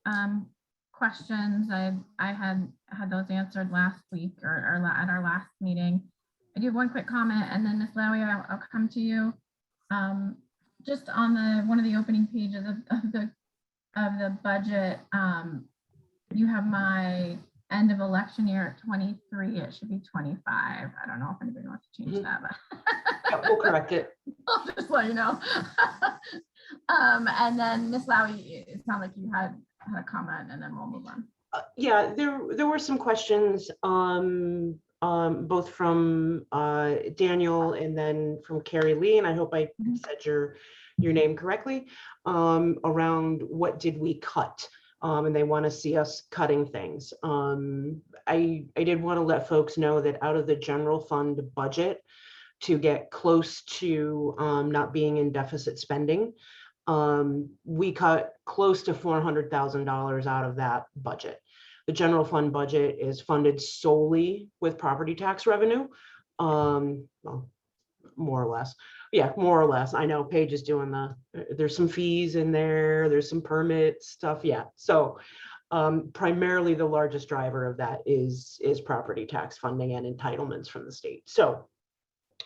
questions. I had those answered last week or at our last meeting. I do have one quick comment, and then Ms. Lowy, I'll come to you. Just on one of the opening pages of the budget, you have my end of election year at 23. It should be 25. I don't know if anybody wants to change that, but Yeah, we'll correct it. I'll just let you know. And then Ms. Lowy, it sounded like you had a comment, and then we'll move on. Yeah, there were some questions both from Daniel and then from Carrie Lee, and I hope I said your name correctly, around what did we cut, and they want to see us cutting things. I did want to let folks know that out of the general fund budget, to get close to not being in deficit spending, we cut close to $400,000 out of that budget. The general fund budget is funded solely with property tax revenue, well, more or less. Yeah, more or less. I know Paige is doing there's some fees in there, there's some permit stuff. Yeah, so primarily the largest driver of that is property tax funding and entitlements from the state. So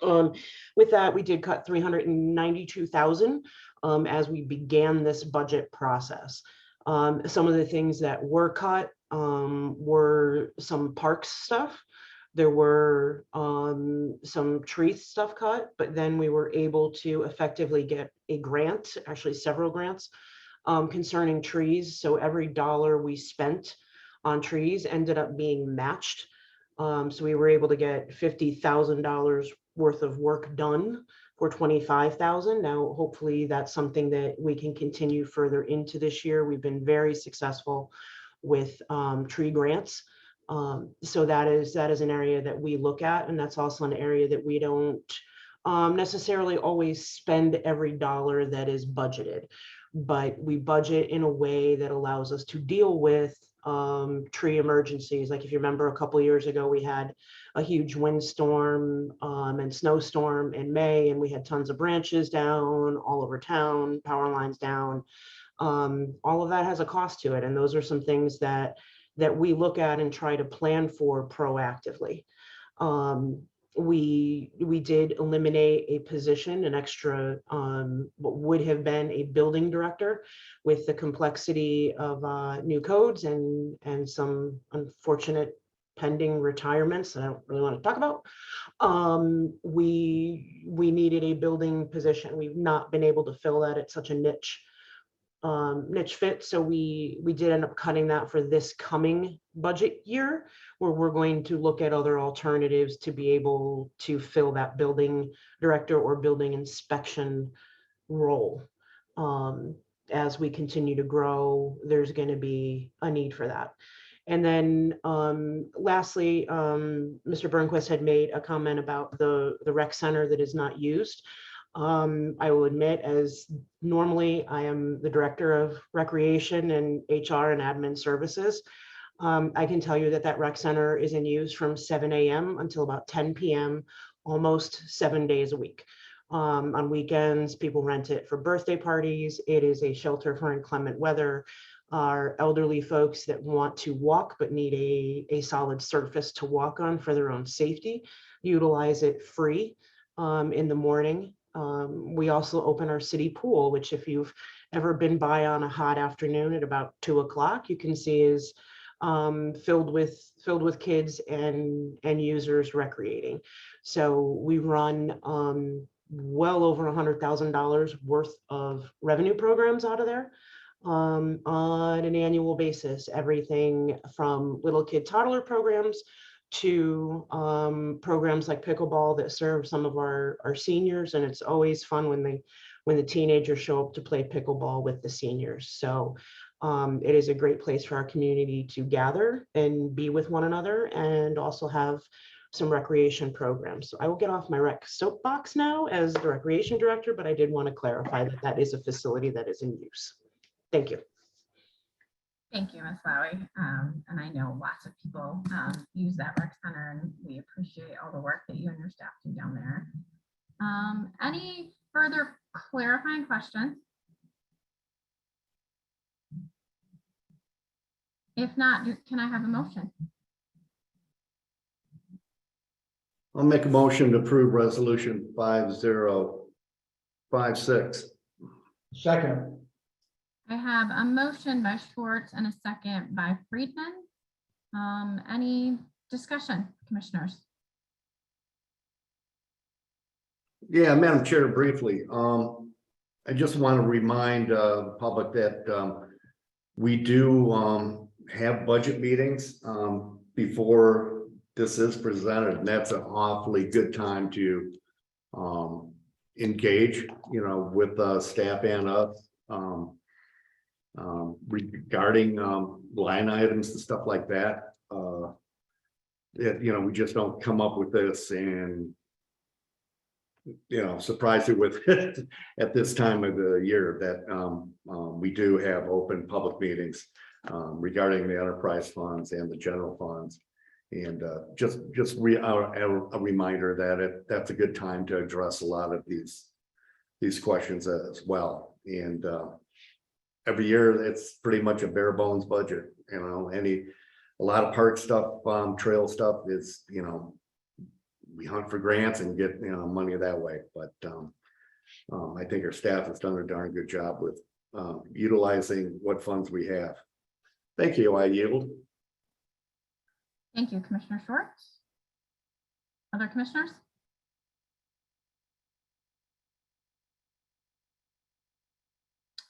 with that, we did cut $392,000 as we began this budget process. Some of the things that were cut were some parks stuff. There were some tree stuff cut, but then we were able to effectively get a grant, actually several grants, concerning trees. So every dollar we spent on trees ended up being matched. So we were able to get $50,000 worth of work done for 25,000. Now, hopefully that's something that we can continue further into this year. We've been very successful with tree grants. So that is an area that we look at, and that's also an area that we don't necessarily always spend every dollar that is budgeted, but we budget in a way that allows us to deal with tree emergencies. Like if you remember a couple of years ago, we had a huge windstorm and snowstorm in May, and we had tons of branches down all over town, power lines down. All of that has a cost to it, and those are some things that we look at and try to plan for proactively. We did eliminate a position, an extra, what would have been a building director, with the complexity of new codes and some unfortunate pending retirements that I don't really want to talk about. We needed a building position. We've not been able to fill that at such a niche fit. So we did end up cutting that for this coming budget year, where we're going to look at other alternatives to be able to fill that building director or building inspection role. As we continue to grow, there's going to be a need for that. And then lastly, Mr. Burnquist had made a comment about the rec center that is not used. I will admit, as normally I am the director of recreation and HR and admin services, I can tell you that rec center is in use from 7 a.m. until about 10 p.m. almost 7 days a week. On weekends, people rent it for birthday parties. It is a shelter for inclement weather. Our elderly folks that want to walk but need a solid surface to walk on for their own safety utilize it free in the morning. We also open our city pool, which if you've ever been by on a hot afternoon at about 2 o'clock, you can see is filled with kids and users recreating. So we run well over $100,000 worth of revenue programs out of there on an annual basis. Everything from little kid toddler programs to programs like pickleball that serve some of our seniors, and it's always fun when the teenagers show up to play pickleball with the seniors. So it is a great place for our community to gather and be with one another, and also have some recreation programs. So I will get off my rec soapbox now as the recreation director, but I did want to clarify that is a facility that is in use. Thank you. Thank you, Ms. Lowy. And I know lots of people use that rec center, and we appreciate all the work that you and your staff do down there. Any further clarifying questions? If not, can I have a motion? I'll make a motion to approve resolution 5056. Second. I have a motion by Schwartz and a second by Friedman. Any discussion, commissioners? Yeah, Madam Chair, briefly, I just want to remind the public that we do have budget meetings before this is presented, and that's an awfully good time to engage, with staff and us regarding line items and stuff like that. We just don't come up with this and surprise you with it at this time of the year, that we do have open public meetings regarding the enterprise funds and the general funds. And just a reminder that that's a good time to address a lot of these questions as well. And every year it's pretty much a bare bones budget. A lot of park stuff, trail stuff is, we hunt for grants and get money that way. But I think our staff has done a darn good job with utilizing what funds we have. Thank you. I yield. Thank you, Commissioner Schwartz. Other commissioners?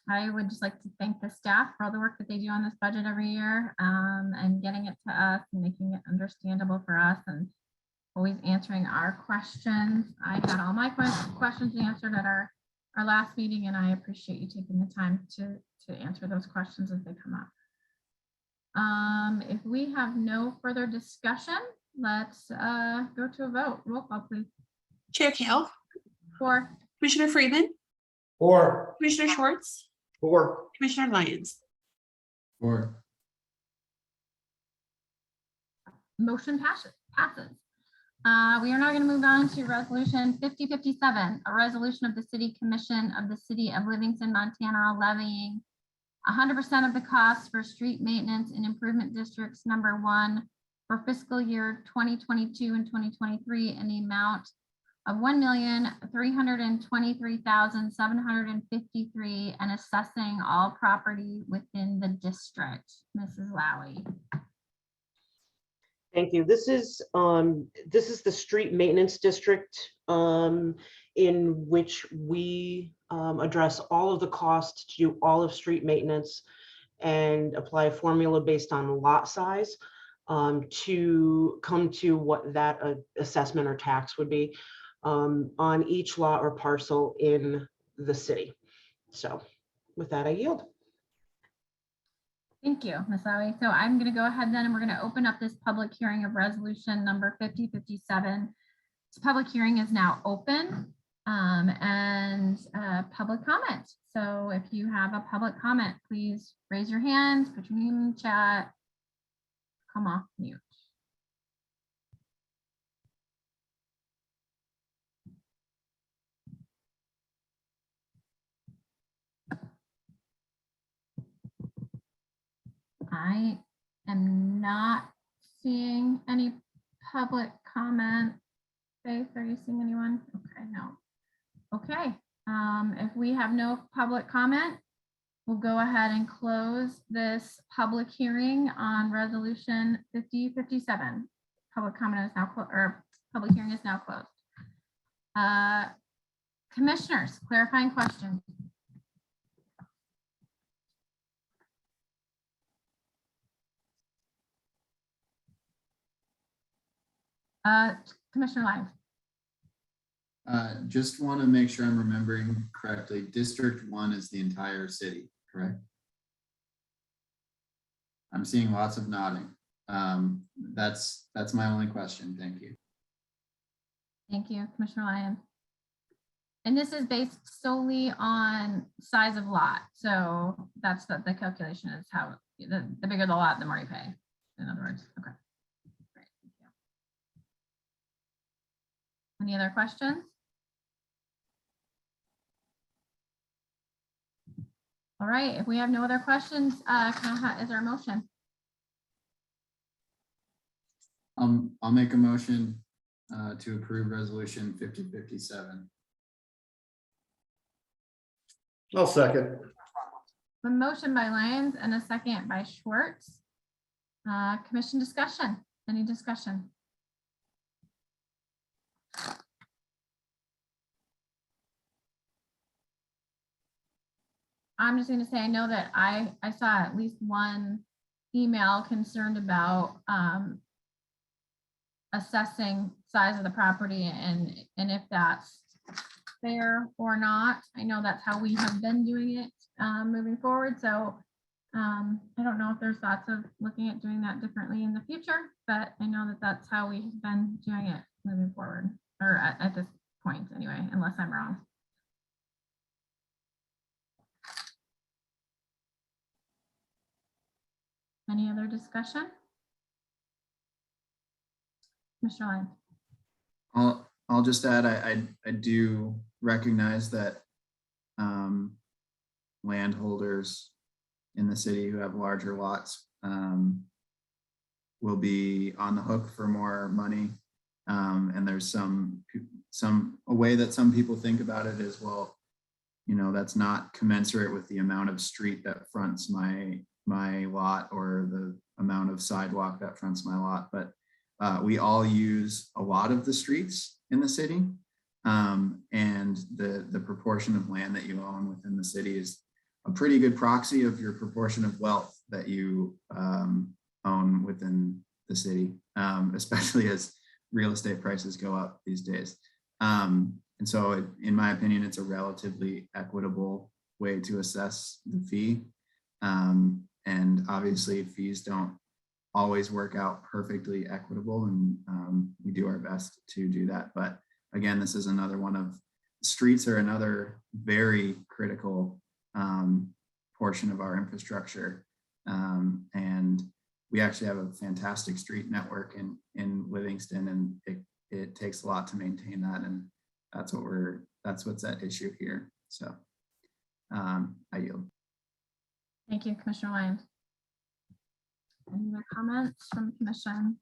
I would just like to thank the staff for all the work that they do on this budget every year, and getting it to us and making it understandable for us and always answering our questions. I had all my questions answered at our last meeting, and I appreciate you taking the time to answer those questions as they come up. If we have no further discussion, let's go to a vote. Roll call, please. Chair Kale, For. Commissioner Freeman, Or. Commissioner Schwartz, Or. Commissioner Lyons. Or. Motion passes. We are now going to move on to resolution 5057, a resolution of the City Commission of the City of Livingston, Montana, levying 100% of the costs for street maintenance in improvement districts number 1 for fiscal year 2022 and 2023 in the amount of $1,323,753 and assessing all property within the district. Mrs. Lowy. Thank you. This is the street maintenance district in which we address all of the costs to do all of street maintenance and apply a formula based on lot size to come to what that assessment or tax would be on each lot or parcel in the city. So with that, I yield. Thank you, Ms. Lowy. So I'm going to go ahead then and we're going to open up this public hearing of resolution number 5057. This public hearing is now open and public comment. So if you have a public comment, please raise your hands, put your name in the chat, come off mute. I am not seeing any public comment. Faith, are you seeing anyone? Okay, no. Okay, if we have no public comment, we'll go ahead and close this public hearing on resolution 5057. Public comment is now closed, or public hearing is now closed. Commissioners, clarifying questions. Commissioner Lyons. Just want to make sure I'm remembering correctly. District 1 is the entire city, correct? I'm seeing lots of nodding. That's my only question. Thank you. Thank you, Commissioner Lyons. And this is based solely on size of lot. So that's the calculation is how the bigger the lot, the more you pay. In other words, okay. Great, thank you. Any other questions? All right, if we have no other questions, is there a motion? I'll make a motion to approve resolution 5057. I'll second. A motion by Lyons and a second by Schwartz. Commission discussion. Any discussion? I'm just going to say, I know that I saw at least one email concerned about assessing size of the property and if that's fair or not. I know that's how we have been doing it moving forward. So I don't know if there's thoughts of looking at doing that differently in the future, but I know that that's how we've been doing it moving forward, or at this point anyway, unless I'm wrong. Any other discussion? Mr. Lyons. I'll just add, I do recognize that landholders in the city who have larger lots will be on the hook for more money. And there's a way that some people think about it is, well, you know, that's not commensurate with the amount of street that fronts my lot or the amount of sidewalk that fronts my lot. But we all use a lot of the streets in the city, and the proportion of land that you own within the city a pretty good proxy of your proportion of wealth that you own within the city, especially as real estate prices go up these days. And so in my opinion, it's a relatively equitable way to assess the fee. And obviously fees don't always work out perfectly equitable, and we do our best to do that. But again, this is another one of, streets are another very critical portion of our infrastructure. And we actually have a fantastic street network in Livingston, and it takes a lot to maintain that. And that's what's at issue here. So I yield. Thank you, Commissioner Lyons. Any other comments from the commission?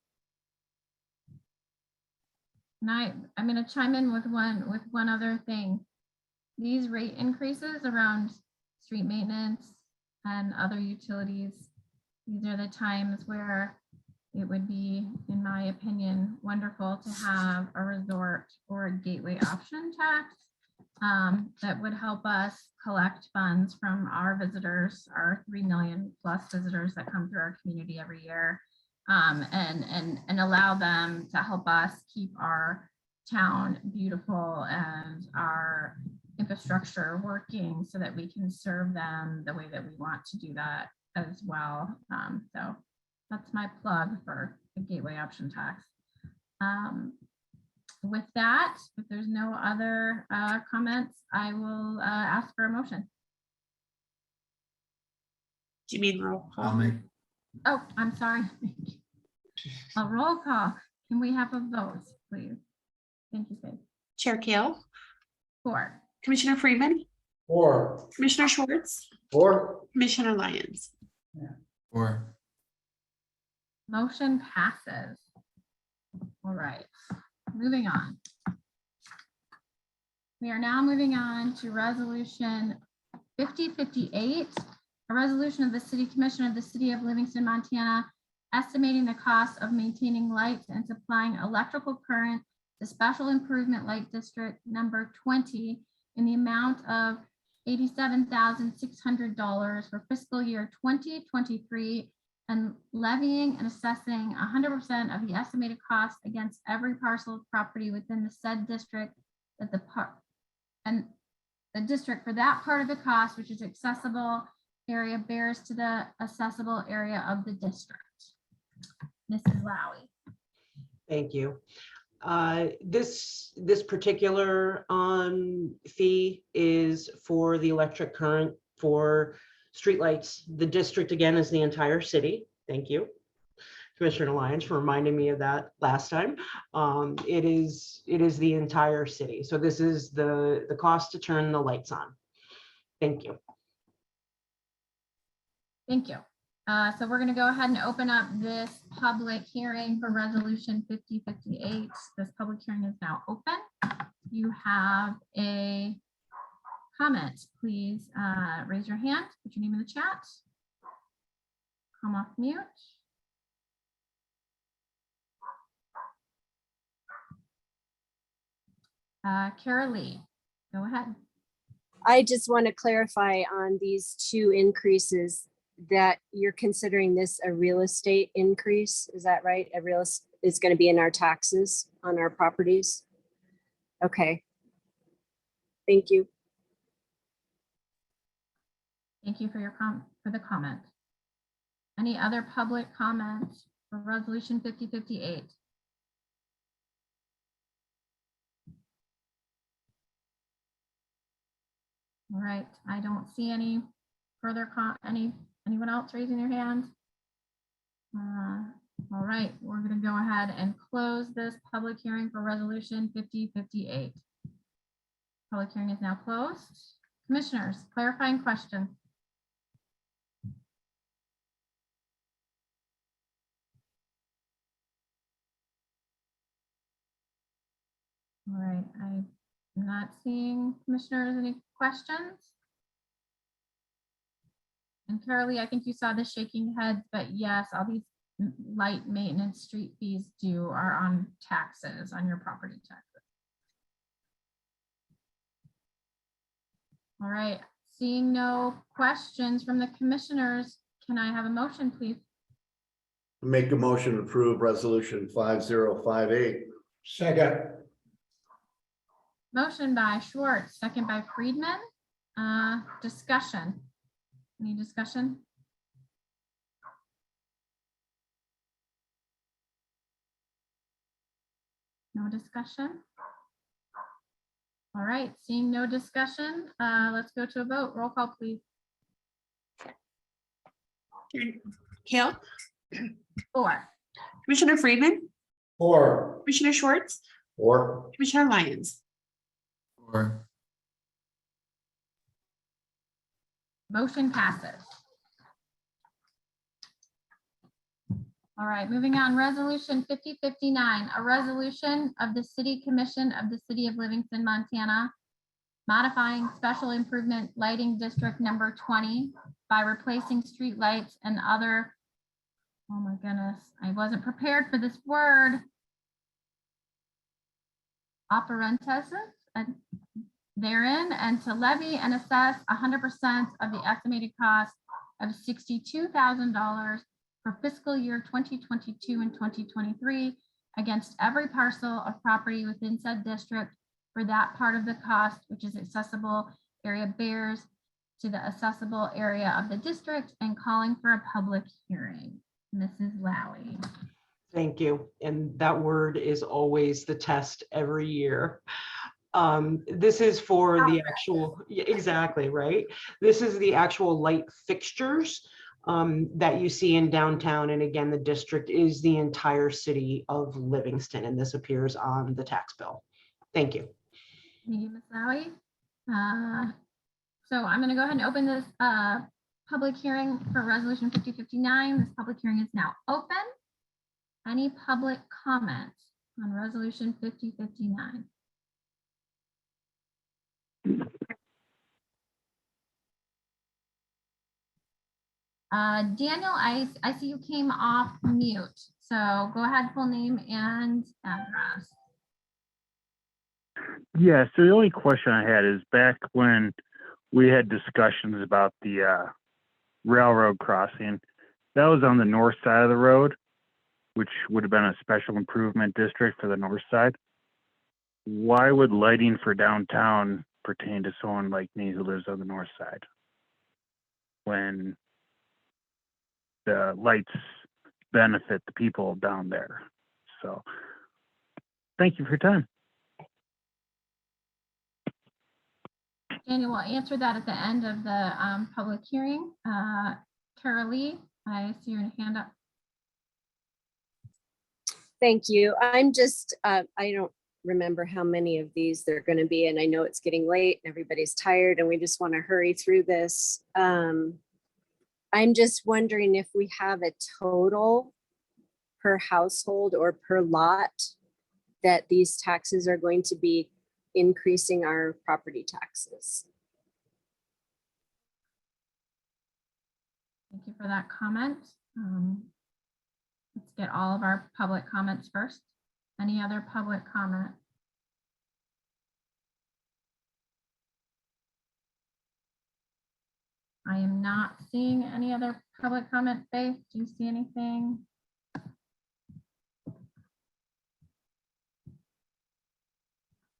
And I'm going to chime in with one other thing. These rate increases around street maintenance and other utilities, these are the times where it would be, in my opinion, wonderful to have a resort or a gateway option tax that would help us collect funds from our visitors, our 3 million plus visitors that come through our community every year, and allow them to help us keep our town beautiful and our infrastructure working so that we can serve them the way that we want to do that as well. So that's my plug for the gateway option tax. With that, if there's no other comments, I will ask for a motion. Do you mean roll call? I'll make. Oh, I'm sorry. A roll call. Can we have a vote, please? Thank you, Faith. Chair Kale, 4. Commissioner Freeman, 4. Commissioner Schwartz, 4. Commissioner Lyons. 4. Motion passes. All right, moving on. We are now moving on to resolution 5058, a resolution of the City Commission of the City of Livingston, Montana, estimating the cost of maintaining lights and supplying electrical current to Special Improvement Light District number 20 in the amount of $87,600 for fiscal year 2023, and levying and assessing 100% of the estimated cost against every parcel of property within the said district that the district for that part of the cost which is accessible area bears to the accessible area of the district. Mrs. Lowy. Thank you. This particular fee is for the electric current for streetlights. The district, again, is the entire city. Thank you, Commissioner Lyons, for reminding me of that last time. It is the entire city. So this is the cost to turn the lights on. Thank you. Thank you. So we're going to go ahead and open up this public hearing for resolution 5058. This public hearing is now open. You have a comment, please raise your hand, put your name in the chat, come off mute. Kara Lee, go ahead. I just want to clarify on these 2 increases that you're considering this a real estate increase. Is that right? It's going to be in our taxes on our properties. Okay. Thank you. Thank you for the comment. Any other public comments for resolution 5058? All right, I don't see any further anyone else raising their hand? All right, we're going to go ahead and close this public hearing for resolution 5058. Public hearing is now closed. Commissioners, clarifying question. All right, I'm not seeing commissioners any questions. And Carolee, I think you saw the shaking heads, but yes, all these light maintenance street fees are on taxes, on your property taxes. All right, seeing no questions from the commissioners, can I have a motion, please? Make a motion to approve resolution 5058. Second. Motion by Schwartz, second by Friedman. Discussion. Any discussion? No discussion? All right, seeing no discussion, let's go to a vote. Roll call, please. Kale, 4. Commissioner Friedman, 4. Commissioner Schwartz, Or Commissioner Lyons. Or Motion passes. All right, moving on, resolution 5059, a resolution of the City Commission of the City of Livingston, Montana, modifying special improvement lighting district number 20 by replacing street lights and other, oh my goodness, I wasn't prepared for this word, operances therein, and to levy and assess 100% of the estimated cost of $62,000 for fiscal year 2022 and 2023 against every parcel of property within said district for that part of the cost which is accessible area bears to the accessible area of the district, and calling for a public hearing. Mrs. Lowy. Thank you. And that word is always the test every year. This is for the actual, yeah, exactly, right? This is the actual light fixtures that you see in downtown. And again, the district is the entire city of Livingston, and this appears on the tax bill. Thank you. Thank you, Ms. Lowy. So I'm going to go ahead and open this public hearing for resolution 5059. This public hearing is now open. Any public comments on resolution 5059? Daniel, I see you came off mute. So go ahead, full name and address. Yeah, so the only question I had is back when we had discussions about the railroad crossing, that was on the north side of the road, which would have been a special improvement district for the north side. Why would lighting for downtown pertain to someone like me who lives on the north side, when the lights benefit the people down there? So thank you for your time. Daniel will answer that at the end of the public hearing. Carol Lee, I see your hand up. Thank you. I'm just, I don't remember how many of these there are going to be, and I know it's getting late and everybody's tired and we just want to hurry through this. I'm just wondering if we have a total per household or per lot that these taxes are going to be increasing our property taxes. Thank you for that comment. Let's get all of our public comments first. Any other public comment? I am not seeing any other public comment. Faith, do you see anything?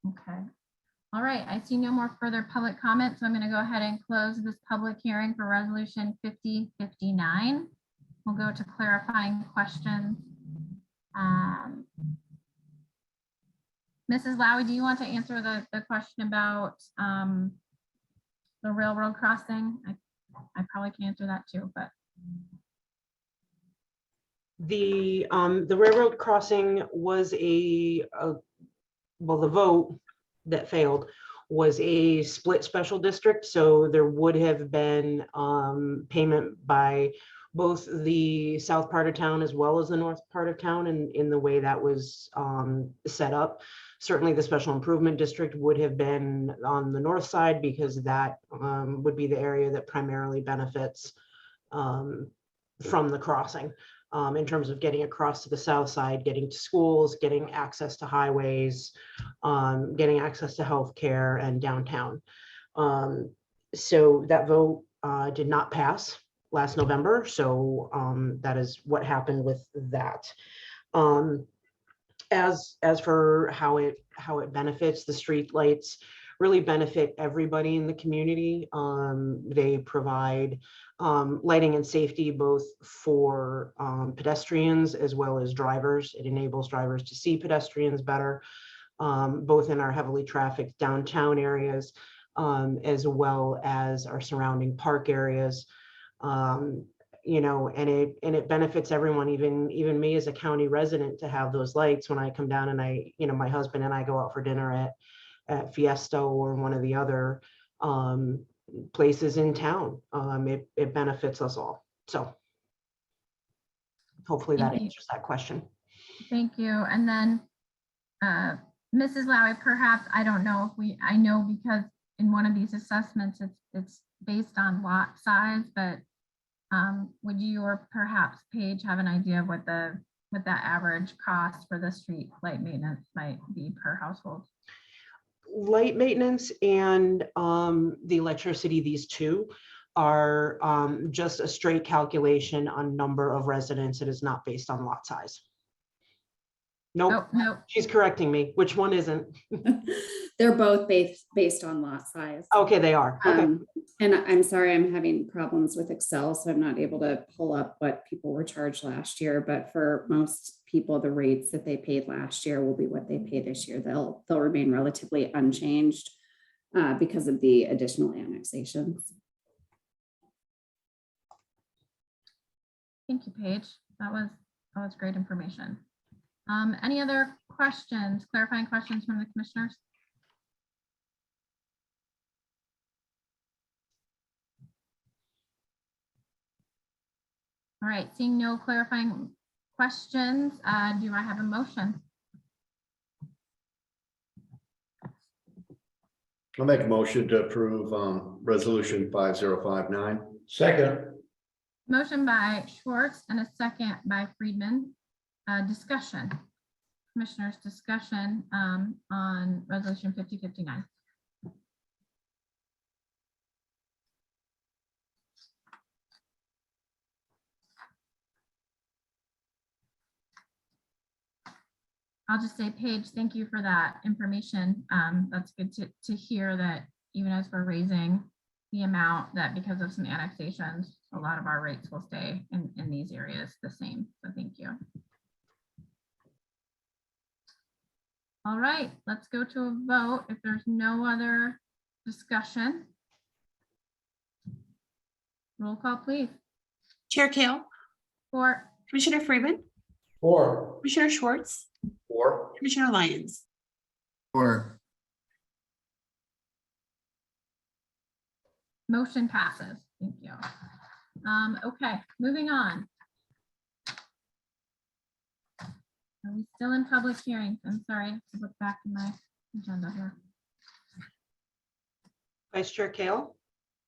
Okay. All right, I see no more further public comments, so I'm going to go ahead and close this public hearing for resolution 5059. We'll go to clarifying questions. Mrs. Lowy, do you want to answer the question about the railroad crossing? I probably can answer that too, but. The railroad crossing was well, the vote that failed was a split special district. So there would have been payment by both the south part of town as well as the north part of town, and in the way that was set up. Certainly the special improvement district would have been on the north side, because that would be the area that primarily benefits from the crossing. In terms of getting across to the south side, getting to schools, getting access to highways, getting access to healthcare and downtown. So that vote did not pass last November. So that is what happened with that. As for how it benefits, the street lights really benefit everybody in the community. They provide lighting and safety both for pedestrians as well as drivers. It enables drivers to see pedestrians better, both in our heavily trafficked downtown areas, as well as our surrounding park areas. You know, and it benefits everyone, even me as a county resident, to have those lights when I come down and my husband and I go out for dinner at Fiesta or one of the other places in town. It benefits us all. So hopefully that answers that question. Thank you. And then Mrs. Lowy, perhaps, I don't know if I know because in one of these assessments, it's based on lot size, but would you or perhaps Paige have an idea of what that average cost for the street light maintenance might be per household? Light maintenance and the electricity, these two are just a straight calculation on number of residents. It is not based on lot size. Nope. Oh, no. She's correcting me. Which one isn't? They're both based on lot size. Okay, they are. Okay. And I'm sorry, I'm having problems with Excel, so I'm not able to pull up what people were charged last year. But for most people, the rates that they paid last year will be what they pay this year. They'll remain relatively unchanged because of the additional annexations. Thank you, Paige. That was great information. Any other questions, clarifying questions from the commissioners? All right, seeing no clarifying questions, do I have a motion? I'll make a motion to approve resolution 5059. Second. Motion by Schwartz and a second by Friedman. Discussion. Commissioners, discussion on resolution 5059. I'll just say, Paige, thank you for that information. That's good to hear that even as we're raising the amount, that because of some annexations, a lot of our rates will stay in these areas the same. So thank you. All right, let's go to a vote. If there's no other discussion. Roll call, please. Chair Kale, For. Commissioner Freeman, 4. Commissioner Schwartz, 4. Commissioner Lyons. Or Motion passes. Thank you. Okay, moving on. Are we still in public hearings? I'm sorry, I have to look back in my agenda here. Vice Chair Kale?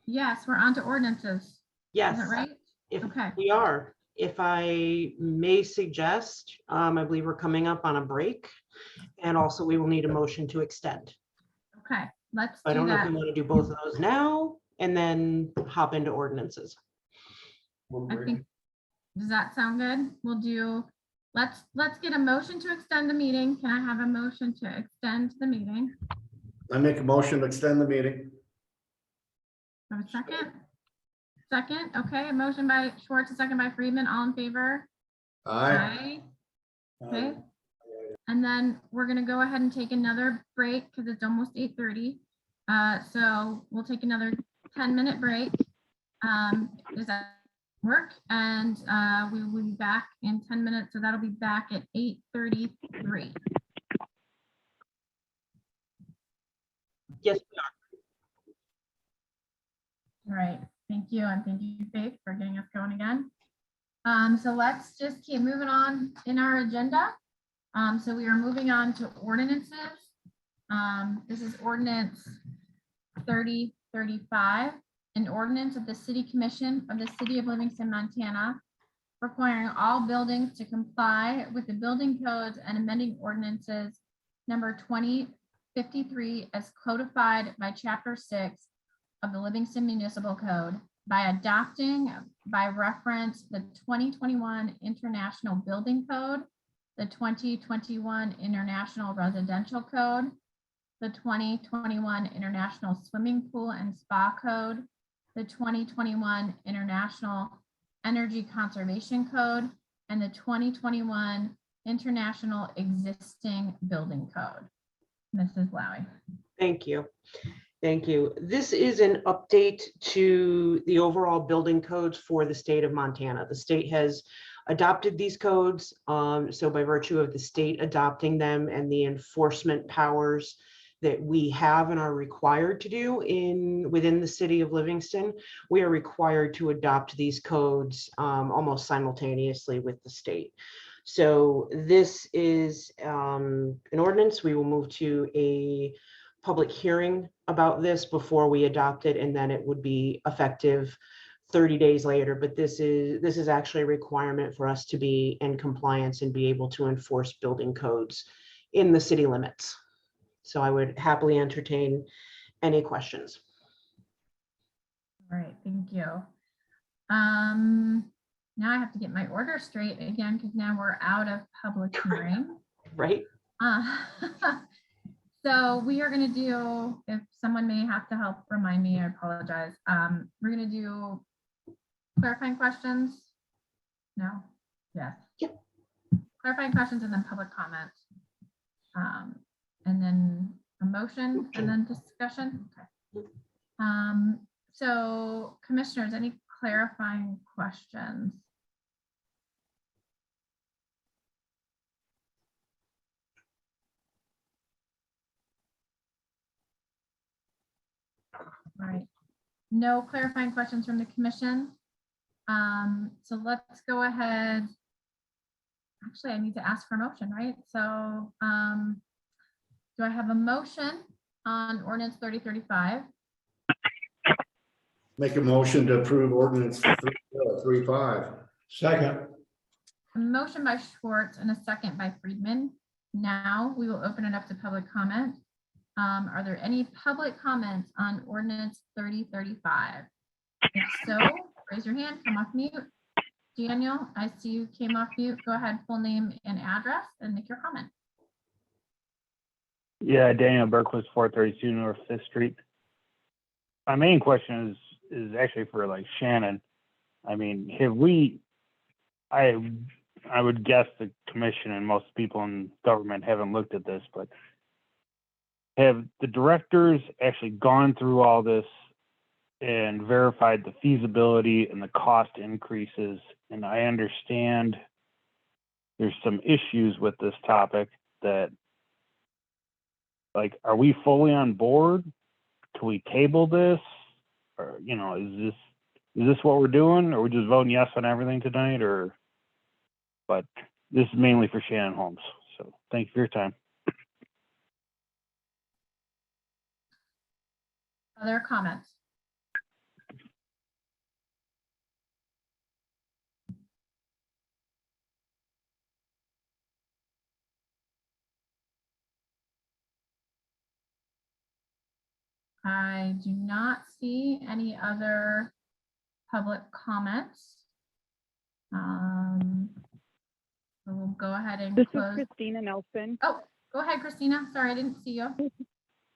Yes, we're on to ordinances. Yes. Is that right? If Okay. we are, if I may suggest, I believe we're coming up on a break. And also we will need a motion to extend. Okay, let's I do don't know if that. we want to do both of those now and then hop into ordinances. I think, does that sound good? We'll do, let's get a motion to extend the meeting. Can I have a motion to extend the meeting? I make a motion to extend the meeting. Have a second? Second, okay, a motion by Schwartz, a second by Friedman, all in favor? Aye. Okay, and then we're gonna go ahead and take another break because it's almost 8:30. So we'll take another 10-minute break. Does that work? And we will be back in 10 minutes. So that'll be back at 8:33. Yes, we are. All right, thank you. And thank you, Faith, for getting us going again. So let's just keep moving on in our agenda. So we are moving on to ordinances. This is ordinance 3035, an ordinance of the City Commission of the City of Livingston, Montana, requiring all buildings to comply with the building codes and amending ordinances number 2053 as codified by Chapter 6 of the Livingston Municipal Code by adopting by reference the 2021 International Building Code, the 2021 International Residential Code, the 2021 International Swimming Pool and Spa Code, the 2021 International Energy Conservation Code, and the 2021 International Existing Building Code. Mrs. Lowy. Thank you. Thank you. This is an update to the overall building codes for the state of Montana. The state has adopted these codes. So by virtue of the state adopting them and the enforcement powers that we have and are required to do within the city of Livingston, we are required to adopt these codes almost simultaneously with the state. So this is an ordinance. We will move to a public hearing about this before we adopt it, and then it would be effective 30 days later. But this is actually a requirement for us to be in compliance and be able to enforce building codes in the city limits. So I would happily entertain any questions. All right, thank you. Now I have to get my order straight again because now we're out of public hearing. Right. So we are going to do, if someone may have to help remind me, I apologize. We're going to do clarifying questions. No? Yes. Yep. Clarifying questions and then public comments. And then a motion and then discussion. Okay. So commissioners, any clarifying questions? All right. No clarifying questions from the commission. So let's go ahead. Actually, I need to ask for a motion, right? So do I have a motion on ordinance 3035? Make a motion to approve ordinance 35. Second. A motion by Schwartz and a second by Friedman. Now we will open it up to public comment. Are there any public comments on ordinance 3035? If so, raise your hand, come off mute. Daniel, I see you came off mute. Go ahead, full name and address and make your comment. Yeah, Daniel Berquist, 432 North 5th Street. My main question is actually for like Shannon. I mean, I would guess the commission and most people in government haven't looked at this, but have the directors actually gone through all this and verified the feasibility and the cost increases? And I understand there's some issues with this topic that, like, are we fully on board? Can we table this? Or, you know, is this what we're doing? Or are we just voting yes on everything tonight? But this is mainly for Shannon Holmes. So thank you for your time. Other comments? I do not see any other public comments. So we'll go ahead and This close. is Christina Nelson. Oh, go ahead, Christina. Sorry, I didn't see you.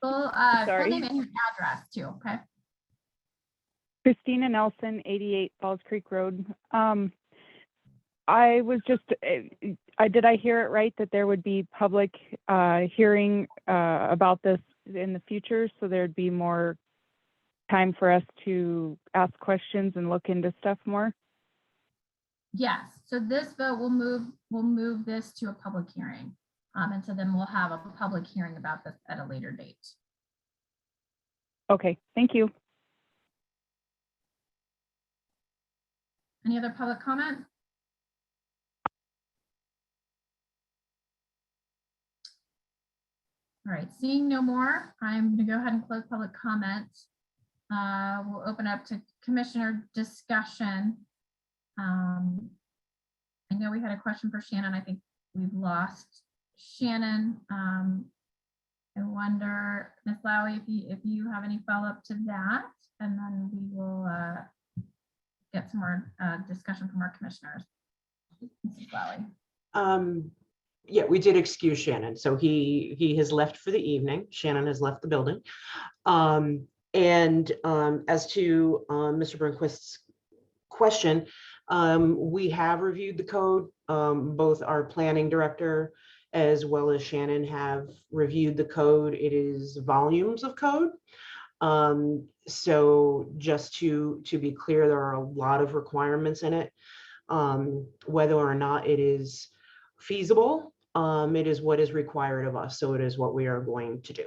Full Sorry. name and your address too, okay? Christina Nelson, 88 Falls Creek Road. I was just, did I hear it right that there would be public hearing about this in the future? So there'd be more time for us to ask questions and look into stuff more? Yes, so this vote will move this to a public hearing. And so then we'll have a public hearing about this at a later date. Okay, thank you. Any other public comment? All right, seeing no more, I'm going to go ahead and close public comments. We'll open up to commissioner discussion. I know we had a question for Shannon. I think we've lost Shannon. I wonder, Ms. Lowy, if you have any follow-up to that. and then we will get some more discussion from our commissioners. Mrs. Lally. Yeah, we did excuse Shannon, so he has left for the evening. Shannon has left the building. As to Mr. Burnquist's question, we have reviewed the code. Both our planning director as well as Shannon have reviewed the code. It is volumes of code. So just to be clear, there are a lot of requirements in it. Whether or not it is feasible, it is what is required of us. So it is what we are going to do.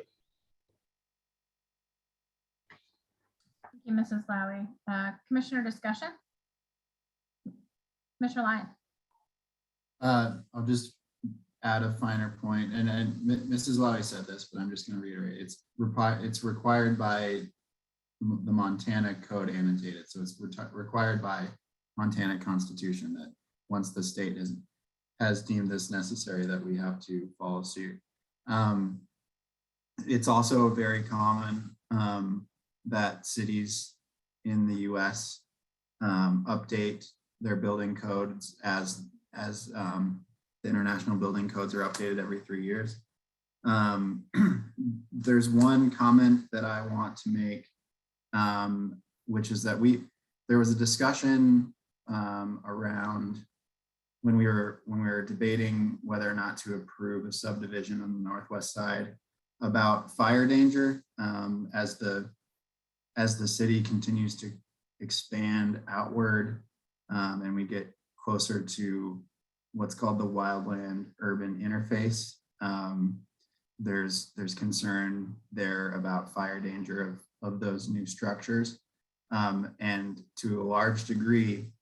Thank you, Mrs. Lally. Commissioner discussion? Commissioner Lyon. I'll just add a finer point, and Mrs. Lally said this, but I'm just going to reiterate. It's required by the Montana Code annotated, so it's required by Montana Constitution that once the state has deemed this necessary, that we have to follow suit. It's also very common that cities in the U.S. Update their building codes as the international building codes are updated every 3 years. There's one comment that I want to make, which is that there was a discussion around when we were debating whether or not to approve a subdivision on the northwest side about fire danger as the city continues to expand outward and we get closer to what's called the wildland urban interface. There's concern there about fire danger of those new structures. And to a large degree,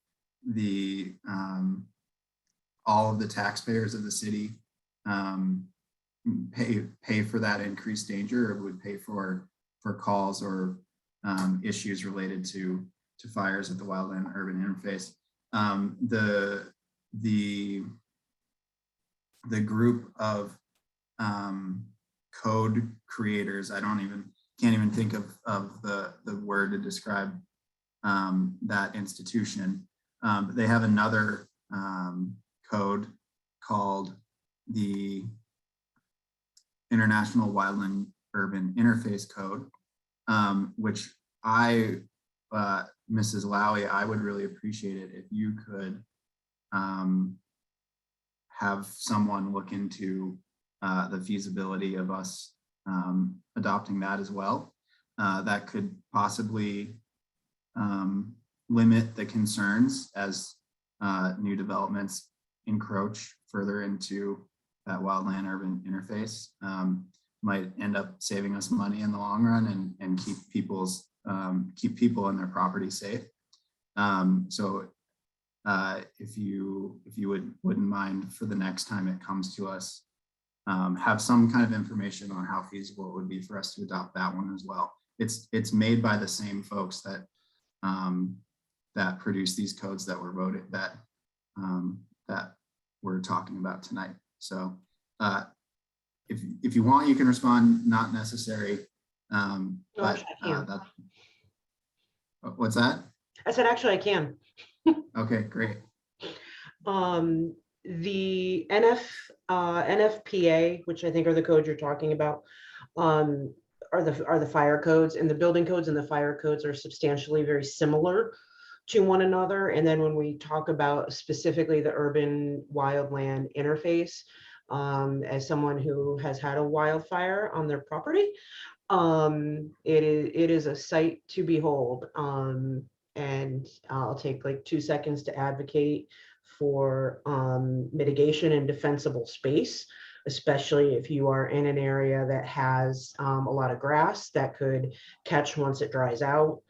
all of the taxpayers of the city pay for that increased danger, or would pay for calls or issues related to fires at the wildland urban interface. The group of code creators, I can't even think of the word to describe that institution. But they have another code called the International Wildland Urban Interface Code, which Mrs. Lowy, I would really appreciate it if you could have someone look into the feasibility of us adopting that as well. That could possibly limit the concerns as new developments encroach further into that wildland urban interface. Might end up saving us money in the long run and keep people and their property safe. So if you wouldn't mind, for the next time it comes to us, have some kind of information on how feasible it would be for us to adopt that one as well. It's made by the same folks that that produce these codes that were voted that we're talking about tonight. So if you want, you can respond, not necessary. But what's that? I said, actually, I can. Okay, great. The NFPA, which I think are the codes you're talking about, are the fire codes, and the building codes and the fire codes are substantially very similar to one another. And then when we talk about specifically the urban wildland interface, as someone who has had a wildfire on their property, it is a sight to behold. And I'll take like 2 seconds to advocate for mitigation and defensible space, especially if you are in an area that has a lot of grass that could catch once it dries out,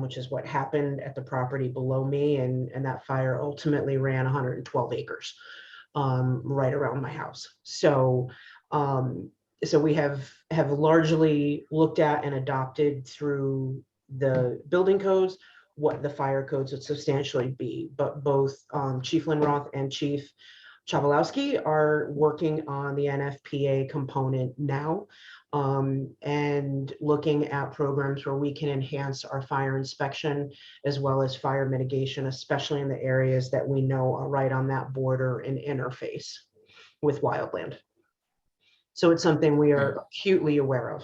which is what happened at the property below me. And that fire ultimately ran 112 acres right around my house. So we have largely looked at and adopted through the building codes what the fire codes would substantially be, but both Chief Lindroth and Chief Chavalowski are working on the NFPA component now. and looking at programs where we can enhance our fire inspection as well as fire mitigation, especially in the areas that we know are right on that border and interface with wildland. So it's something we are acutely aware of.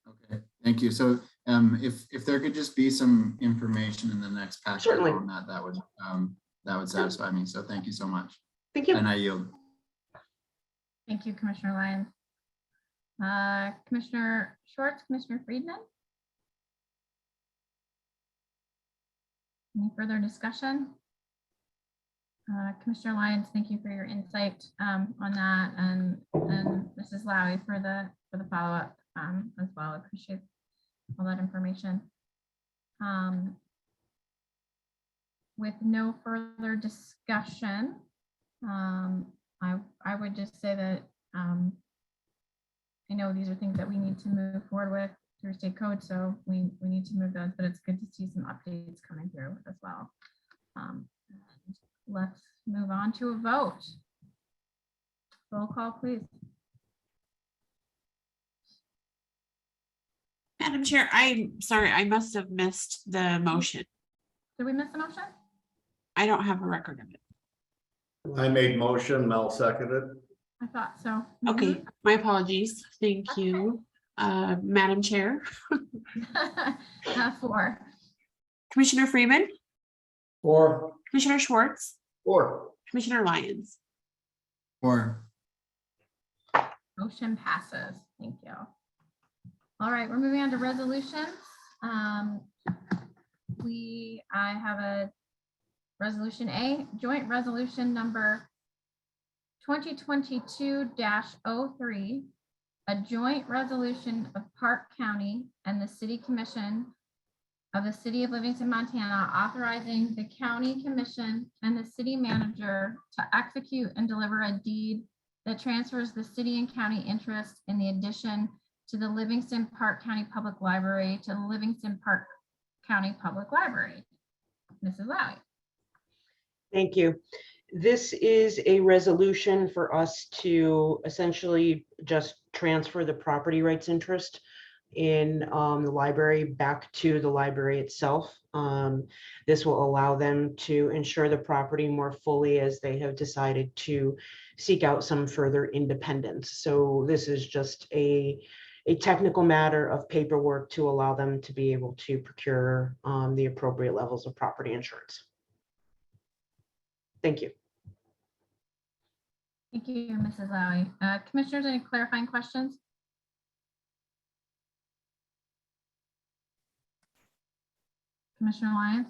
Okay, thank you. So if there could just be some information in the next packet Certainly. on that, that would satisfy me. So thank you so much. Thank you. And I yield. Thank you, Commissioner Lyons. Commissioner Schwartz, Commissioner Friedman. Any further discussion? Commissioner Lyons, thank you for your insight on that, and Mrs. Lowy for the follow-up as well. I appreciate all that information. With no further discussion, I would just say that I know these are things that we need to move forward with through state code, so we need to move those, but it's good to see some updates coming through as well. Let's move on to a vote. Roll call, please. Madam Chair, I'm sorry, I must have missed the motion. Did we miss the motion? I don't have a record of it. I made motion, Mel seconded. I thought so. Okay, my apologies. Thank you, Madam Chair. 4. Commissioner Freeman, 4. Commissioner Schwartz, 4. Commissioner Lyons. 4. Motion passes. Thank you. All right, we're moving on to resolutions. I have a resolution A, joint resolution number 2022-03, a joint resolution of Park County and the City Commission of the City of Livingston, Montana, authorizing the County Commission and the City Manager to execute and deliver a deed that transfers the city and county interest in the addition to the Livingston Park County Public Library to the Livingston Park County Public Library. Mrs. Lowy. Thank you. This is a resolution for us to essentially just transfer the property rights interest in the library back to the library itself. This will allow them to insure the property more fully as they have decided to seek out some further independence. So this is just a technical matter of paperwork to allow them to be able to procure the appropriate levels of property insurance. Thank you. Thank you, Mrs. Lowy. Commissioners, any clarifying questions? Commissioner Lyons?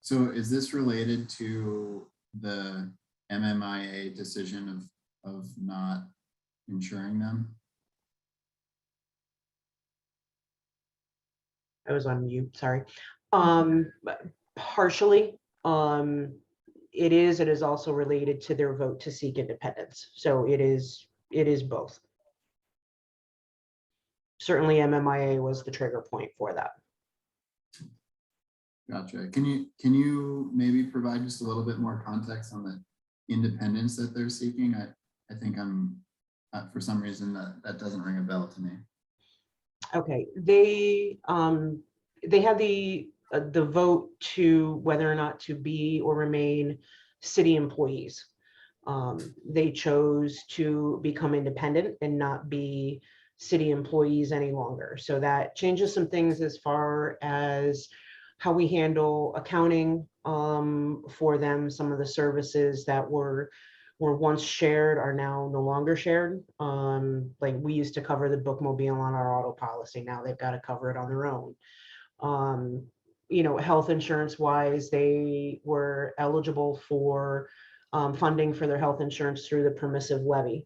So is this related to the MMIA decision of not insuring them? I was on mute, sorry. Partially, it is also related to their vote to seek independence. So it is both. Certainly MMIA was the trigger point for that. Gotcha. Can you maybe provide just a little bit more context on the independence that they're seeking? I think for some reason that doesn't ring a bell to me. Okay, they had the vote to whether or not to be or remain city employees. They chose to become independent and not be city employees any longer. So that changes some things as far as how we handle accounting for them. Some of the services that were once shared are now no longer shared. Like we used to cover the bookmobile on our auto policy. Now they've got to cover it on their own. Health insurance wise, they were eligible for funding for their health insurance through the permissive levy.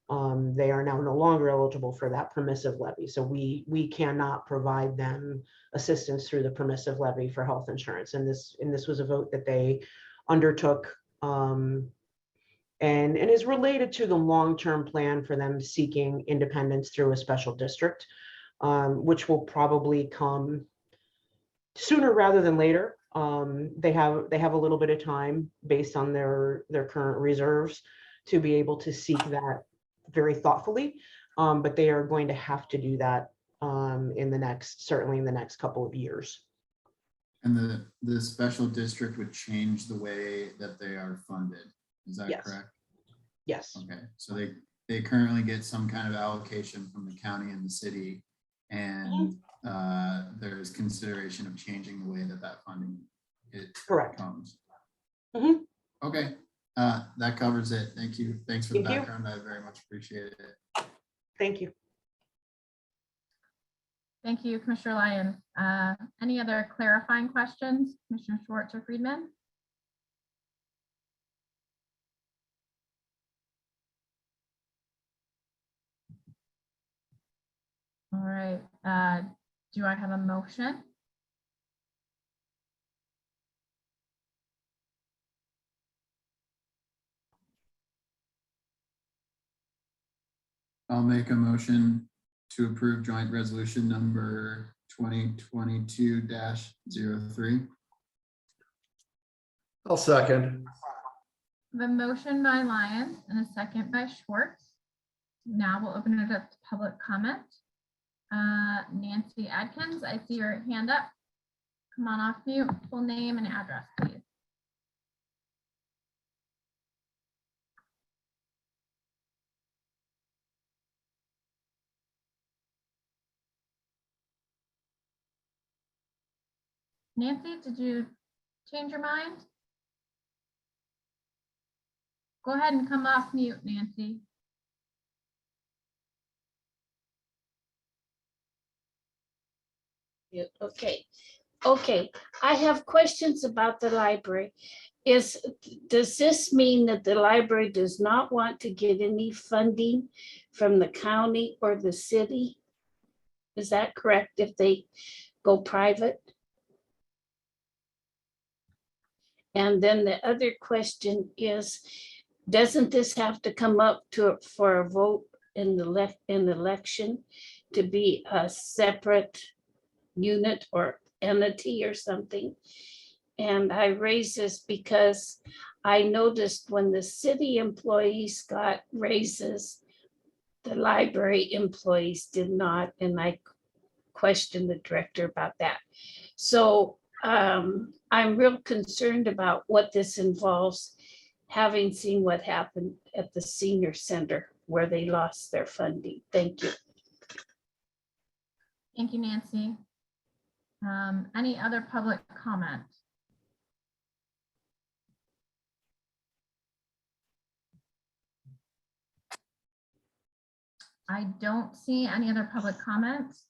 They are now no longer eligible for that permissive levy. So we cannot provide them assistance through the permissive levy for health insurance. And this was a vote that they undertook and is related to the long-term plan for them seeking independence through a special district, which will probably come sooner rather than later. They have a little bit of time based on their current reserves to be able to seek that very thoughtfully. But they are going to have to do that certainly in the next couple of years. And the special district would change the way that they are funded. Is that Yes. correct? Yes. Okay, so they currently get some kind of allocation from the county and the city, and there's consideration of changing the way that funding comes. Okay, that covers it. Thank you. Thanks for the background. I very much appreciate it. Thank you. Thank you, Commissioner Lyons. Any other clarifying questions, Commissioner Schwartz or Friedman? All right, do I have a motion? I'll make a motion to approve joint resolution number 2022-03. I'll second. The motion by Lyons and a second by Schwartz. Now we'll open it up to public comment. Nancy Adkins, I see your hand up. Come on off mute, full name and address, please. Nancy, did you change your mind? Go ahead and come off mute, Nancy. Yeah, okay. Okay, I have questions about the library. Does this mean that the library does not want to get any funding from the county or the city? Is that correct if they go private? And then the other question is, doesn't this have to come up for a vote in the election to be a separate unit or entity or something? And I raise this because I noticed when the city employees got raises, the library employees did not, and I questioned the director about that. So I'm real concerned about what this involves, having seen what happened at the senior center where they lost their funding. Thank you. Thank you, Nancy. Any other public comment? I don't see any other public comments.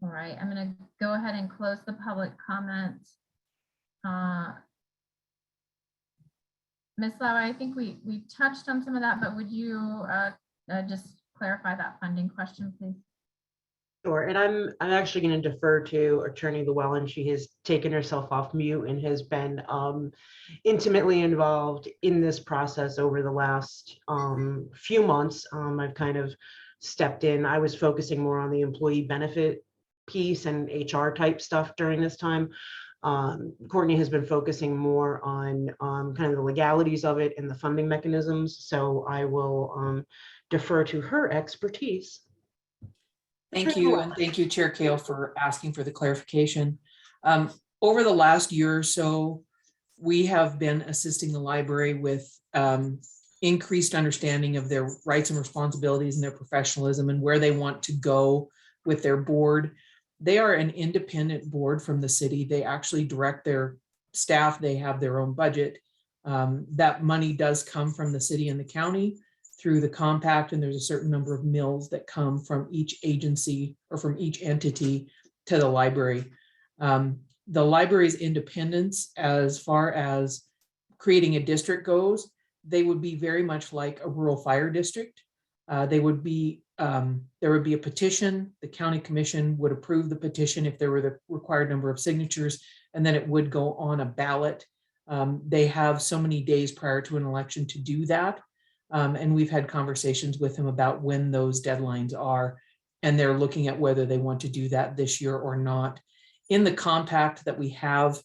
All right, I'm going to go ahead and close the public comments. Ms. Lauer, I think we touched on some of that, but would you just clarify that funding question, please? Sure, and I'm actually going to defer to Attorney Llewellyn. She has taken herself off mute and has been intimately involved in this process over the last few months. I've kind of stepped in. I was focusing more on the employee benefit piece and HR type stuff during this time. Courtney has been focusing more on kind of the legalities of it and the funding mechanisms. So I will defer to her expertise. Thank you, and thank you, Chair Kale, for asking for the clarification. Over the last year or so, we have been assisting the library with increased understanding of their rights and responsibilities and their professionalism and where they want to go with their board. They are an independent board from the city. They actually direct their staff. They have their own budget. That money does come from the city and the county through the compact, and there's a certain number of mills that come from each agency or from each entity to the library. The library's independence as far as creating a district goes, they would be very much like a rural fire district. There would be a petition. The county commission would approve the petition if there were the required number of signatures, and then it would go on a ballot. They have so many days prior to an election to do that. And we've had conversations with them about when those deadlines are, and they're looking at whether they want to do that this year or not. In the compact that we have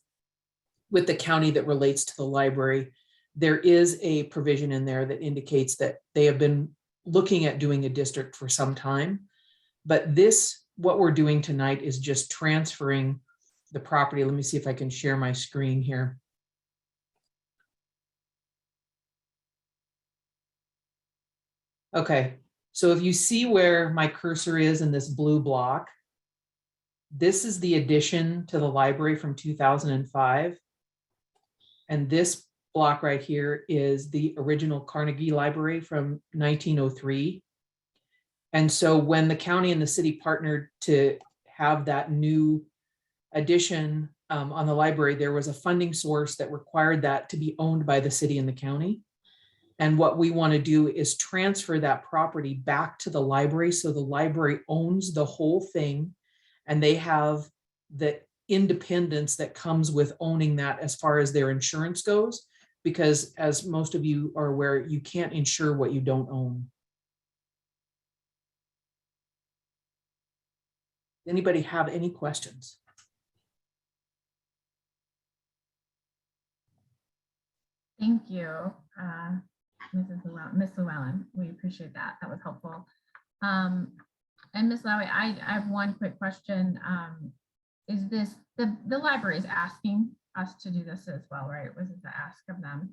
with the county that relates to the library, there is a provision in there that indicates that they have been looking at doing a district for some time. But this, what we're doing tonight is just transferring the property. Let me see if I can share my screen here. Okay, so if you see where my cursor is in this blue block, this is the addition to the library from 2005. And this block right here is the original Carnegie Library from 1903. And so when the county and the city partnered to have that new addition on the library, there was a funding source that required that to be owned by the city and the county. And what we want to do is transfer that property back to the library. So the library owns the whole thing and they have the independence that comes with owning that as far as their insurance goes. Because as most of you are aware, you can't insure what you don't own. Anybody have any questions? Thank you, Ms. Llewellyn. We appreciate that. That was helpful. And Ms. Lowy, I have one quick question. Is this, the library is asking us to do this as well, right? Was it the ask of them?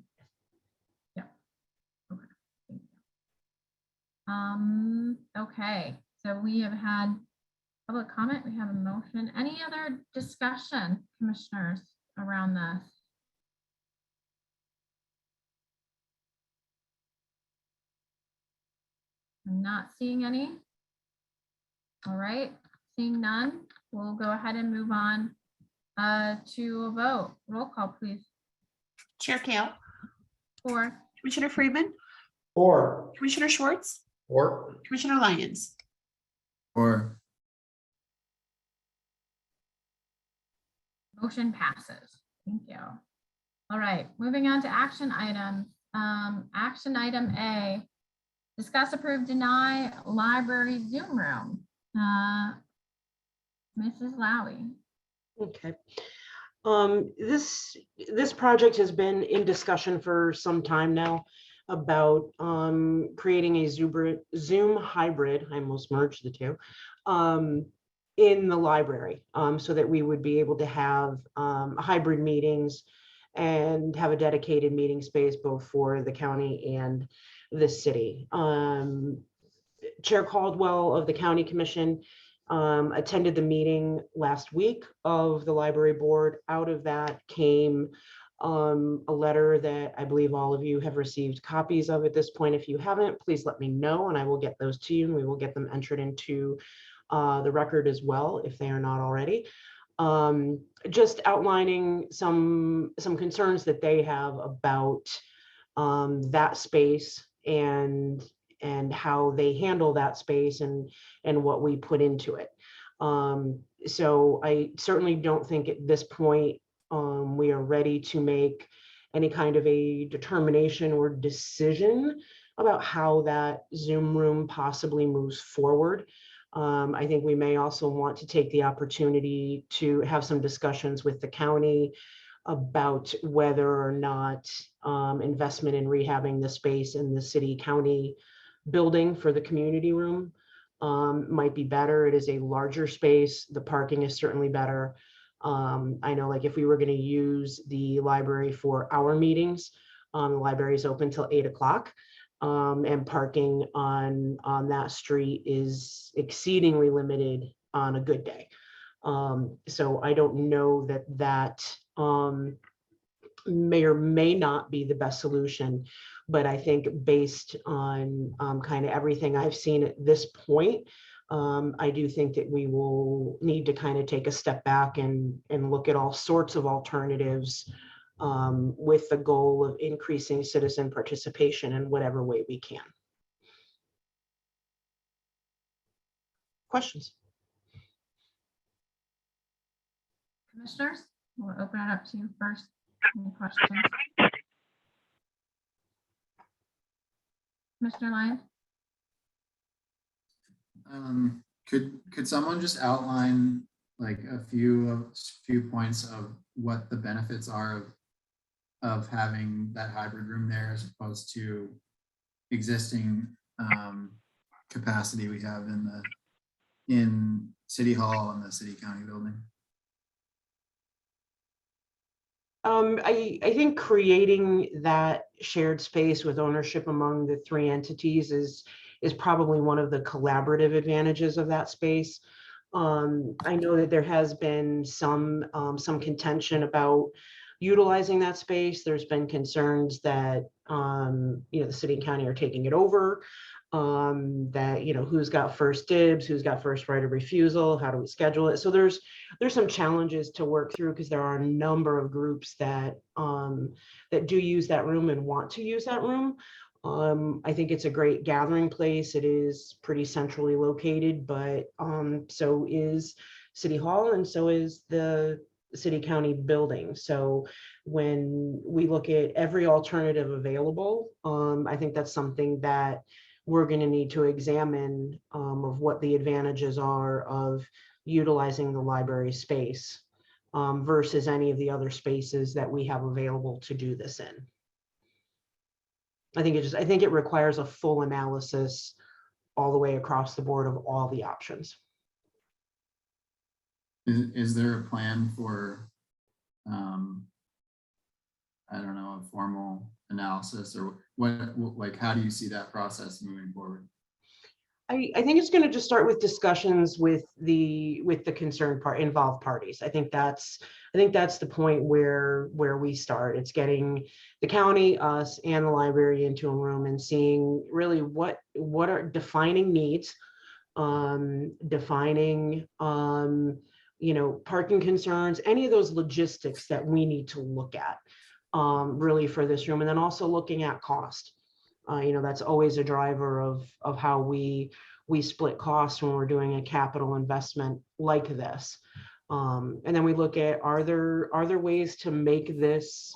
Yeah. Okay. Thank you. Okay, so we have had public comment, we have a motion. Any other discussion, commissioners, around this? I'm not seeing any. All right, seeing none, we'll go ahead and move on to a vote. Roll call, please. Chair Kale, For. Commissioner Freeman, Or. Commissioner Schwartz, Or. Commissioner Lyons. Or. Motion passes. Thank you. All right, moving on to action items. Action item A, discuss, approve, deny library Zoom room. Mrs. Lowy. Okay. This project has been in discussion for some time now about creating a Zoom hybrid, I almost merged the two, in the library, so that we would be able to have hybrid meetings and have a dedicated meeting space both for the county and the city. Chair Caldwell of the County Commission attended the meeting last week of the library board. Out of that came a letter that I believe all of you have received copies of at this point. If you haven't, please let me know and I will get those to you and we will get them entered into the record as well if they are not already. Just outlining some concerns that they have about that space and how they handle that space and what we put into it. So I certainly don't think at this point we are ready to make any kind of a determination or decision about how that Zoom room possibly moves forward. I think we may also want to take the opportunity to have some discussions with the county about whether or not investment in rehabbing the space in the city county building for the community room might be better. It is a larger space. The parking is certainly better. I know, like, if we were going to use the library for our meetings, the library is open till 8 o'clock. And parking on that street is exceedingly limited on a good day. So I don't know that may or may not be the best solution, but I think based on kind of everything I've seen at this point, I do think that we will need to kind of take a step back and look at all sorts of alternatives with the goal of increasing citizen participation in whatever way we can. Questions? Commissioners, we'll open it up to you first. Any questions? Commissioner Lyons? Could someone just outline like a few points of what the benefits are of having that hybrid room there as opposed to existing capacity we have in City Hall and the City County building. I think creating that shared space with ownership among the three entities is probably one of the collaborative advantages of that space. I know that there has been some contention about utilizing that space. There's been concerns that the city and county are taking it over. That who's got first dibs, who's got first right of refusal, how do we schedule it? So there's some challenges to work through because there are a number of groups that do use that room and want to use that room. I think it's a great gathering place. It is pretty centrally located, but so is City Hall and so is the city county building. So when we look at every alternative available, I think that's something that we're going to need to examine of what the advantages are of utilizing the library space versus any of the other spaces that we have available to do this in. I think it requires a full analysis all the way across the board of all the options. Is there a plan for, I don't know, a formal analysis or what how do you see that process moving forward? I think it's going to just start with discussions with the concerned involved parties. I think that's the point where we start. It's getting the county, us, and the library into a room and seeing really what are defining needs, defining parking concerns, any of those logistics that we need to look at really for this room, and then also looking at cost. That's always a driver of how we split costs when we're doing a capital investment like this. And then we look at are there ways to make this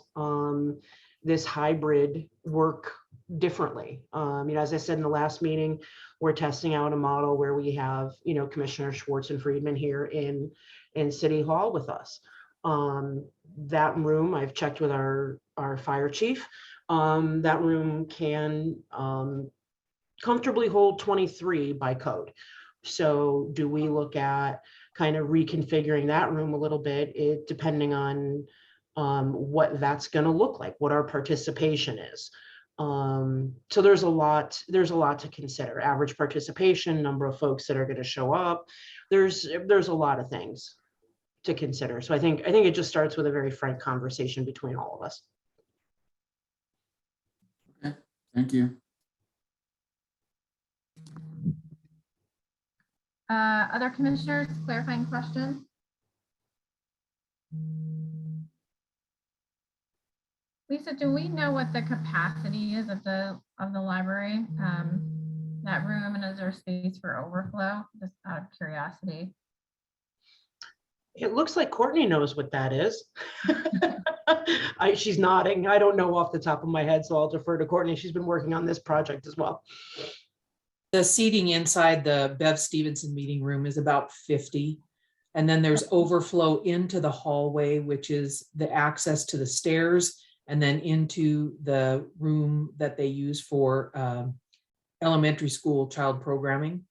this hybrid work differently. As I said in the last meeting, we're testing out a model where we have Commissioner Schwartz and Friedman here in City Hall with us. That room, I've checked with our fire chief. That room can comfortably hold 23 by code. So do we look at kind of reconfiguring that room a little bit, depending on what that's going to look like, what our participation is. So there's a lot to consider. Average participation, number of folks that are going to show up. There's a lot of things to consider. So I think it just starts with a very frank conversation between all of us. Okay, thank you. Other commissioners, clarifying questions? Lisa, do we know what the capacity is of the library, that room, and is there space for overflow? Just out of curiosity. It looks like Courtney knows what that is. She's nodding. I don't know off the top of my head, so I'll defer to Courtney. She's been working on this project as well. The seating inside the Bev Stevenson meeting room is about 50. And then there's overflow into the hallway, which is the access to the stairs and then into the room that they use for elementary school child programming.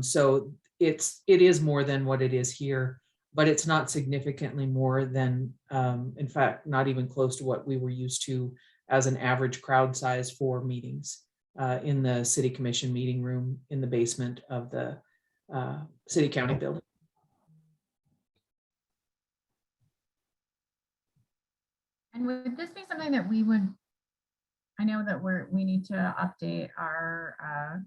So it is more than what it is here, but it's not significantly more than, in fact, not even close to what we were used to as an average crowd size for meetings in the city commission meeting room in the basement of the city county building. And would this be something that we would, I know that we need to update our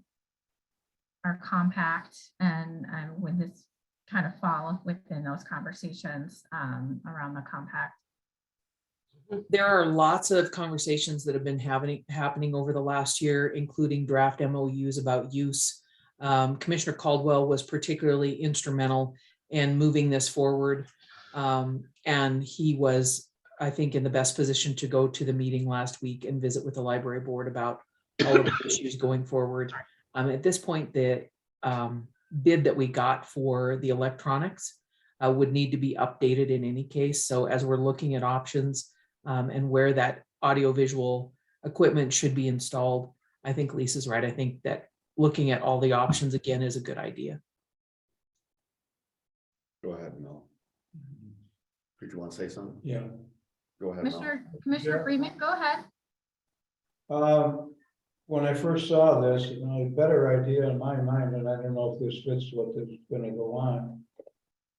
compact, and would this kind of fall within those conversations around the compact? There are lots of conversations that have been happening over the last year, including draft MOUs about use. Commissioner Caldwell was particularly instrumental in moving this forward. And he was, I think, in the best position to go to the meeting last week and visit with the library board about all of the issues going forward. At this point, the bid that we got for the electronics would need to be updated in any case. So as we're looking at options, and where that audiovisual equipment should be installed. I think Lisa's right. I think that looking at all the options again is a good idea. Go ahead, Mel. Did you want to say something? Yeah. Go ahead, Mel. Commissioner Freeman, go ahead. When I first saw this, a better idea in my mind, and I don't know if this fits what is gonna go on.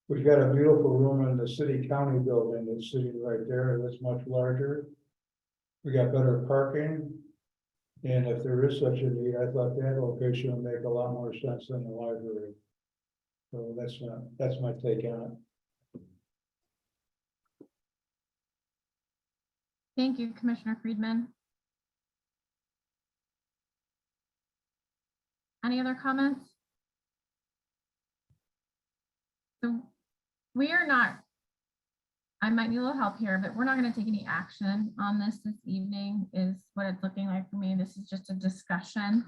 We've got a beautiful room in the city county building that's sitting right there, that's much larger. We got better parking. And if there is such a need, I thought that location would make a lot more sense than the library. So that's my take on it. Thank you, Commissioner Friedman. Any other comments? So we are not, I might need a little help here, but we're not going to take any action on this evening is what it's looking like for me. This is just a discussion.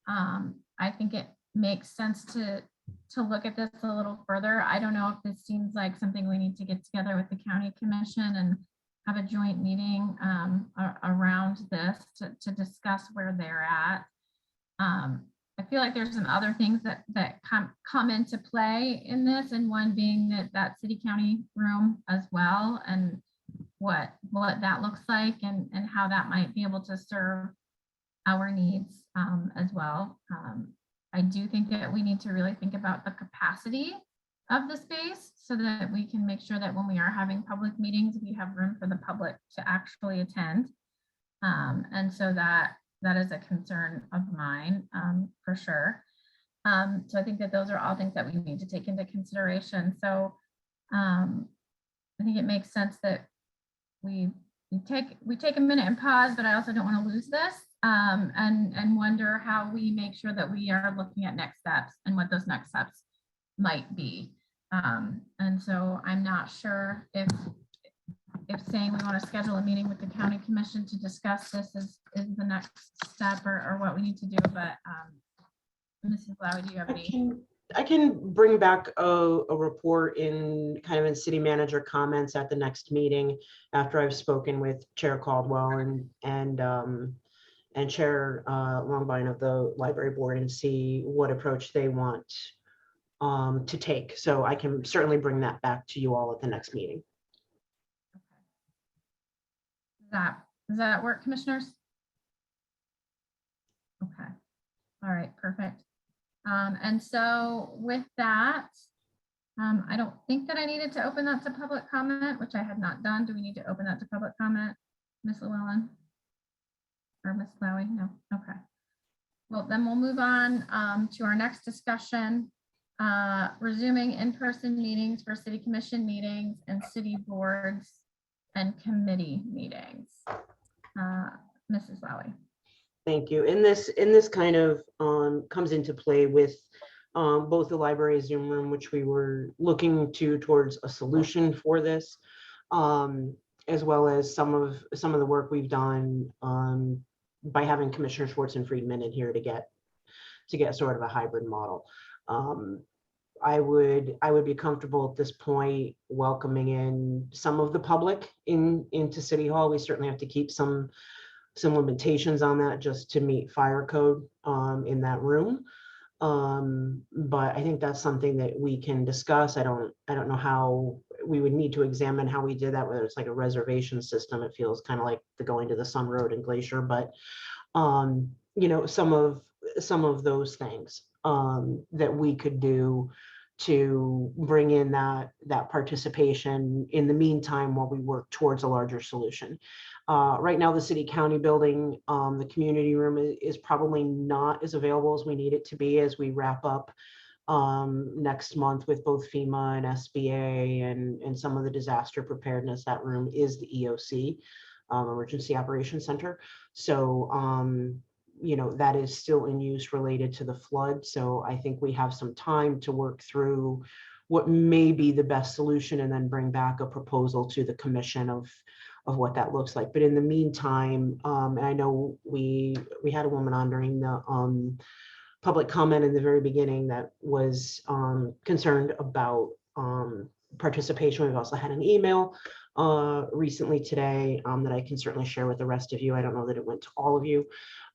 I think it makes sense to look at this a little further. I don't know if this seems like something we need to get together with the county commission and have a joint meeting around this to discuss where they're at. I feel like there's some other things that come into play in this, and one being that city county room as well, and what that looks like and how that might be able to serve our needs as well. I do think that we need to really think about the capacity of the space so that we can make sure that when we are having public meetings, we have room for the public to actually attend. And so that is a concern of mine for sure. So I think that those are all things that we need to take into consideration. So I think it makes sense that we take a minute and pause, but I also don't want to lose this and wonder how we make sure that we are looking at next steps and what those next steps might be. And so I'm not sure if saying we want to schedule a meeting with the county commission to discuss this is the next step or what we need to do, but Mrs. Lowy, do you have any? I can bring back a report in city manager comments at the next meeting after I've spoken with Chair Caldwell and Chair Longbine of the library board and see what approach they want to take. So I can certainly bring that back to you all at the next meeting. Does that work, commissioners? Okay. All right, perfect. And so with that, I don't think that I needed to open that to public comment, which I had not done. Do we need to open that to public comment, Ms. Llewellyn? Or Ms. Lowy? No, okay. Well, then we'll move on to our next discussion, resuming in-person meetings for city commission meetings and city boards and committee meetings. Mrs. Lowy. Thank you. And this kind of comes into play with both the library Zoom room, which we were looking towards a solution for this, as well as some of the work we've done by having Commissioner Schwartz and Friedman in here to get sort of a hybrid model. I would be comfortable at this point welcoming in some of the public into City Hall. We certainly have to keep some limitations on that just to meet fire code in that room. But I think that's something that we can discuss. I don't know how we would need to examine how we did that, whether it's like a reservation system. It feels kind of like the going to the Sun Road and Glacier, but some of those things that we could do to bring in that participation in the meantime while we work towards a larger solution. Right now, the city county building, the community room is probably not as available as we need it to be as we wrap up next month with both FEMA and SBA and some of the disaster preparedness. That room is the EOC, Emergency Operations Center. So that is still in use related to the flood. So I think we have some time to work through what may be the best solution and then bring back a proposal to the commission of what that looks like. But in the meantime, and I know we had a woman on during the public comment in the very beginning that was concerned about participation. We've also had an email recently today that I can certainly share with the rest of you. I don't know that it went to all of you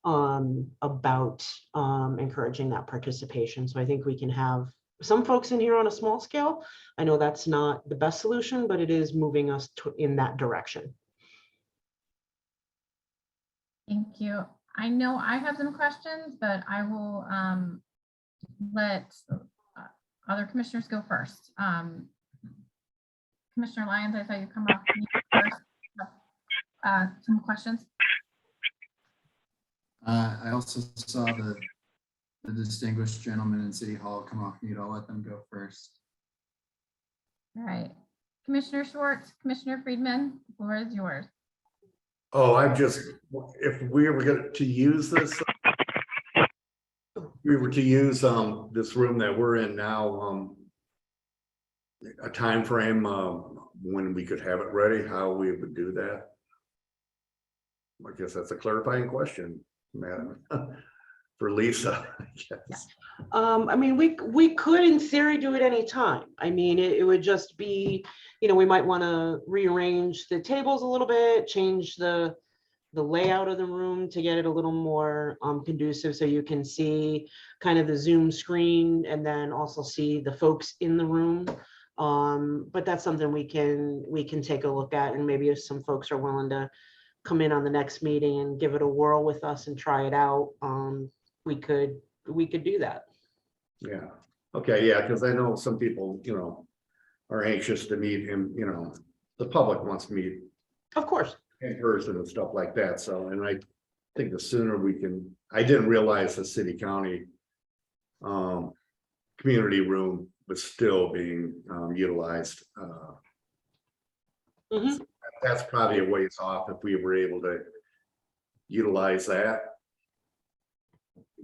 about encouraging that participation. So I think we can have some folks in here on a small scale. I know that's not the best solution, but it is moving us in that direction. Thank you. I know I have some questions, but I will let other commissioners go first. Commissioner Lyons, I saw you come off mute first. Some questions. I also saw the distinguished gentleman in City Hall come off mute. I'll let them go first. All right. Commissioner Schwartz, Commissioner Friedman, the floor is yours. Oh, if we were going to use this, we were to use this room that we're in now, a time frame when we could have it ready, how we would do that. I guess that's a clarifying question, Madam, for Lisa, I guess. I mean, we could in theory do it anytime. I mean, it would just be, you know, we might want to rearrange the tables a little bit, change the layout of the room to get it a little more conducive, so you can see kind of the Zoom screen and then also see the folks in the room. But that's something we can take a look at, and maybe if some folks are willing to come in on the next meeting and give it a whirl with us and try it out, we could do that. Yeah. Okay. Yeah. Because I know some people, you know, are anxious to meet him. You know, the public wants to meet, of course, in person and stuff like that. So, and I think the sooner we can. I didn't realize the city county community room was still being utilized. That's probably a ways off if we were able to utilize that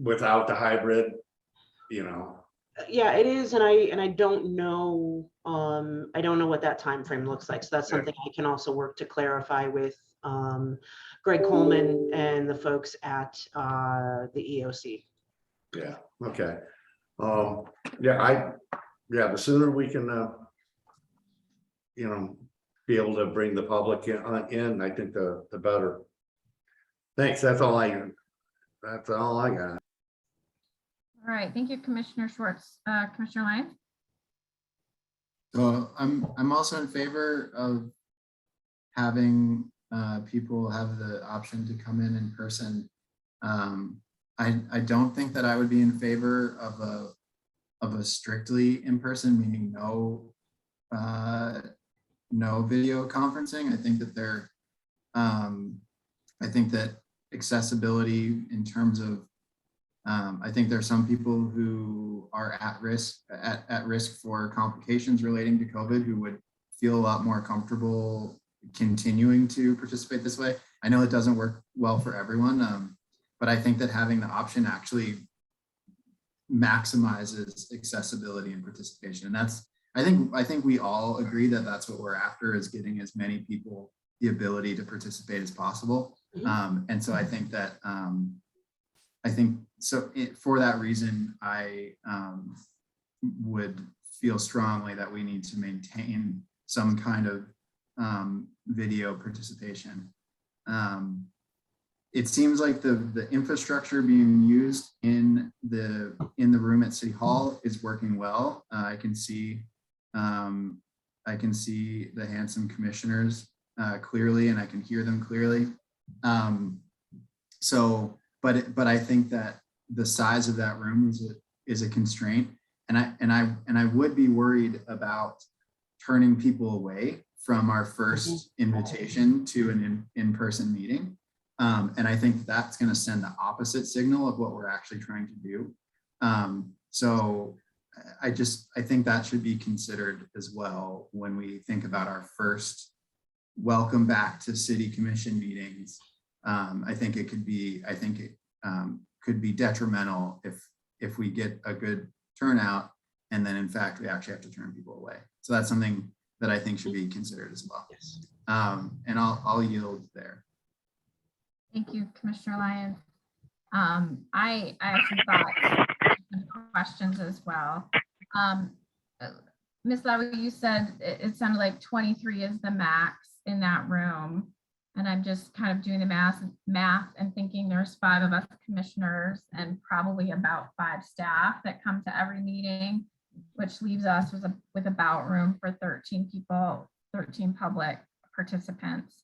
without the hybrid, you know. Yeah, it is, and I don't know. I don't know what that time frame looks like. So that's something I can also work to clarify with Greg Coleman and the folks at the EOC. Yeah. Okay. Yeah. The sooner we can, you know, be able to bring the public in, I think the better. Thanks. That's all I got. All right. Thank you, Commissioner Schwartz. Commissioner Lyons? So I'm also in favor of having people have the option to come in person. I don't think that I would be in favor of a strictly in person, meaning no video conferencing. I think that I think that accessibility in terms of I think there are some people who are at risk for complications relating to COVID who would feel a lot more comfortable continuing to participate this way. I know it doesn't work well for everyone, but I think that having the option actually maximizes accessibility and participation. And that's, I think we all agree that that's what we're after, is getting as many people the ability to participate as possible. And so I think that for that reason, I would feel strongly that we need to maintain some kind of video participation. It seems like the infrastructure being used in the room at City Hall is working well. I can see the handsome commissioners clearly, and I can hear them clearly. But I think that the size of that room is a constraint, and I would be worried about turning people away from our first invitation to an in-person meeting. And I think that's going to send the opposite signal of what we're actually trying to do. So I think that should be considered as well when we think about our first welcome back to city commission meetings. I think it could be detrimental if we get a good turnout and then in fact we actually have to turn people away. So that's something that I think should be considered as well. Yes. And I'll yield there. Thank you, Commissioner Lyons. I have some thoughts and questions as well. Ms. Lowy, you said it sounded like 23 is the max in that room. And I'm just kind of doing the math and thinking there's 5 of us commissioners and probably about 5 staff that come to every meeting, which leaves us with about room for 13 people, 13 public participants.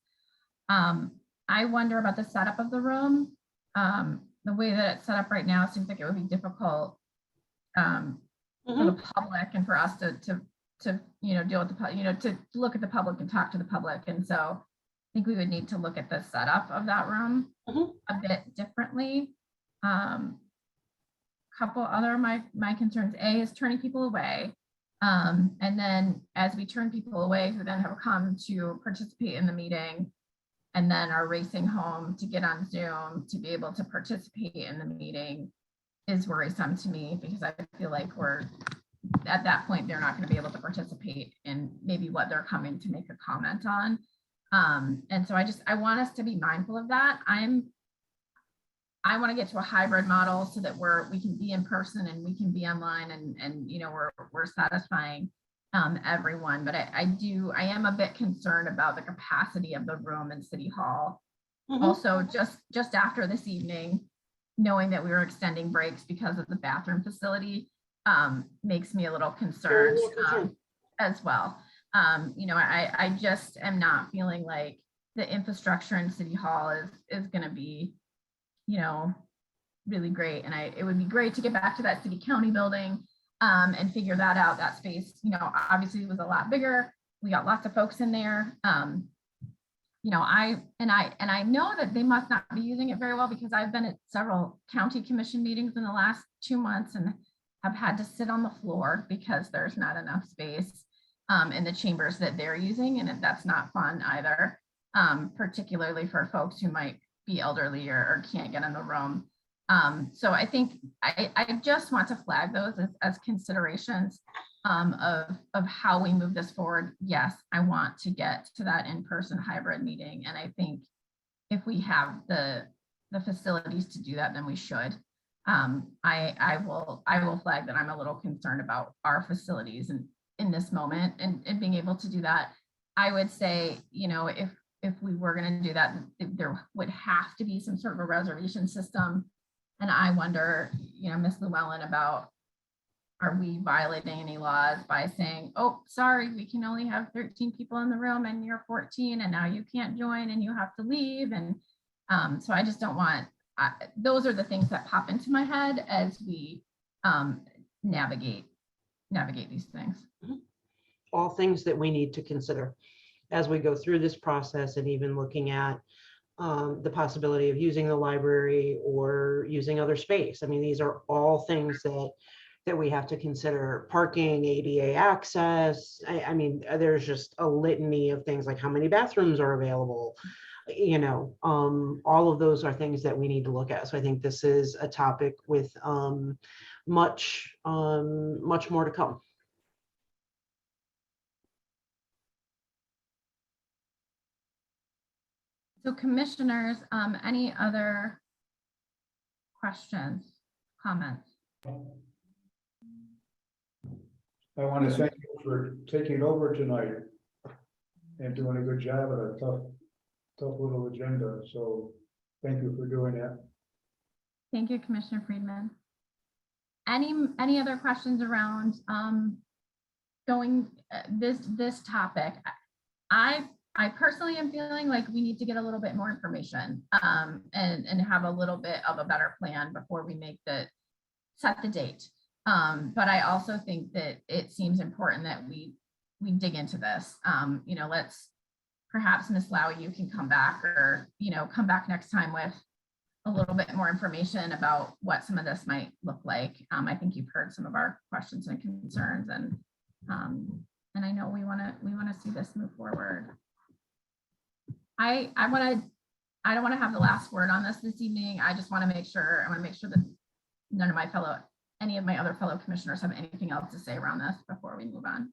I wonder about the setup of the room. The way that it's set up right now seems like it would be difficult for the public and for us to deal with the to look at the public and talk to the public. And so I think we would need to look at the setup of that room a bit differently. Couple other my concerns. A is turning people away. And then as we turn people away who then have come to participate in the meeting and then are racing home to get on Zoom to be able to participate in the meeting is worrisome to me, because I feel like we're at that point, they're not going to be able to participate in maybe what they're coming to make a comment on. And so I want us to be mindful of that. I want to get to a hybrid model so that we can be in person and we can be online and we're satisfying everyone. But I am a bit concerned about the capacity of the room in City Hall. Also, just after this evening, knowing that we were extending breaks because of the bathroom facility makes me a little concerned as well. I just am not feeling like the infrastructure in City Hall is going to be, really great. And it would be great to get back to that city county building and figure that out. That space, obviously was a lot bigger. We got lots of folks in there. I know that they must not be using it very well, because I've been at several county commission meetings in the last 2 months and have had to sit on the floor because there's not enough space in the chambers that they're using. And that's not fun either, particularly for folks who might be elderly or can't get in the room. So I think I just want to flag those as considerations of how we move this forward. Yes, I want to get to that in-person hybrid meeting. And I think if we have the facilities to do that, then we should. I will flag that I'm a little concerned about our facilities and in this moment and being able to do that. I would say, if we were going to do that, there would have to be some sort of a reservation system. And I wonder, Ms. Llewellyn, about, are we violating any laws by saying, oh, sorry, we can only have 13 people in the room and you're 14 and now you can't join and you have to leave. And so I just don't want, those are the things that pop into my head as we navigate these things. All things that we need to consider as we go through this process, and even looking at the possibility of using the library or using other space. I mean, these are all things that we have to consider. Parking, ADA access. I mean, there's just a litany of things, like how many bathrooms are available. All of those are things that we need to look at. So I think this is a topic with much more to come. So commissioners, any other questions, comments? I want to thank you for taking over tonight and doing a good job at a tough little agenda. So thank you for doing that. Thank you, Commissioner Friedman. Any other questions around going this topic? I personally am feeling like we need to get a little bit more information and have a little bit of a better plan before we set the date. But I also think that it seems important that we dig into this. Let's perhaps Ms. Lowy, you can come back, or come back next time with a little bit more information about what some of this might look like. I think you've heard some of our questions and concerns, and I know we want to see this move forward. I don't want to have the last word on this evening. I just want to make sure that none of any of my other fellow commissioners have anything else to say around this before we move on.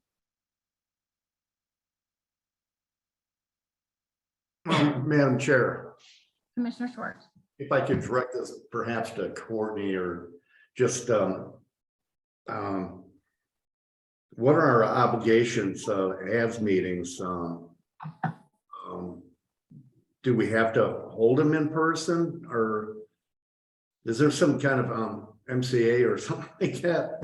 Madam Chair. Commissioner Schwartz. If I could direct this perhaps to Courtney, or just what are our obligations as meetings? Do we have to hold them in person, or is there some kind of MCA or something like that?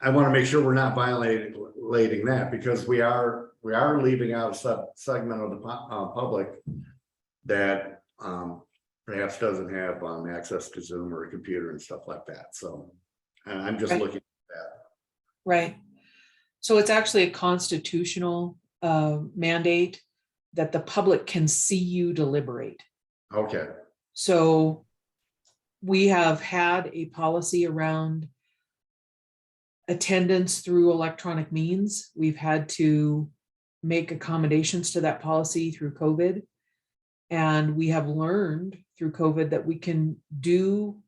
I want to make sure we're not violating that, because we are leaving out a segment of the public that perhaps doesn't have access to Zoom or a computer and stuff like that. So I'm just Right. looking at that. Right. So it's actually a constitutional mandate that the public can see you deliberate. Okay. So we have had a policy around attendance through electronic means. We've had to make accommodations to that policy through COVID. And we have learned through COVID that we can do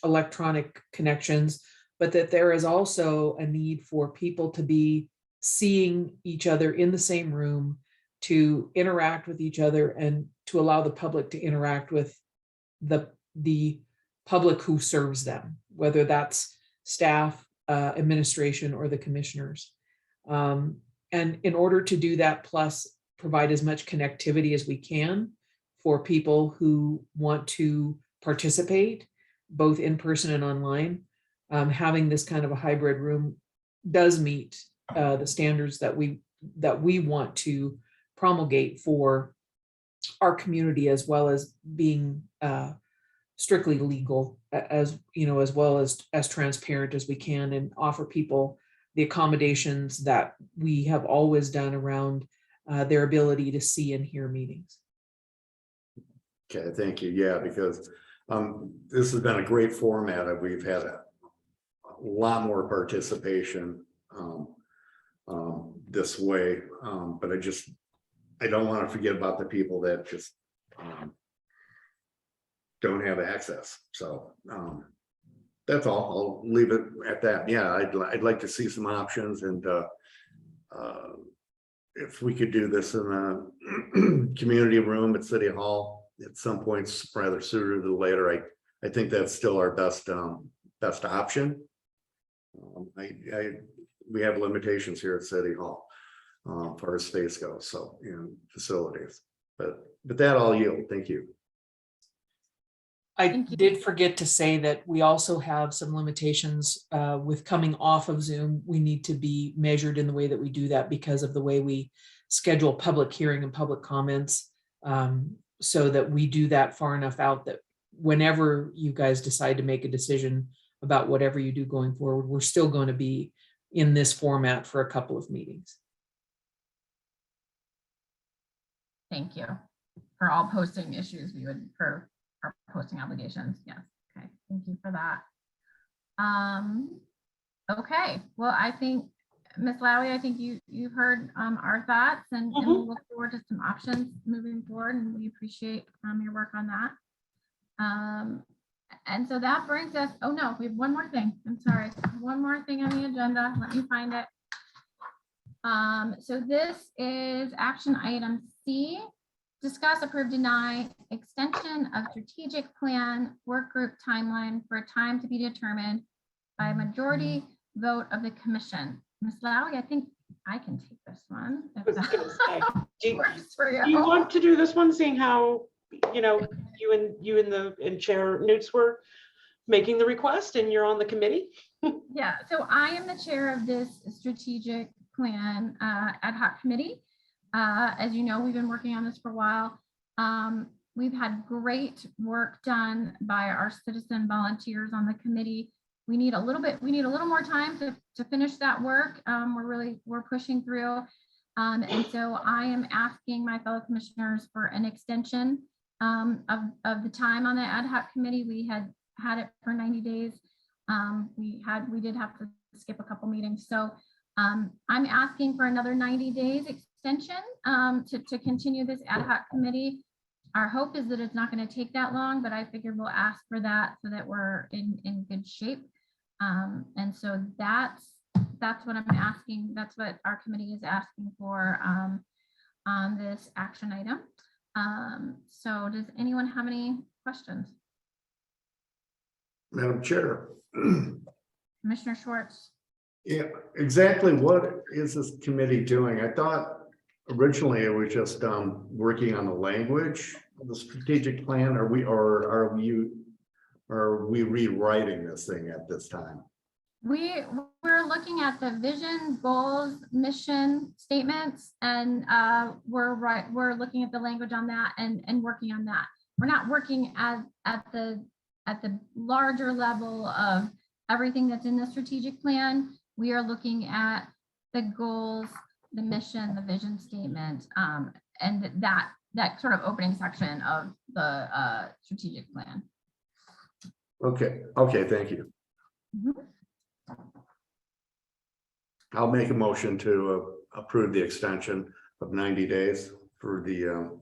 electronic connections, but that there is also a need for people to be seeing each other in the same room, to interact with each other, and to allow the public to interact with the public who serves them, whether that's staff, administration, or the commissioners. And in order to do that, plus provide as much connectivity as we can for people who want to participate, both in person and online, having this kind of a hybrid room does meet the standards that we want to promulgate for our community, as well as being strictly legal, as you know, as well as transparent as we can, and offer people the accommodations that we have always done around their ability to see and hear meetings. Okay, thank you. Yeah, because this has been a great format. We've had a lot more participation this way, but I don't want to forget about the people that just don't have access. So that's all. I'll leave it at that. Yeah, I'd like to see some options, and if we could do this in a community room at City Hall at some points, rather sooner than later, I think that's still our best option. We have limitations here at City Hall far as space goes, so facilities. But that I'll yield. Thank you. I did forget to say that we also have some limitations with coming off of Zoom. We need to be measured in the way that we do that because of the way we schedule public hearing and public comments, so that we do that far enough out that whenever you guys decide to make a decision about whatever you do going forward, we're still going to be in this format for a couple of meetings. Thank you for all posting issues. We would, for our posting obligations. Yes. Okay. Thank you for that. Okay. Well, I think Ms. Lowy, I think you've heard our thoughts, and we look forward to some options moving forward, and we appreciate your work on that. And so that brings us, oh no, we have one more thing. I'm sorry. One more thing on the agenda. Let me find it. So this is action item C. Discuss, approve, deny extension of strategic plan work group timeline for a time to be determined by a majority vote of the commission. Ms. Lowy, I think I can take this one. Do you want to do this one, seeing how you and Chair Newts were making the request, and you're on the committee? Yeah, so I am the chair of this strategic plan ad hoc committee. As you know, we've been working on this for a while. We've had great work done by our citizen volunteers on the committee. We need a little more time to finish that work. We're pushing through. And so I am asking my fellow commissioners for an extension of the time on the ad hoc committee. We had it for 90 days. We did have to skip a couple meetings. So I'm asking for another 90 days extension to continue this ad hoc committee. Our hope is that it's not going to take that long, but I figured we'll ask for that so that we're in good shape. And so that's what I'm asking. That's what our committee is asking for on this action item. So does anyone have any questions? Madam Chair. Commissioner Schwartz. Yeah, exactly what is this committee doing? I thought originally it was just working on the language of the strategic plan. Are we rewriting this thing at this time? We're looking at the vision, goals, mission statements, and we're looking at the language on that and working on that. We're not working at the larger level of everything that's in the strategic plan. We are looking at the goals, the mission, the vision statement, and that sort of opening section of the strategic plan. Okay, thank you. Mhm. I'll make a motion to approve the extension of 90 days for the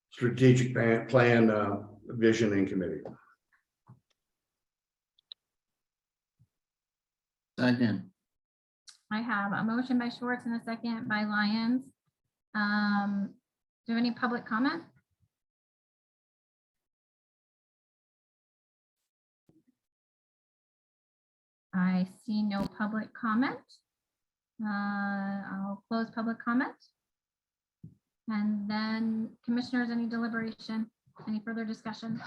strategic plan visioning committee. Second. I have a motion by Schwartz and a second by Lyons. Do you have any public comment? I see no public comment. I'll close public comment. And then commissioners, any deliberation, any further discussion?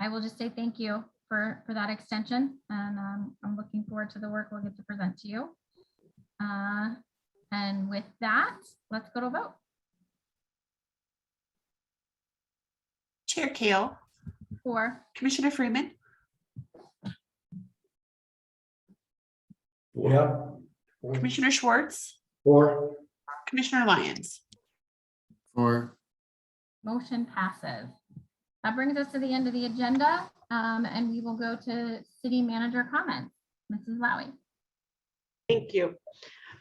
I will just say thank you for that extension, and I'm looking forward to the work we'll get to present to you. And with that, let's go to vote. Chair Kale, For. Commissioner Freeman, Yeah. Commissioner Schwartz, Or. Commissioner Lyons. For. Motion passes. That brings us to the end of the agenda, and we will go to city manager comments. Mrs. Lowy. Thank you.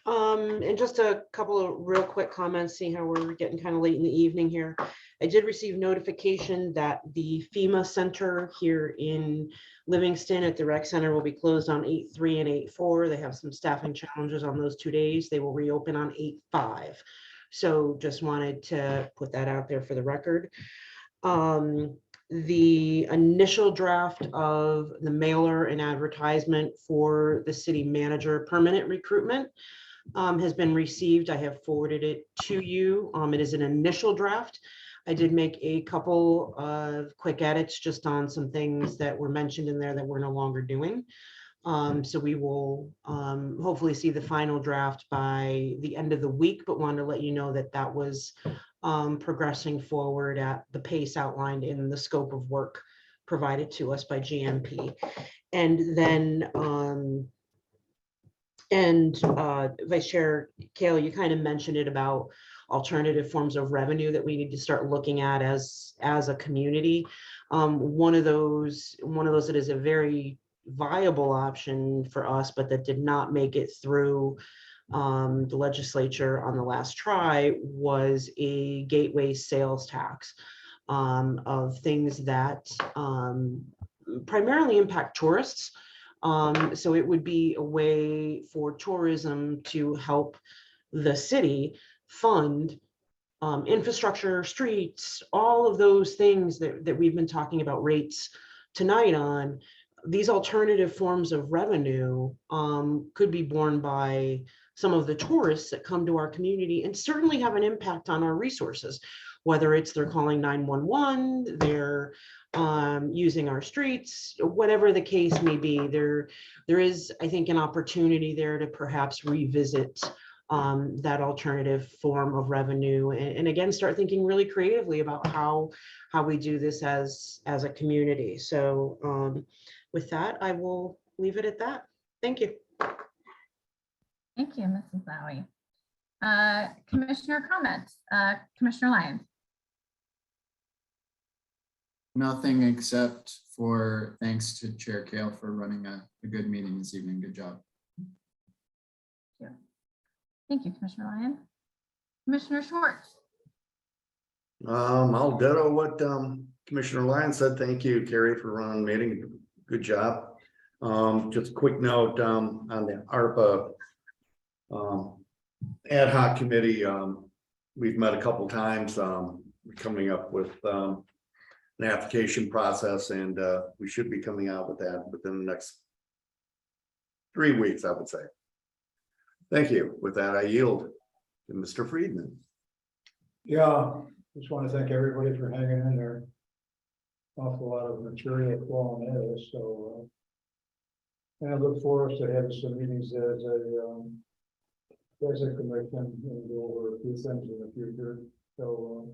And just a couple of real quick comments, seeing how we're getting kind of late in the evening here. I did receive notification that the FEMA Center here in Livingston at the rec center will be closed on 8/3 and 8/4. They have some staffing challenges on those 2 days. They will reopen on 8/5. So just wanted to put that out there for the record. The initial draft of the mailer and advertisement for the city manager permanent recruitment has been received. I have forwarded it to you. It is an initial draft. I did make a couple of quick edits just on some things that were mentioned in there that we're no longer doing. So we will hopefully see the final draft by the end of the week, but wanted to let you know that that was progressing forward at the pace outlined in the scope of work provided to us by GMP. And then Vice Chair Kale, you kind of mentioned it about alternative forms of revenue that we need to start looking at as a community. One of those that is a very viable option for us, but that did not make it through the legislature on the last try, was a gateway sales tax of things that primarily impact tourists. So it would be a way for tourism to help the city fund infrastructure, streets, all of those things that we've been talking about rates tonight on. These alternative forms of revenue could be borne by some of the tourists that come to our community and certainly have an impact on our resources, whether it's they're calling 911, they're using our streets, whatever the case may be. There is, I think, an opportunity there to perhaps revisit that alternative form of revenue, and again, start thinking really creatively about how we do this as a community. So with that, I will leave it at that. Thank you. Thank you, Mrs. Lowy. Commissioner comments, Commissioner Lyons. Nothing except for thanks to Chair Kale for running a good meeting this evening. Good job. Thank you, Commissioner Lyons. Commissioner Schwartz. I'll ditto what Commissioner Lyons said. Thank you, Carrie, for running the meeting. Good job. Just a quick note on the ARPA ad hoc committee. We've met a couple times, coming up with an application process, and we should be coming out with that within the next 3 weeks, I would say. Thank you. With that, I yield to Mr. Friedman. Yeah, just want to thank everybody for hanging in there. Awful lot of material flowing at us, so. And I look forward to having some meetings as a commission and go over a few things in the future. So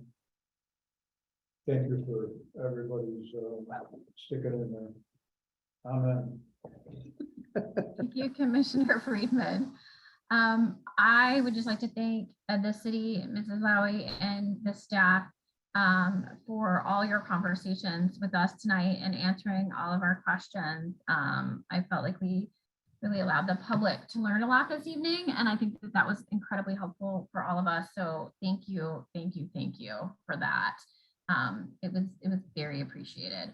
thank you for everybody's sticking in there. Amen. Thank you, Commissioner Friedman. I would just like to thank the city, Mrs. Lowy, and the staff for all your conversations with us tonight and answering all of our questions. I felt like we really allowed the public to learn a lot this evening, and I think that that was incredibly helpful for all of us. So thank you for that. It was very appreciated.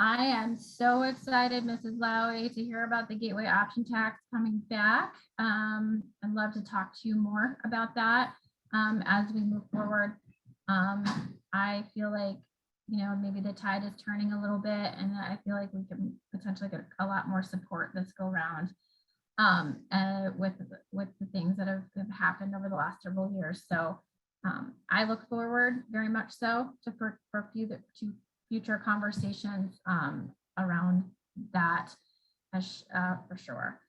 I am so excited, Mrs. Lowy, to hear about the gateway option tax coming back. I'd love to talk to you more about that as we move forward. I feel like, you know, maybe the tide is turning a little bit, and I feel like we can potentially get a lot more support this go round with the things that have happened over the last several years. So I look forward very much so to future conversations around that for sure.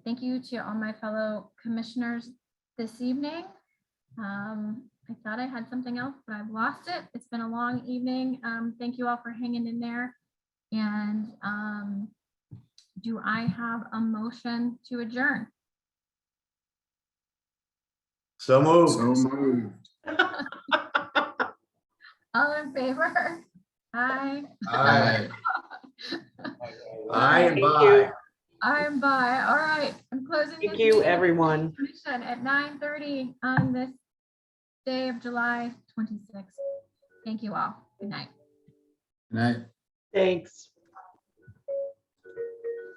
Thank you to all my fellow commissioners this evening. I thought I had something else, but I've lost it. It's been a long evening. Thank you all for hanging in there. And do I have a motion to adjourn? So moved. So moved. All in favor? Aye. Aye. Aye and Thank bye. you. I'm by. All right. I'm closing. Thank this you, meeting everyone. at 9:30 on this day of July 26th. Thank you all. Good night. Good night. Thanks.